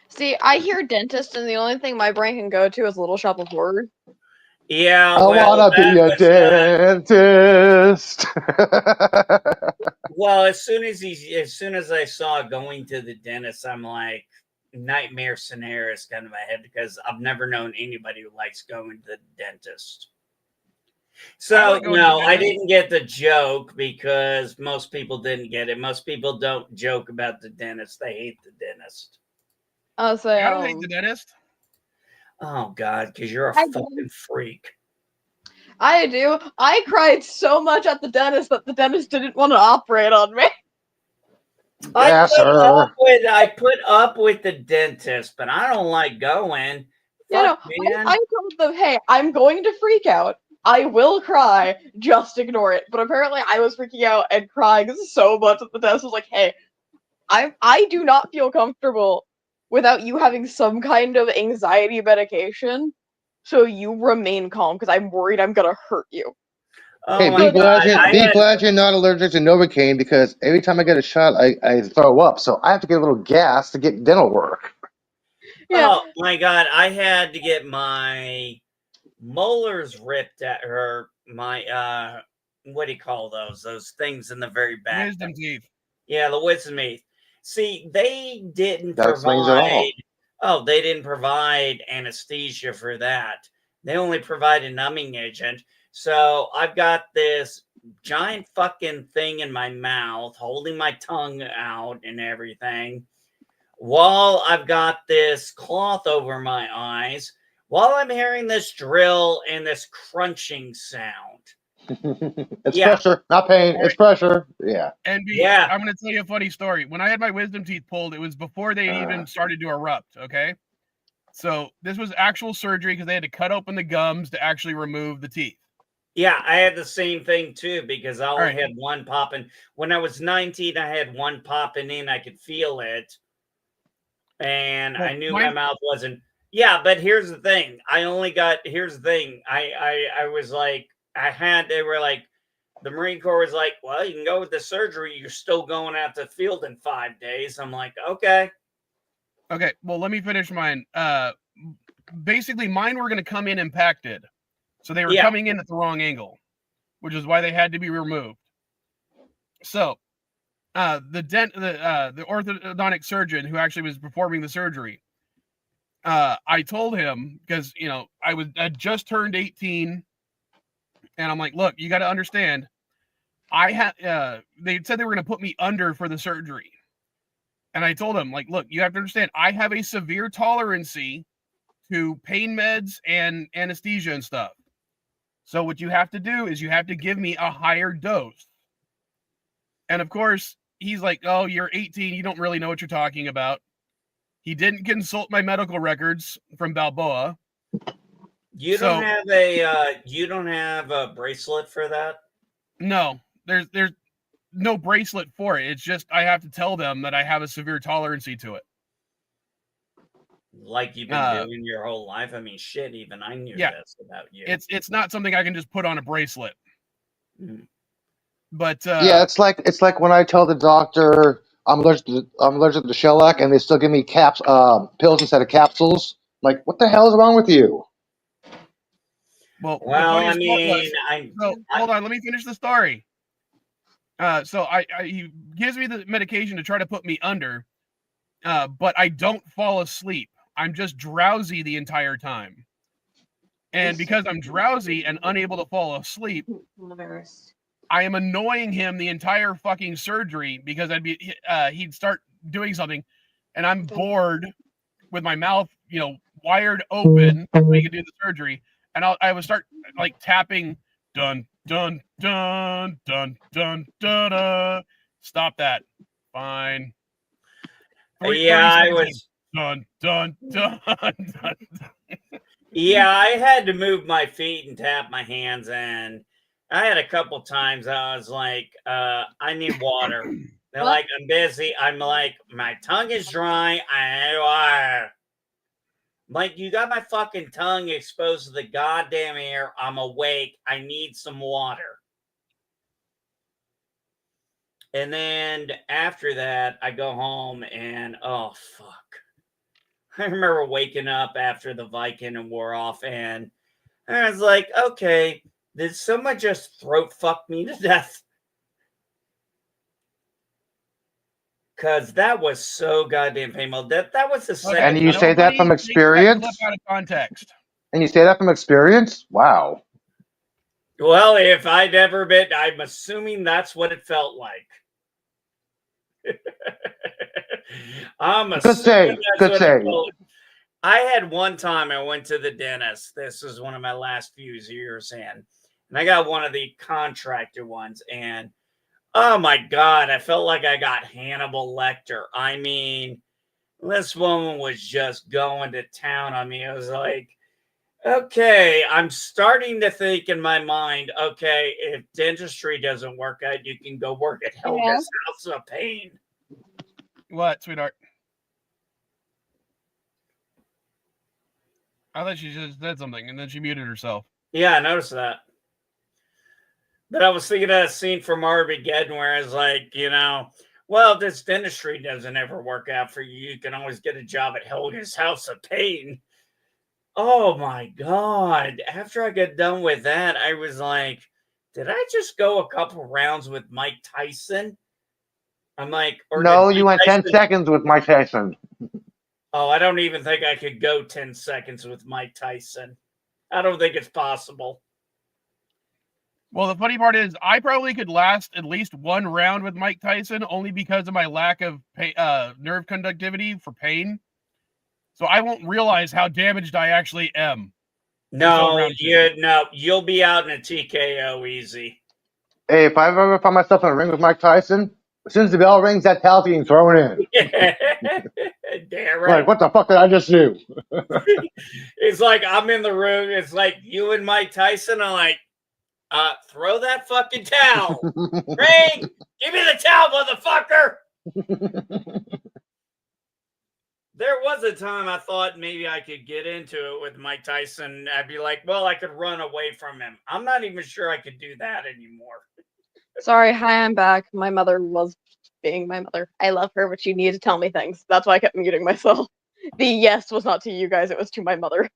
See, I hear dentist, and the only thing my brain can go to is Little Shop of Horrors. Yeah, I wanna be a dentist. Well, as soon as I saw going to the dentist, I'm like, nightmare scenarios kind of my head because I've never known anybody who likes going to the dentist. So no, I didn't get the joke because most people didn't get it. Most people don't joke about the dentist; they hate the dentist. Oh, so I don't hate the dentist. Oh God, because you're a fucking freak. I do. I cried so much at the dentist that the dentist didn't want to operate on me. Yes, sir. I put up with the dentist, but I don't like going. I told them, hey, I'm going to freak out. I will cry. Just ignore it. But apparently, I was freaking out and crying so much that the dentist was like, hey, I do not feel comfortable without you having some kind of anxiety medication. So you remain calm because I'm worried I'm gonna hurt you. Hey, be glad you're not allergic to Novocaine because every time I get a shot, I throw up. So I have to get a little gas to get dental work. Yeah. Oh my God, I had to get my molars ripped at her. My what do you call those? Those things in the very back. Wisdom teeth. Yeah, the wisdom teeth. See, they didn't That explains it all. provide. Oh, they didn't provide anesthesia for that. They only provide a numbing agent. So I've got this giant fucking thing in my mouth, holding my tongue out and everything, while I've got this cloth over my eyes, while I'm hearing this drill and this crunching sound. It's pressure, not pain. It's pressure. Yeah. And I'm going to tell you a funny story. When I had my wisdom teeth pulled, it was before they even started to erupt. Okay. So this was actual surgery because they had to cut open the gums to actually remove the teeth. Yeah, I had the same thing too because I only had one popping. When I was 19, I had one popping in. I could feel it. And I knew my mouth wasn't. Yeah, but here's the thing. Here's the thing. I was like, they were like, the Marine Corps was like, well, you can go with the surgery. You're still going out to the field in 5 days. I'm like, okay. Okay, well, let me finish mine. Basically, mine were going to come in impacted. So they were coming in at the wrong angle, which is why they had to be removed. So the orthodontic surgeon who actually was performing the surgery, I told him because, I just turned 18 and I'm like, look, you got to understand. They said they were going to put me under for the surgery. And I told him, like, look, you have to understand, I have a severe tolerance to pain meds and anesthesia and stuff. So what you have to do is you have to give me a higher dose. And of course, he's like, oh, you're 18. You don't really know what you're talking about. He didn't consult my medical records from Balboa. You So- don't have a bracelet for that? No, there's no bracelet for it. It's just I have to tell them that I have a severe tolerance to it. Like you've been doing your whole life? I mean, shit, even I knew this about you. It's not something I can just put on a bracelet. Mm. But Yeah, it's like when I tell the doctor I'm allergic to shellac, and they still give me pills instead of capsules. Like, what the hell is wrong with you? Well, the Well, I funniest part mean, was, hold on, let me finish the story. So he gives me the medication to try to put me under, but I don't fall asleep. I'm just drowsy the entire time. And because I'm drowsy and unable to fall asleep, I am annoying him the entire fucking surgery because he'd start doing something, and I'm bored with my mouth, wired open so he could do the surgery, and I would start like tapping, dun dun dun dun dun dun. dun. Stop that. Fine. I was dun dun dun dun. Yeah, I had to move my feet and tap my hands, and I had a couple times I was like, I need water. They're like, I'm busy. I'm like, my tongue is dry. Like, you got my fucking tongue exposed to the goddamn air. I'm awake. I need some water. And then after that, I go home and oh fuck. I remember waking up after the Viking wore off, and I was like, okay, did someone just throat fuck me to death? Because that was so goddamn painful. That was the second. And you say that from experience? Out of context. And you say that from experience? Wow. Well, if I'd ever been, I'm assuming that's what it felt like. Good save. Good save. I had one time I went to the dentist. This was one of my last few years in. And I got one of the contractor ones. And oh my God, I felt like I got Hannibal Lecter. I mean, this woman was just going to town on me. I was like, okay, I'm starting to think in my mind, okay, if dentistry doesn't work out, you can go work at Helga's House of Pain. What, sweetheart? I thought she just said something and then she muted herself. Yeah, I noticed that. But I was thinking of a scene from Armageddon where I was like, well, if this dentistry doesn't ever work out for you, you can always get a job at Helga's House of Pain. Oh my God. After I got done with that, I was like, did I just go a couple rounds with Mike Tyson? I'm like, no, you went 10 seconds with Mike Tyson. Oh, I don't even think I could go 10 seconds with Mike Tyson. I don't think it's possible. Well, the funny part is I probably could last at least one round with Mike Tyson only because of my lack of nerve conductivity for pain. So I won't realize how damaged I actually am. No, you'll be out in a TKO easy. Hey, if I ever find myself in a ring with Mike Tyson, as soon as the bell rings, that towel's getting thrown in. Damn right. Like, what the fuck did I just do? It's like I'm in the room. It's like you and Mike Tyson are like, throw that fucking towel. Ring, give me the towel, motherfucker. There was a time I thought maybe I could get into it with Mike Tyson. I'd be like, well, I could run away from him. I'm not even sure I could do that anymore. Sorry, hi, I'm back. My mother was being my mother. I love her, but she needed to tell me things. That's why I kept muting myself. The yes was not to you guys, it was to my mother.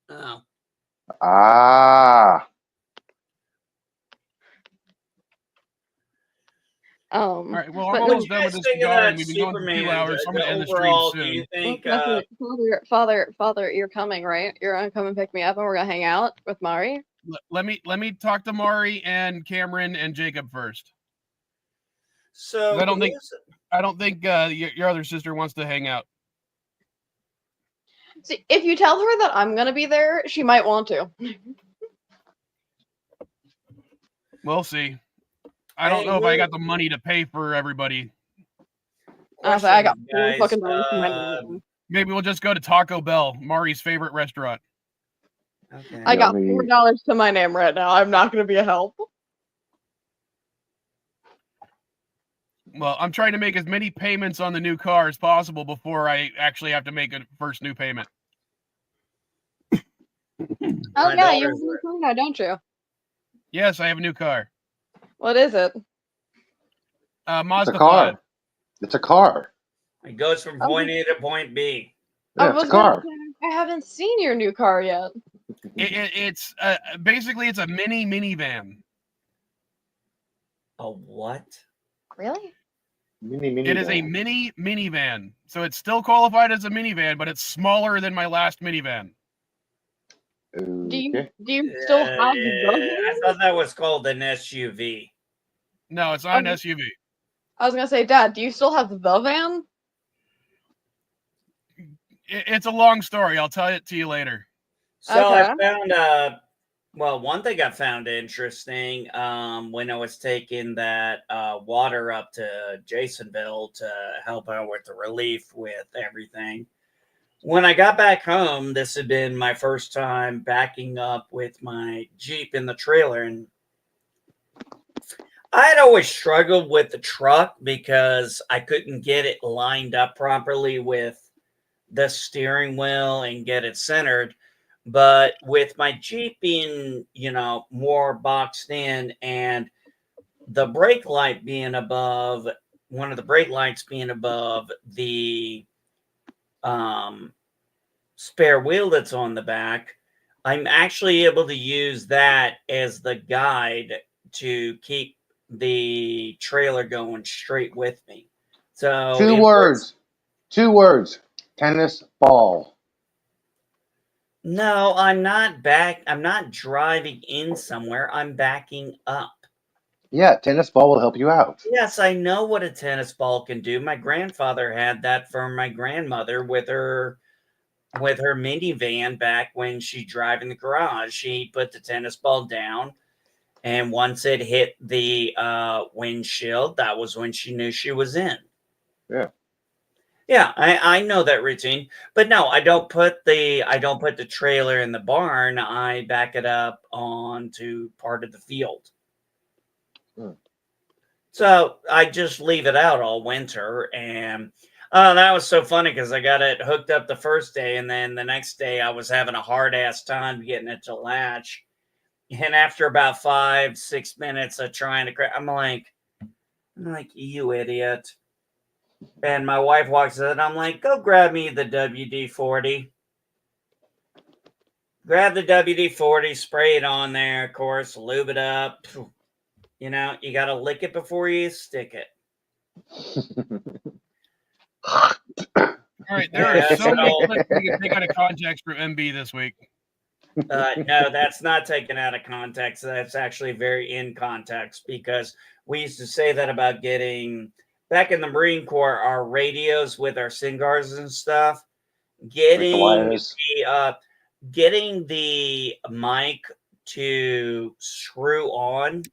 Oh. Ah. All right, well, I'm almost done with this cigar, and we've been going for 2 hours, so I'm going to end the stream soon. Do you think, Father, you're coming, right? You're going to come and pick me up, and we're going to hang out with Mari? Let me talk to Mari and Cameron and Jacob first. So I don't think your other sister wants to hang out. See, if you tell her that I'm going to be there, she might want to. We'll see. I don't know if I got the money to pay for everybody. I got fucking money. Maybe we'll just go to Taco Bell, Mari's favorite restaurant. Okay. I got Yummy. $4 to my name right now. I'm not going to be a help. Well, I'm trying to make as many payments on the new car as possible before I actually have to make a first new payment. Oh My yeah, you have a daughter's new car now, don't you? Yes, I have a new car. What is it? It's Mazda a car. 5. It's a car. It goes from Oh, point A to point B. I Yeah, it's a was gonna car. say I haven't seen your new car yet. It's basically it's a mini minivan. A what? Really? Mini It is a van. mini minivan, so it's still qualified as a minivan, but it's smaller than my last minivan. Do you Okay. still have the I thought that was called an SUV. No, it's not an SUV. I was gonna say, Dad, do you still have the van? It's a long story. I'll tell it to you later. So Okay. I found well, one thing I found interesting when I was taking that water up to Jasonville to help out with the relief with everything. When I got back home, this had been my first time backing up with my Jeep in the trailer. And I had always struggled with the truck because I couldn't get it lined up properly with the steering wheel and get it centered. But with my Jeep being, more boxed in and the brake light being above, one of the brake lights being above the spare wheel that's on the back, I'm actually able to use that as the guide to keep the trailer going straight with me. So Two it works. words. 2 words. Tennis ball. No, I'm not back. I'm not driving in somewhere. I'm backing up. Yeah, tennis ball will help you out. Yes, I know what a tennis ball can do. My grandfather had that for my grandmother with her minivan back when she drive in the garage. She put the tennis ball down, and once it hit the windshield, that was when she knew she was in. Yeah. Yeah, I know that routine. But no, I don't put the trailer in the barn. I back it up onto part of the field. Hmm. So I just leave it out all winter. And that was so funny because I got it hooked up the first day, and then the next day I was having a hard ass time getting it to latch. And after about 5-6 minutes of trying to I'm like, you idiot. And my wife walks in, and I'm like, go grab me the WD-40. Grab the WD-40, spray it on there, of course, lube it up. You got to lick it before you stick it. All right, there are Yeah, so many so clips we can take out of context from MB this week. no, that's not taken out of context. That's actually very in context because we used to say that about getting back in the Marine Corps, our radios with our SINGARs and stuff, Like the getting wires. getting the mic to screw on.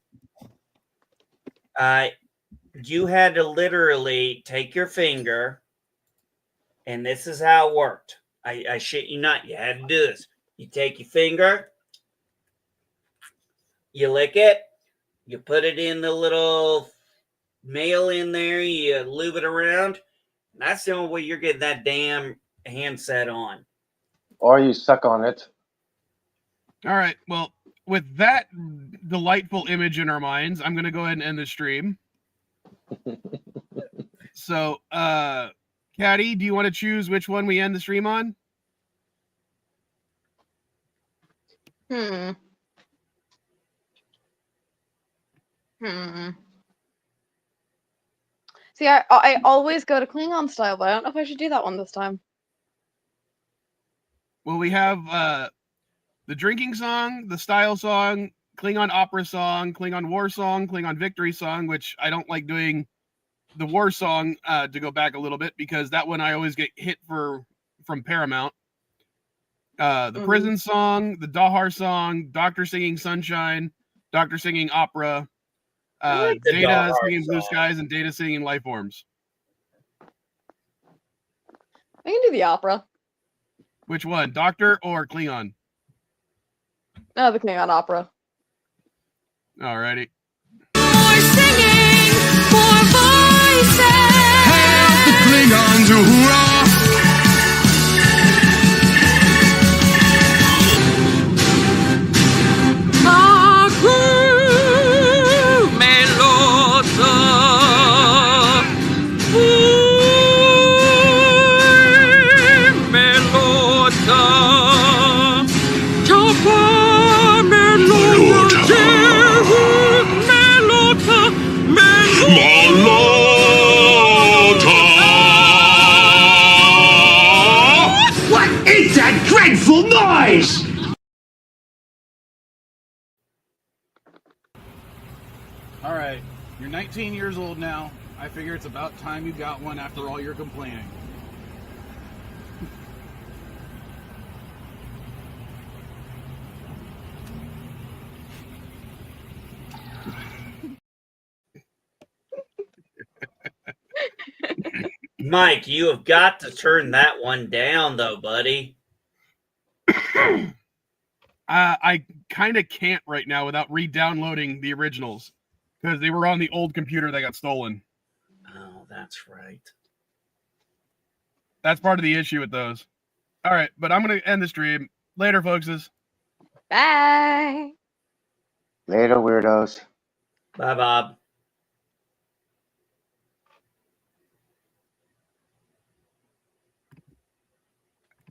You had to literally take your finger, and this is how it worked. I shit you not. You had to do this. You take your finger, you lick it, you put it in the little nail in there, you lube it around. That's the only way you're getting that damn handset on. Or you suck on it. All right, well, with that delightful image in our minds, I'm going to go ahead and end the stream. So, Caddy, do you want to choose which one we end the stream on? Hmm. See, I always go to Klingon style, but I don't know if I should do that one this time. Well, we have the drinking song, the style song, Klingon opera song, Klingon war song, Klingon victory song, which I don't like doing the war song to go back a little bit because that one I always get hit from Paramount. The prison song, the Dahar song, Doctor singing Sunshine, Doctor singing opera, like the Data Dahar singing Blue song. Skies, and Data singing Life Forms. I can do the opera. Which one, Doctor or Klingon? No, the Klingon opera. Alrighty. More singing, more voices. Help the Klingons, hoorah! What is that dreadful noise? All right. You're 19 years old now. I figure it's about time you got one after all your complaining. Mike, you have got to turn that one down, though, buddy. I kind of can't right now without re-downloading the originals because they were on the old computer that got stolen. Oh, that's right. That's part of the issue with those. All right, but I'm going to end the stream. Later, folkses. Bye. Later, weirdos. Bye, Bob.